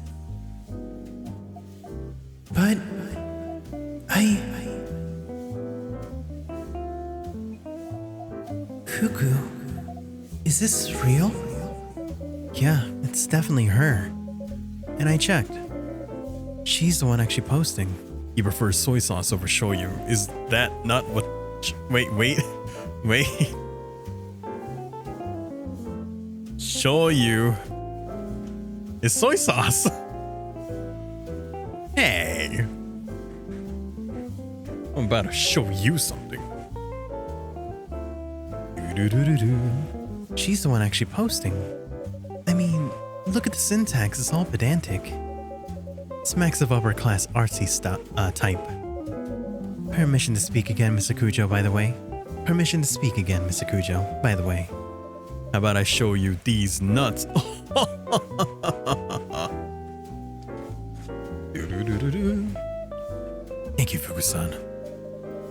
But Cuckoo. Is this real? Yeah, it's definitely her. And I checked. She's the one actually posting. You prefer soy sauce over shoyu. Is that not what... Wait. Shoyu is soy sauce. Hey. I'm about to show you something. She's the one actually posting. I mean, Look at the syntax, it's all pedantic. Smacks of upper class artsy type. Permission to speak again, Mr. Kujo, by the way. Permission to speak again, Mr. Kujo, by the way. How about I show you these nuts? Thank you, Fuku-san.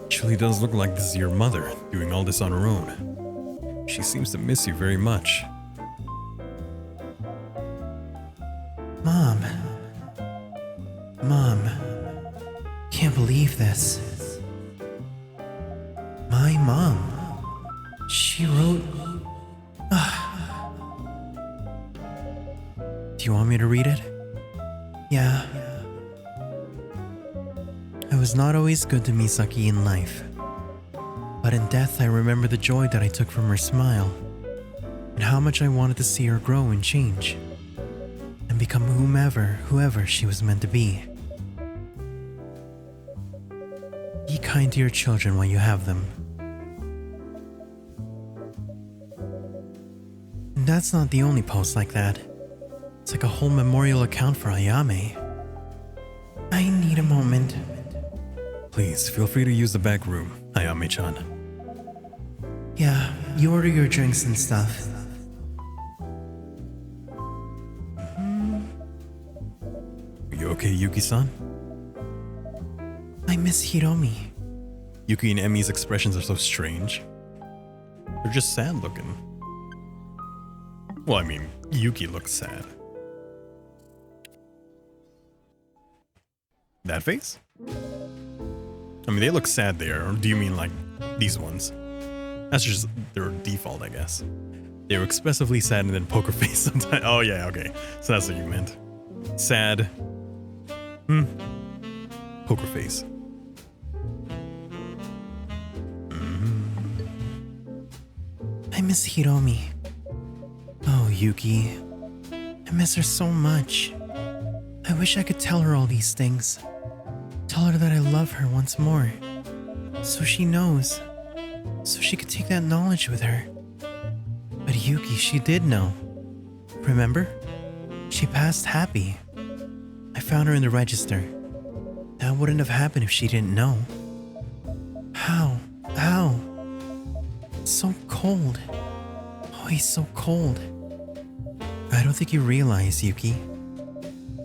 Actually does look like this is your mother doing all this on her own. She seems to miss you very much. Mom. Can't believe this. My mom. She wrote... Do you want me to read it? Yeah. I was not always good to Misaki in life. But in death, I remember the joy that I took from her smile. And how much I wanted to see her grow and change. And become whoever she was meant to be. Be kind to your children while you have them. And that's not the only post like that. It's like a whole memorial account for Ayame. I need a moment. Please, feel free to use the back room, Ayame-chan. Yeah, you order your drinks and stuff. Are you okay, Yuki-san? I miss Hiromi. Yuki and Emi's expressions are so strange. They're just sad looking. Well, I mean, Yuki looks sad. That face? I mean, they look sad there. Or do you mean like these ones? That's just their default, I guess. They were expressively sad and then poker face sometimes. Oh yeah, okay. So that's what you meant. Sad. Poker face. I miss Hiromi. Oh, Yuki. I miss her so much. I wish I could tell her all these things. Tell her that I love her once more. So she knows. So she could take that knowledge with her. But Yuki, she did know. Remember? She passed happy. I found her in the register. That wouldn't have happened if she didn't know. How? So cold. Oh, he's so cold. I don't think you realize, Yuki.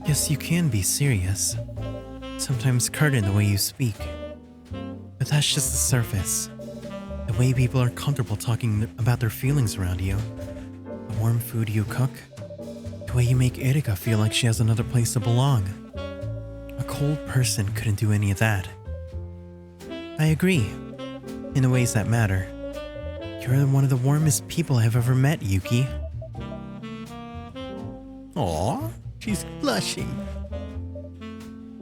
Yes, you can be serious. Sometimes curt in the way you speak. But that's just the surface. The way people are comfortable talking about their feelings around you. The warm food you cook. The way you make Erika feel like she has another place to belong. A cold person couldn't do any of that. I agree. In the ways that matter. You're one of the warmest people I've ever met, Yuki. Aww, she's blushing.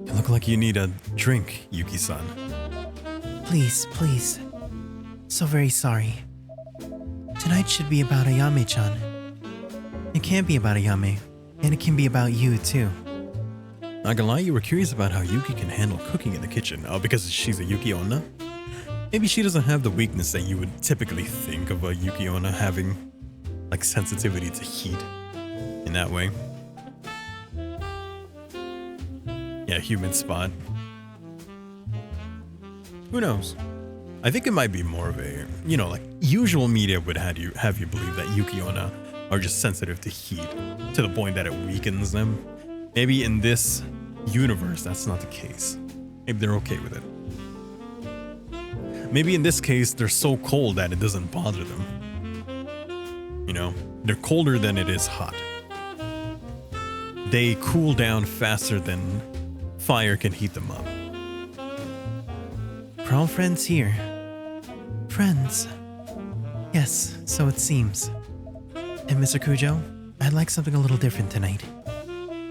You look like you need a drink, Yuki-san. Please. So very sorry. Tonight should be about Ayame-chan. It can be about Ayame, and it can be about you too. Not gonna lie, you were curious about how Yuki can handle cooking in the kitchen. Oh, because she's a Yuki Onna? Maybe she doesn't have the weakness that you would typically think of a Yuki Onna having, like sensitivity to heat in that way. Yeah, humid spot. Who knows? I think it might be more of a, like usual media would have you believe that Yuki Onna are just sensitive to heat to the point that it weakens them. Maybe in this universe, that's not the case. Maybe they're okay with it. Maybe in this case, they're so cold that it doesn't bother them. They're colder than it is hot. They cool down faster than fire can heat them up. We're all friends here. Friends. Yes, so it seems. And Mr. Kujo, I'd like something a little different tonight.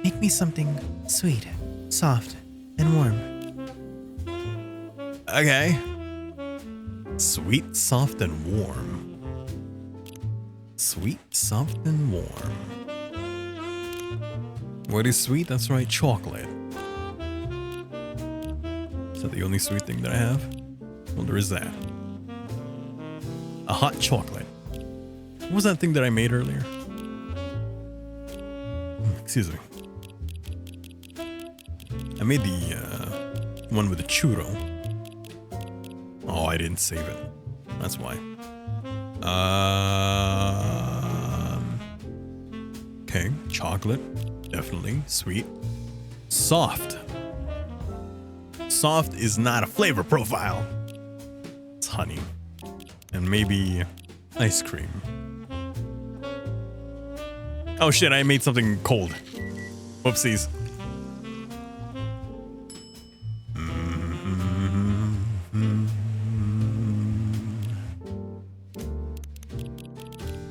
Make me something sweet, soft, and warm. Okay. Sweet, soft, and warm. Sweet, soft, and warm. What is sweet? That's right, chocolate. Is that the only sweet thing that I have? Well, there is that. A hot chocolate. What was that thing that I made earlier? Excuse me. I made the one with the churro. Oh, I didn't save it. That's why. Okay, chocolate, definitely sweet. Soft. Soft is not a flavor profile. It's honey, and maybe ice cream. Oh shit! I made something cold. Whoopsies.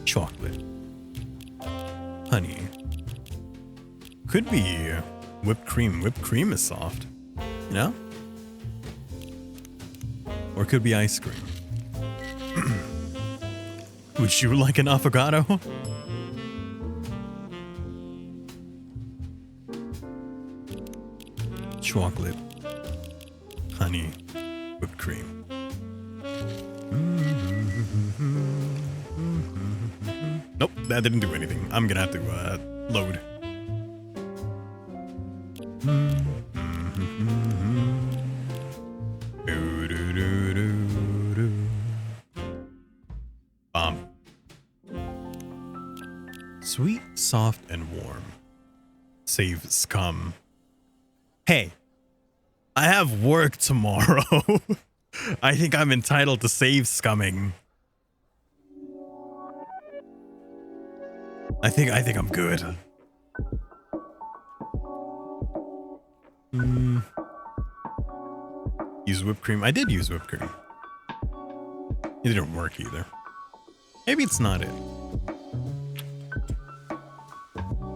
Chocolate. Honey. Could be whipped cream. Whipped cream is soft. You know? Or it could be ice cream. Would you like an avocado? Chocolate. Honey. Whipped cream. Nope, that didn't do anything. I'm gonna have to load. Sweet, soft, and warm. Save scum. Hey, I have work tomorrow. I think I'm entitled to save scumming. I think I'm good. Use whipped cream. I did use whipped cream. It didn't work either. Maybe it's not it.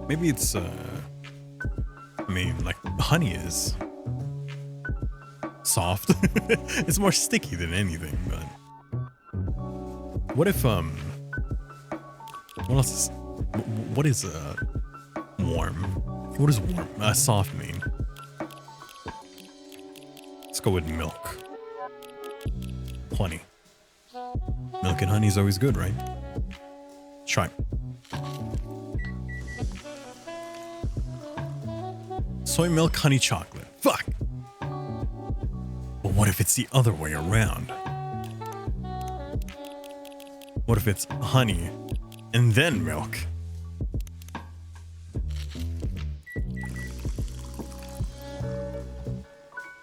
Maybe it's I mean, like honey is soft. It's more sticky than anything, but what if what else is what is warm? What does warm soft mean? Let's go with milk. Honey. Milk and honey is always good, right? Try. Soy milk, honey, chocolate. Fuck! But what if it's the other way around? What if it's honey and then milk?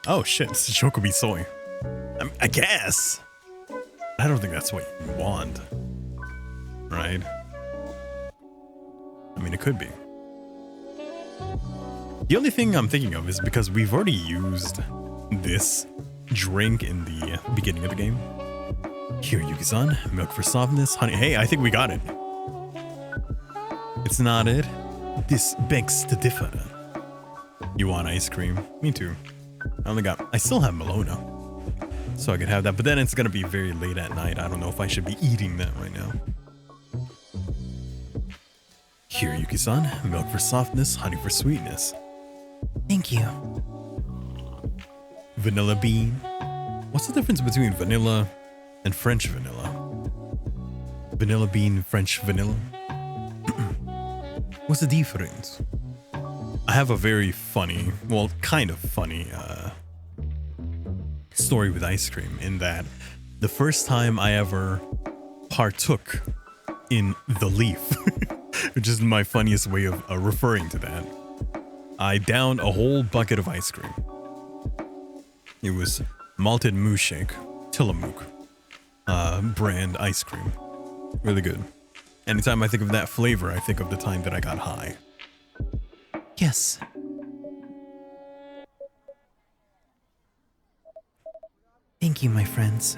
Oh shit, it's Chocobi soy. I guess. I don't think that's what you want. Right? I mean, it could be. The only thing I'm thinking of is because we've already used this drink in the beginning of the game. Here, Yuki-san, milk for softness, honey. Hey, I think we got it. It's not it. This begs to differ. You want ice cream? Me too. I still have Malona, so I could have that, but then it's gonna be very late at night. I don't know if I should be eating that right now. Here, Yuki-san, milk for softness, honey for sweetness. Thank you. Vanilla bean. What's the difference between vanilla and French vanilla? Vanilla bean, French vanilla? What's the difference? I have a very funny, well, kind of funny story with ice cream in that the first time I ever partook in the leaf, which is my funniest way of referring to that, I downed a whole bucket of ice cream. It was malted moose shake, Tillamook brand ice cream. Really good. Anytime I think of that flavor, I think of the time that I got high. Yes. Thank you, my friends.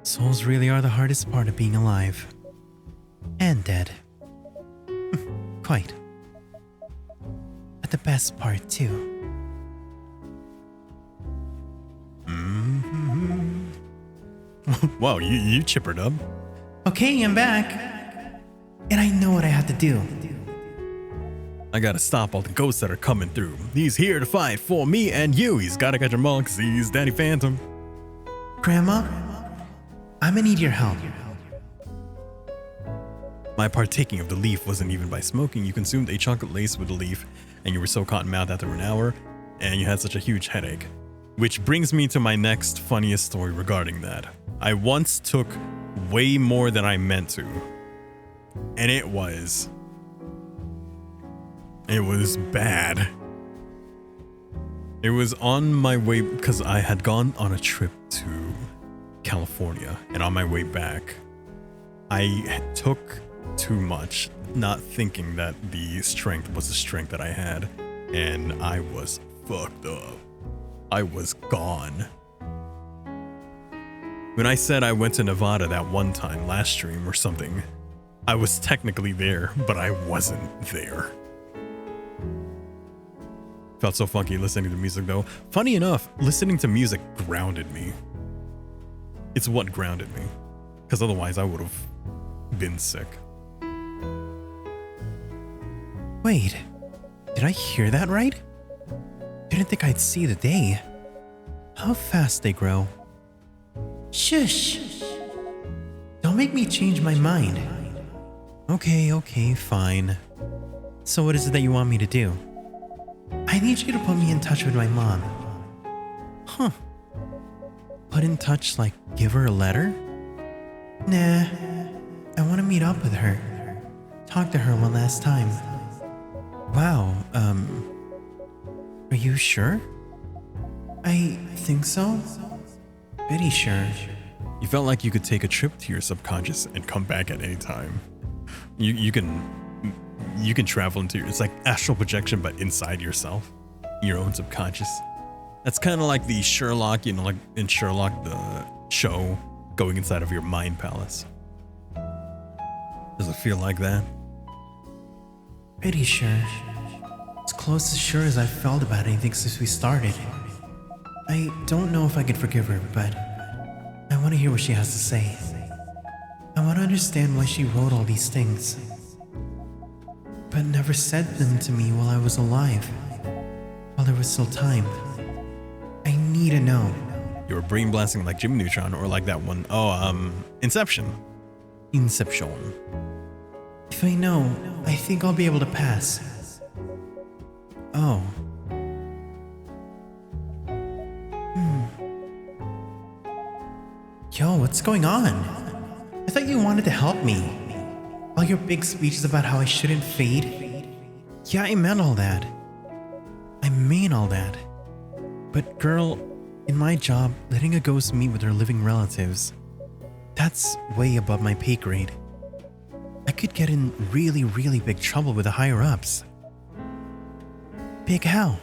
Souls really are the hardest part of being alive. And dead. Quite. But the best part, too. Wow, you chippered up. Okay, I'm back. And I know what I have to do. I gotta stop all the ghosts that are coming through. He's here to fight for me and you. He's gotta catch 'em all 'cause he's Danny Phantom. Grandma, I'm gonna need your help. My partaking of the leaf wasn't even by smoking. You consumed a chocolate lace with the leaf, and you were so cotton-mouthed after an hour, and you had such a huge headache. Which brings me to my next funniest story regarding that. I once took way more than I meant to, and it was bad. It was on my way, because I had gone on a trip to California, and on my way back, I took too much, not thinking that the strength was the strength that I had, and I was fucked up. I was gone. When I said I went to Nevada that one time last stream or something, I was technically there, but I wasn't there. Felt so funky listening to music though. Funny enough, listening to music grounded me. It's what grounded me, because otherwise I would have been sick. Wait, did I hear that right? Didn't think I'd see the day. How fast they grow. Shush! Don't make me change my mind. Okay, fine. So what is it that you want me to do? I need you to put me in touch with my mom. Huh. Put in touch like give her a letter? Nah, I want to meet up with her. Talk to her one last time. Wow, are you sure? I think so. Pretty sure. You felt like you could take a trip to your subconscious and come back at any time. You can travel into it's like astral projection, but inside yourself, your own subconscious. That's kind of like the Sherlock, like in Sherlock the show, going inside of your mind palace. Does it feel like that? Pretty sure. As close to sure as I've felt about anything since we started. I don't know if I could forgive her, but I want to hear what she has to say. I want to understand why she wrote all these things, but never said them to me while I was alive, while there was still time. I need to know. You were brain blasting like Jimmy Neutron, or like that one, Inception. If I know, I think I'll be able to pass. Oh. Yo, what's going on? I thought you wanted to help me. All your big speeches about how I shouldn't fade. Yeah, I meant all that. I mean all that. But girl, in my job, letting a ghost meet with her living relatives, that's way above my pay grade. I could get in really, really big trouble with the higher-ups. Big how?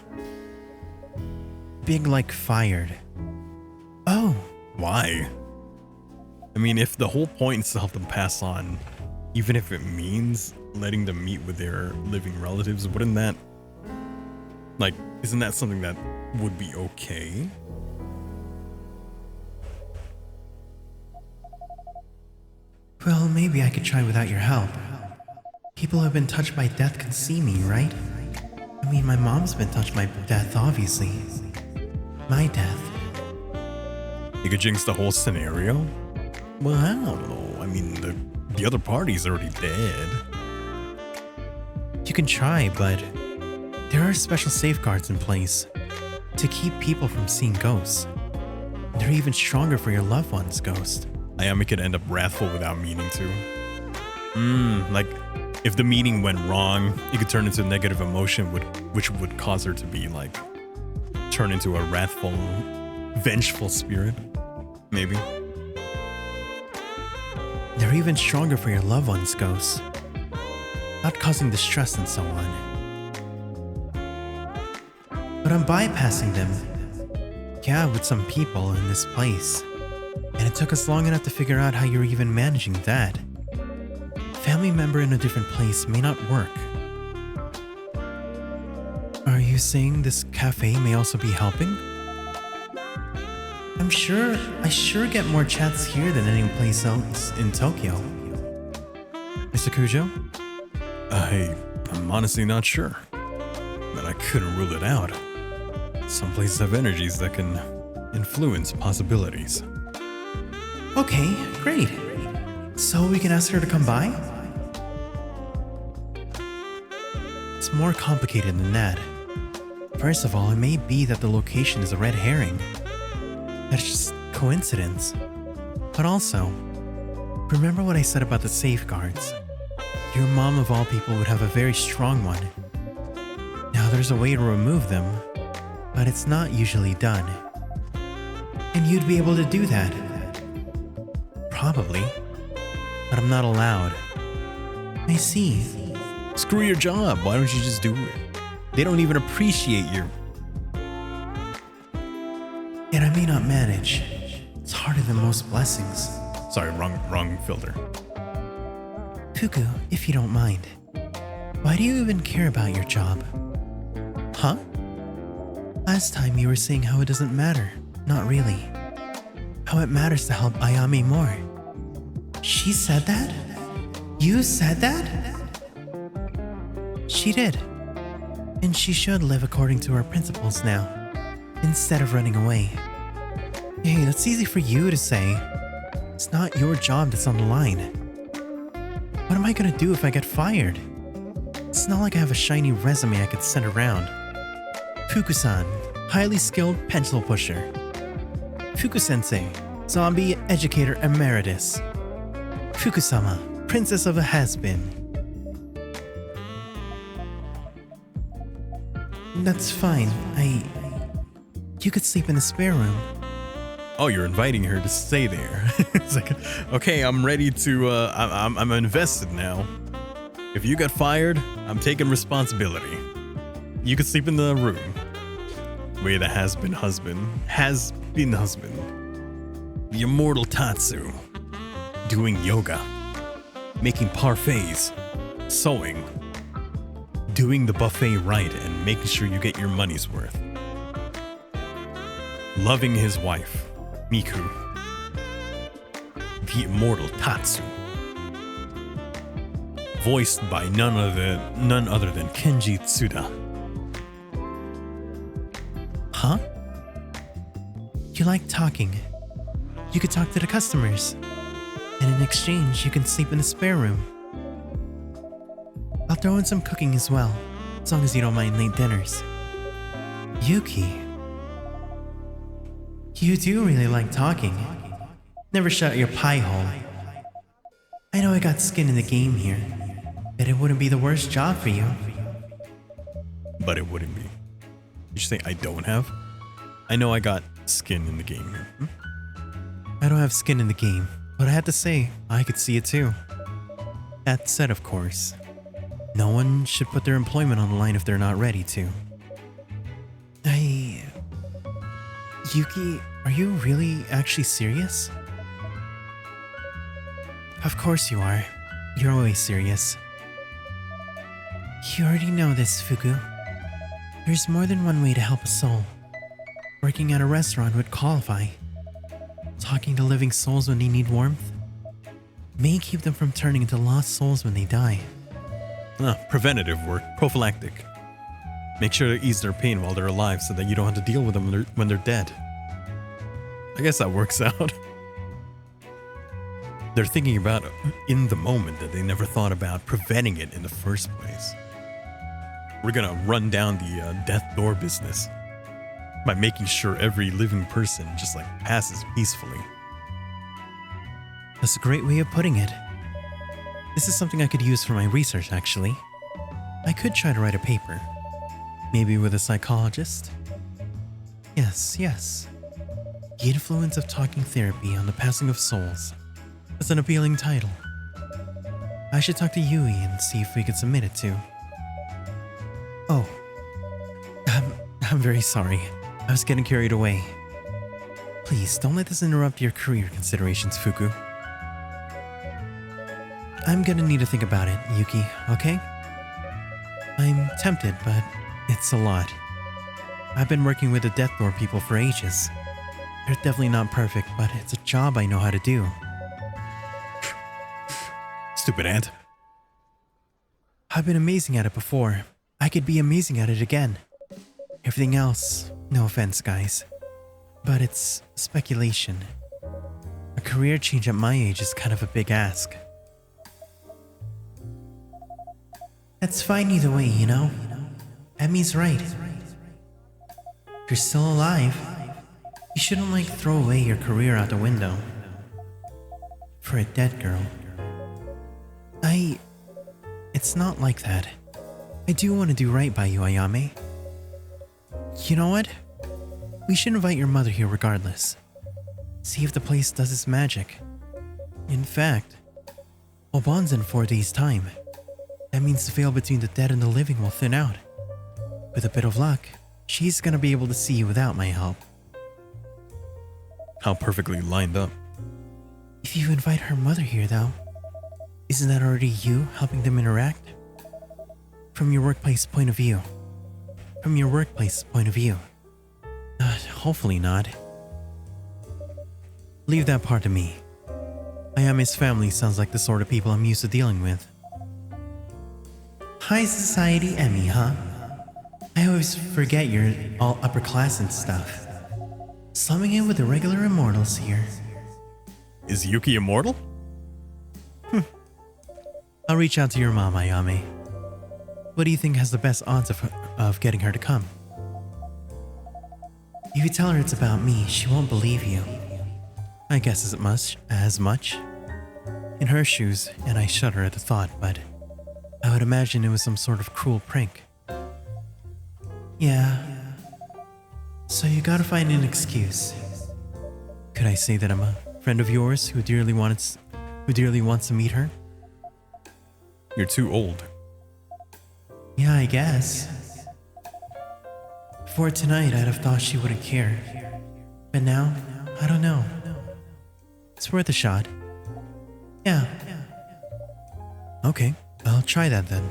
Big like fired. Oh. Why? I mean, if the whole point is to help them pass on, even if it means letting them meet with their living relatives, wouldn't that, like, isn't that something that would be okay? Well, maybe I could try without your help. People who have been touched by death can see me, right? I mean, my mom's been touched by death, obviously. My death. You could jinx the whole scenario? Well, I don't know. I mean, the other party's already dead. You can try, but there are special safeguards in place to keep people from seeing ghosts. They're even stronger for your loved one's ghost. Ayami could end up wrathful without meaning to. Like, if the meeting went wrong, it could turn into a negative emotion, which would cause her to be, like, turn into a wrathful, vengeful spirit. Maybe. They're even stronger for your loved one's ghosts, not causing distress and so on. But I'm bypassing them. Yeah, with some people in this place. And it took us long enough to figure out how you're even managing that. Family member in a different place may not work. Are you saying this cafe may also be helping? I sure get more chats here than any place else in Tokyo. Mr. Kujo? I'm honestly not sure, but I couldn't rule it out. Some places have energies that can influence possibilities. Okay, great. So we can ask her to come by? It's more complicated than that. First of all, it may be that the location is a red herring. That's just coincidence. But also, remember what I said about the safeguards? Your mom of all people would have a very strong one. Now there's a way to remove them, but it's not usually done. And you'd be able to do that. Probably. But I'm not allowed. I see. Screw your job. Why don't you just do it? They don't even appreciate you. And I may not manage. It's harder than most blessings. Sorry, wrong filter. Fuku, if you don't mind, why do you even care about your job? Huh? Last time you were saying how it doesn't matter. Not really. How it matters to help Ayame more. She said that? You said that? She did. And she should live according to her principles now, instead of running away. Hey, that's easy for you to say. It's not your job that's on the line. What am I gonna do if I get fired? It's not like I have a shiny resume I could send around. Fuku-san, highly skilled pencil pusher. Fuku-sensei, zombie educator emeritus. Fuku-sama, princess of a has-been. That's fine. You could sleep in the spare room. Oh, you're inviting her to stay there. It's like, okay, I'm ready to, I'm invested now. If you got fired, I'm taking responsibility. You could sleep in the room. Where the has-been husband. The immortal Tatsu. Doing yoga. Making parfaits. Sewing. Doing the buffet right and making sure you get your money's worth. Loving his wife, Miku. The immortal Tatsu. Voiced by none other than Kenji Tsuda. Huh? You like talking. You could talk to the customers. And in exchange, you can sleep in the spare room. I'll throw in some cooking as well, as long as you don't mind late dinners. Yuki. You do really like talking. Never shut your pie hole. I know I got skin in the game here, but it wouldn't be the worst job for you. But it wouldn't be. Did you say I don't have? I know I got skin in the game. I don't have skin in the game, but I had to say, I could see it too. That said, of course, no one should put their employment on the line if they're not ready to. Yuki, are you really actually serious? Of course you are. You're always serious. You already know this, Fuku. There's more than one way to help a soul. Working at a restaurant would qualify. Talking to living souls when they need warmth may keep them from turning into lost souls when they die. Preventative work, prophylactic. Make sure to ease their pain while they're alive so that you don't have to deal with them when they're dead. I guess that works out. They're thinking about in the moment that they never thought about preventing it in the first place. We're gonna run down the death door business by making sure every living person just like passes peacefully. That's a great way of putting it. This is something I could use for my research, actually. I could try to write a paper. Maybe with a psychologist? Yes. The influence of talking therapy on the passing of souls. That's an appealing title. I should talk to Yui and see if we could submit it too. Oh. I'm very sorry. I was getting carried away. Please, don't let this interrupt your career considerations, Fuku. I'm gonna need to think about it, Yuki, okay? I'm tempted, but it's a lot. I've been working with the Death Door people for ages. They're definitely not perfect, but it's a job I know how to do. Stupid ant. I've been amazing at it before. I could be amazing at it again. Everything else, no offense, guys, but it's speculation. A career change at my age is kind of a big ask. That's fine either way, you know? Emmy's right. If you're still alive, you shouldn't like throw away your career out the window. For a dead girl. It's not like that. I do want to do right by you, Ayame. You know what? We should invite your mother here regardless. See if the place does its magic. In fact, Obon's in 4 days' time. That means the veil between the dead and the living will thin out. With a bit of luck, she's gonna be able to see you without my help. How perfectly lined up. If you invite her mother here, though, isn't that already you helping them interact? From your workplace point of view. Hopefully not. Leave that part to me. Ayame's family sounds like the sort of people I'm used to dealing with. High society Emmy, huh? I always forget you're all upper class and stuff. Slumming in with the regular immortals here. Is Yuki immortal? I'll reach out to your mom, Ayame. What do you think has the best odds of getting her to come? If you tell her it's about me, she won't believe you. I guess as much. In her shoes, and I shudder at the thought, but I would imagine it was some sort of cruel prank. Yeah. So you gotta find an excuse. Could I say that I'm a friend of yours who dearly wants to meet her? You're too old. Yeah, I guess. Before tonight, I'd have thought she wouldn't care. But now, I don't know. It's worth a shot. Yeah. Okay, I'll try that then.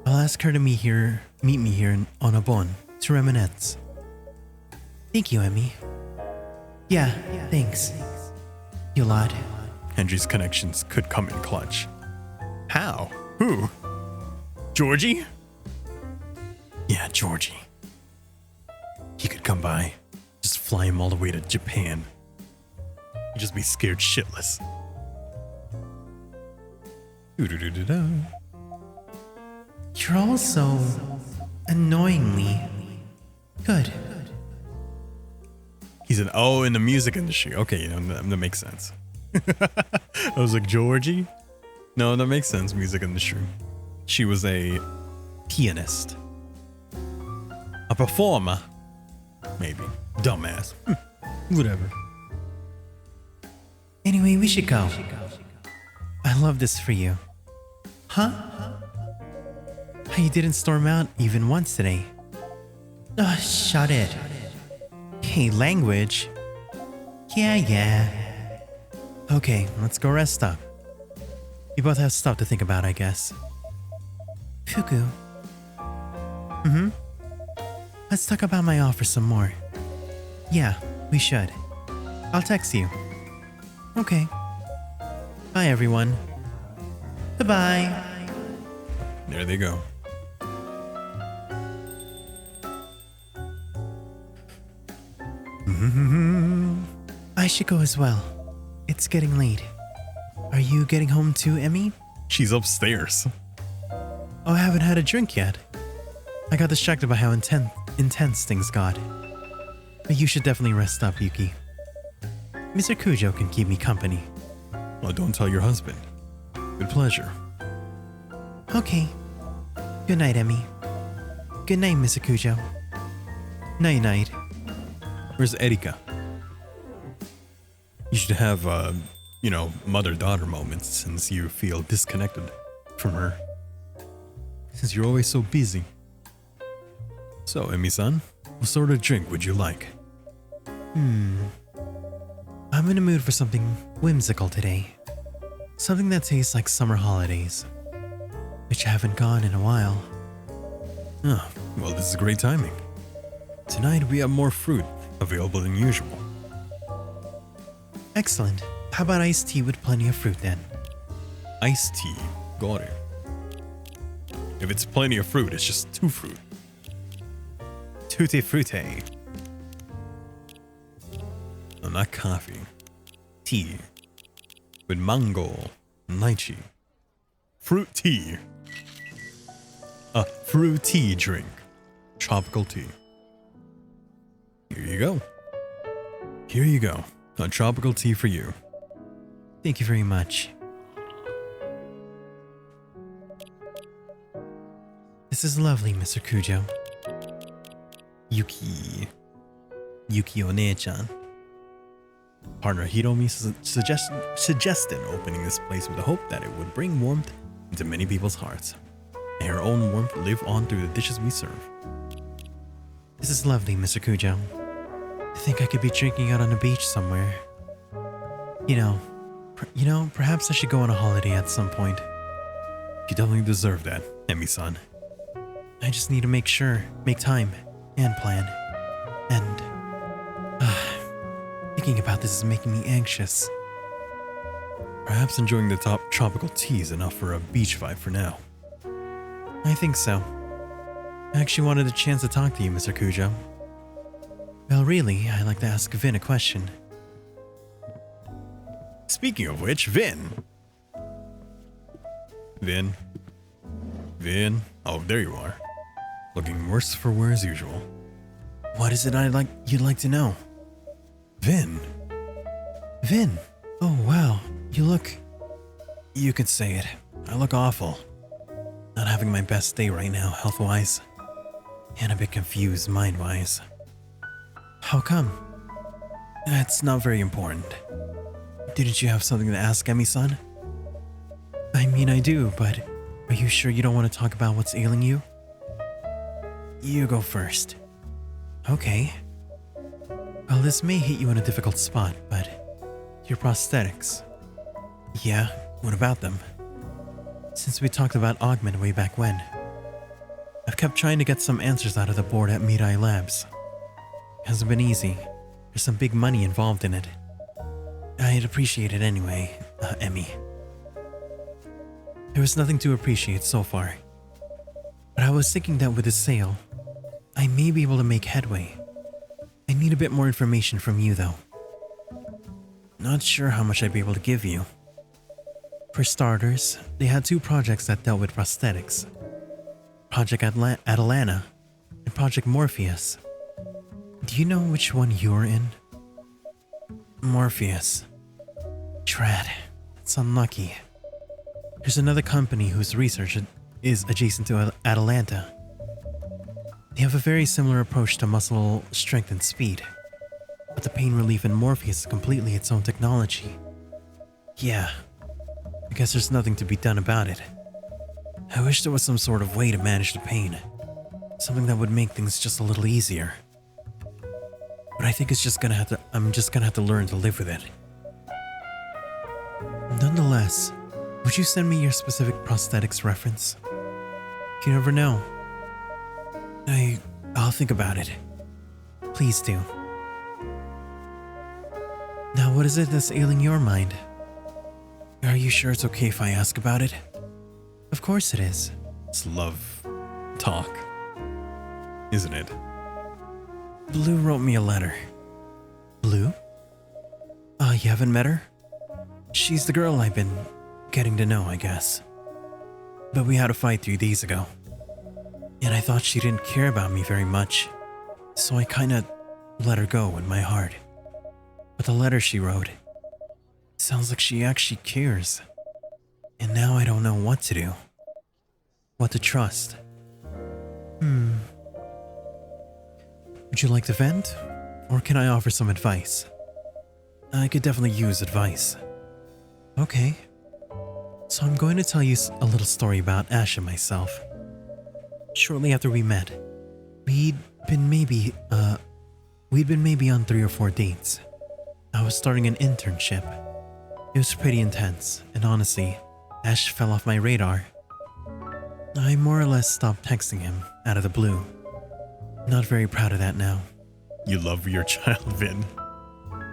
I'll ask her to meet me here on Obon to reminisce. Thank you, Emmy. Yeah, thanks. You lot. Henry's connections could come in clutch. How? Who? Georgie? Yeah, Georgie. He could come by. Just fly him all the way to Japan. He'd just be scared shitless. Doo-doo-doo-doo-doo. You're all so annoyingly good. He's in the music industry. Okay, that makes sense. I was like, Georgie? No, that makes sense, music industry. She was a pianist. A performer. Maybe. Dumbass. Whatever. Anyway, we should go. I love this for you. Huh? How you didn't storm out even once today. Shut it. Hey, language. Yeah. Okay, let's go rest up. You both have stuff to think about, I guess. Fuku. Let's talk about my offer some more. Yeah, we should. I'll text you. Okay. Bye, everyone. Goodbye. There they go. I should go as well. It's getting late. Are you getting home too, Emmy? She's upstairs. Oh, I haven't had a drink yet. I got distracted by how intense things got. But you should definitely rest up, Yuki. Mr. Kujo can keep me company. Well, don't tell your husband. Good pleasure. Okay. Good night, Emmy. Good night, Mr. Kujo. Night-night. Where's Erika? You should have, mother-daughter moments since you feel disconnected from her. Since you're always so busy. So, Emmy-san, what sort of drink would you like? I'm in the mood for something whimsical today. Something that tastes like summer holidays. Which haven't gone in a while. Oh, well, this is great timing. Tonight we have more fruit available than usual. Excellent. How about iced tea with plenty of fruit then? Iced tea. Got it. If it's plenty of fruit, it's just 2 fruit. Tutti frutti. No, not coffee. Tea. With mango and lychee. Fruit tea. a fruity drink. Tropical tea. Here you go. Here you go. A tropical tea for you. Thank you very much. This is lovely, Mr. Kujo. Yuki One-chan. Partner Hiromi suggested opening this place with the hope that it would bring warmth into many people's hearts. May her own warmth live on through the dishes we serve. This is lovely, Mr. Kujo. I think I could be drinking out on the beach somewhere. You know, perhaps I should go on a holiday at some point. You definitely deserve that, Emi-san. I just need to make time, and plan. And thinking about this is making me anxious. Perhaps enjoying the top tropical tea is enough for a beach vibe for now. I think so. I actually wanted a chance to talk to you, Mr. Kujo. Well, really, I'd like to ask Vin a question. Speaking of which, Vin. Oh, there you are. Looking worse for wear as usual. What is it you'd like to know? Vin. Oh, wow. You could say it. I look awful. Not having my best day right now, health-wise. And a bit confused mind-wise. How come? That's not very important. Didn't you have something to ask, Emi-san? I mean, I do, but are you sure you don't want to talk about what's ailing you? You go first. Okay. Well, this may hit you in a difficult spot, but your prosthetics. Yeah, what about them? Since we talked about Augment way back when, I've kept trying to get some answers out of the board at Mirai Labs. Hasn't been easy. There's some big money involved in it. I'd appreciate it anyway, Emmy. There was nothing to appreciate so far. But I was thinking that with the sale, I may be able to make headway. I need a bit more information from you though. Not sure how much I'd be able to give you. For starters, they had 2 projects that dealt with prosthetics. Project Atalanta and Project Morpheus. Do you know which one you're in? Morpheus. Drat. It's unlucky. There's another company whose research is adjacent to Atalanta. They have a very similar approach to muscle strength and speed. But the pain relief in Morpheus is completely its own technology. Yeah. I guess there's nothing to be done about it. I wish there was some sort of way to manage the pain. Something that would make things just a little easier. But I think I'm just gonna have to learn to live with it. Nonetheless, would you send me your specific prosthetics reference? You never know. I'll think about it. Please do. Now, what is it that's ailing your mind? Are you sure it's okay if I ask about it? Of course it is. It's love talk, isn't it? Blue wrote me a letter. Blue? You haven't met her? She's the girl I've been getting to know, I guess. But we had a fight 3 days ago. And I thought she didn't care about me very much. So I kinda let her go in my heart. But the letter she wrote sounds like she actually cares. And now I don't know what to do. What to trust. Would you like to vent? Or can I offer some advice? I could definitely use advice. Okay. So I'm going to tell you a little story about Ash and myself. Shortly after we met, we'd been maybe on 3 or 4 dates. I was starting an internship. It was pretty intense, and honestly, Ash fell off my radar. I more or less stopped texting him out of the blue. Not very proud of that now. You love your child, Vin.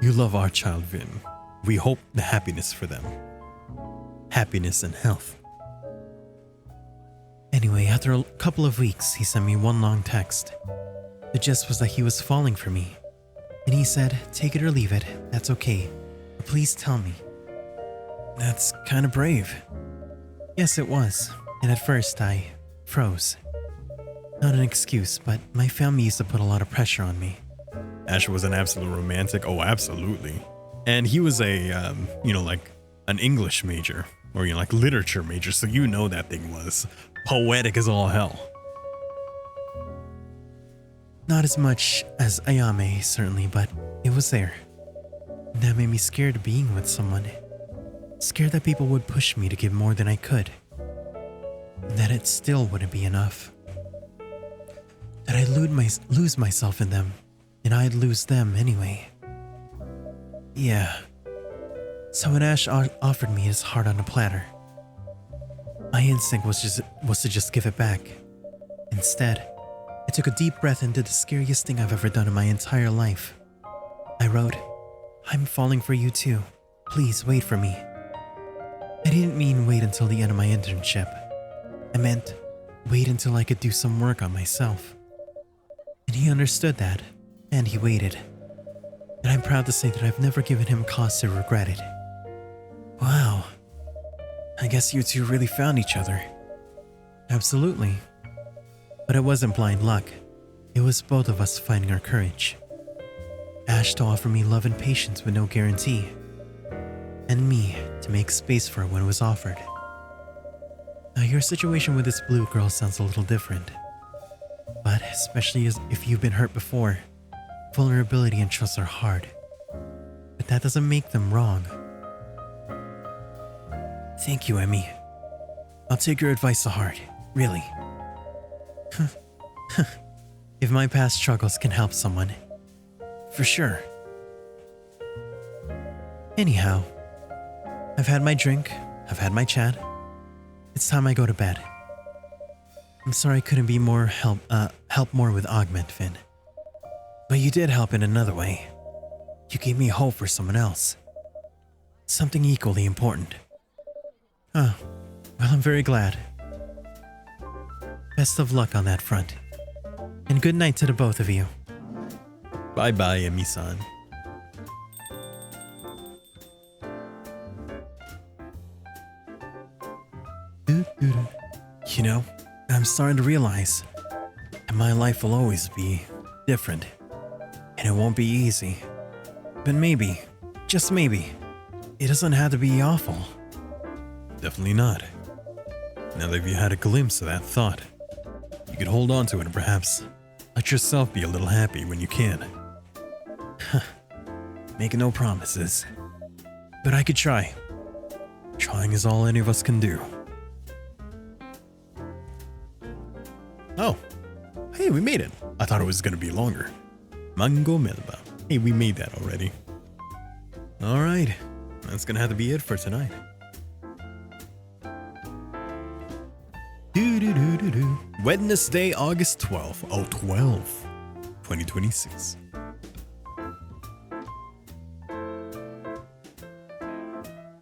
You love our child, Vin. We hope the happiness for them. Happiness and health. Anyway, after a couple of weeks, he sent me one long text. The gist was that he was falling for me. And he said, take it or leave it, that's okay. But please tell me. That's kind of brave. Yes, it was. And at first I froze. Not an excuse, but my family used to put a lot of pressure on me. Ash was an absolute romantic. Oh, absolutely. And he was a, like an English major or, like literature major. So that thing was poetic as all hell. Not as much as Ayame, certainly, but it was there. That made me scared of being with someone. Scared that people would push me to give more than I could. And that it still wouldn't be enough. That I'd lose myself in them, and I'd lose them anyway. Yeah. So when Ash offered me his heart on a platter, my instinct was to just give it back. Instead, I took a deep breath and did the scariest thing I've ever done in my entire life. I wrote, "I'm falling for you too. Please wait for me." I didn't mean wait until the end of my internship. I meant wait until I could do some work on myself. And he understood that, and he waited. And I'm proud to say that I've never given him cause to regret it. Wow. I guess you two really found each other. Absolutely. But it wasn't blind luck. It was both of us finding our courage. Ash to offer me love and patience with no guarantee. And me to make space for it when it was offered. Now your situation with this blue girl sounds a little different. But especially if you've been hurt before, vulnerability and trust are hard. But that doesn't make them wrong. Thank you, Emmy. I'll take your advice to heart, really. If my past struggles can help someone, for sure. Anyhow, I've had my drink, I've had my chat. It's time I go to bed. I'm sorry I couldn't be more help more with Augment, Finn. But you did help in another way. You gave me hope for someone else. Something equally important. Oh, well, I'm very glad. Best of luck on that front. And good night to the both of you. Bye-bye, Emi-san. You know, I'm starting to realize that my life will always be different. And it won't be easy. But maybe, just maybe, it doesn't have to be awful. Definitely not. Now that you had a glimpse of that thought, you could hold on to it and perhaps let yourself be a little happy when you can. Making no promises. But I could try. Trying is all any of us can do. Oh. Hey, we made it. I thought it was going to be longer. Mango Melba. Hey, we made that already. Alright. That's going to have to be it for tonight. Wednesday, August 12th. Oh, 12. 2026.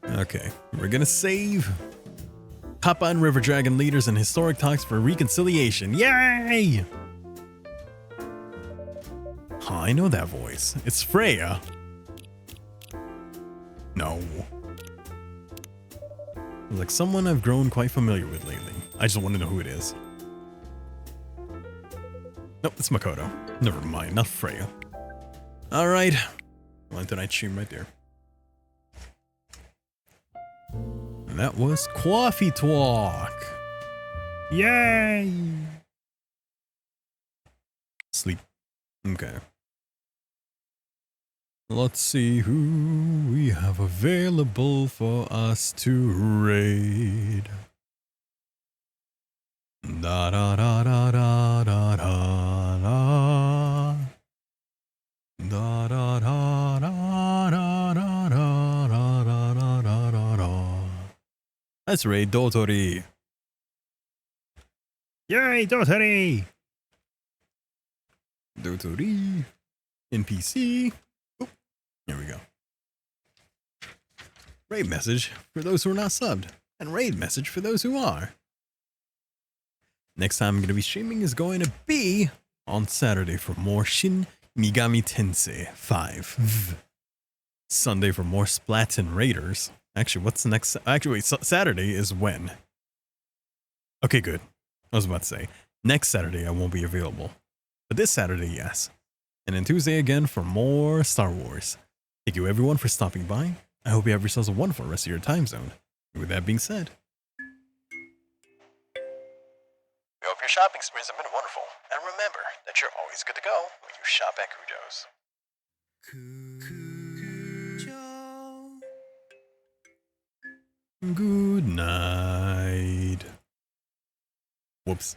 Okay, we're gonna save. Kappa and River Dragon leaders in historic talks for reconciliation. Yay! Huh, I know that voice. It's Freya. No. Like someone I've grown quite familiar with lately. I just want to know who it is. Nope, it's Makoto. Never mind, not Freya. Alright. Well, tonight's stream right there. And that was Coffee Talk. Yay! Sleep. Okay. Let's see who we have available for us to raid. Da da da da da da da da. Da da da da da da da da da da da da. Let's raid Dotori. Yay, Dotori! Dotori. NPC. Oop. There we go. Raid message for those who are not subbed, and raid message for those who are. Next time I'm going to be streaming is going to be on Saturday for more Shin Megami Tensei 5. Sunday for more Splatoon Raiders. Actually, what's the next? Actually, wait, Saturday is when? Okay, good. I was about to say. Next Saturday, I won't be available. But this Saturday, yes. And then Tuesday again for more Star Wars. Thank you everyone for stopping by. I hope you have yourselves a wonderful rest of your time zone. And with that being said, we hope your shopping sprees have been wonderful. And remember that you're always good to go when you shop at Kujo's. Good night. Whoops.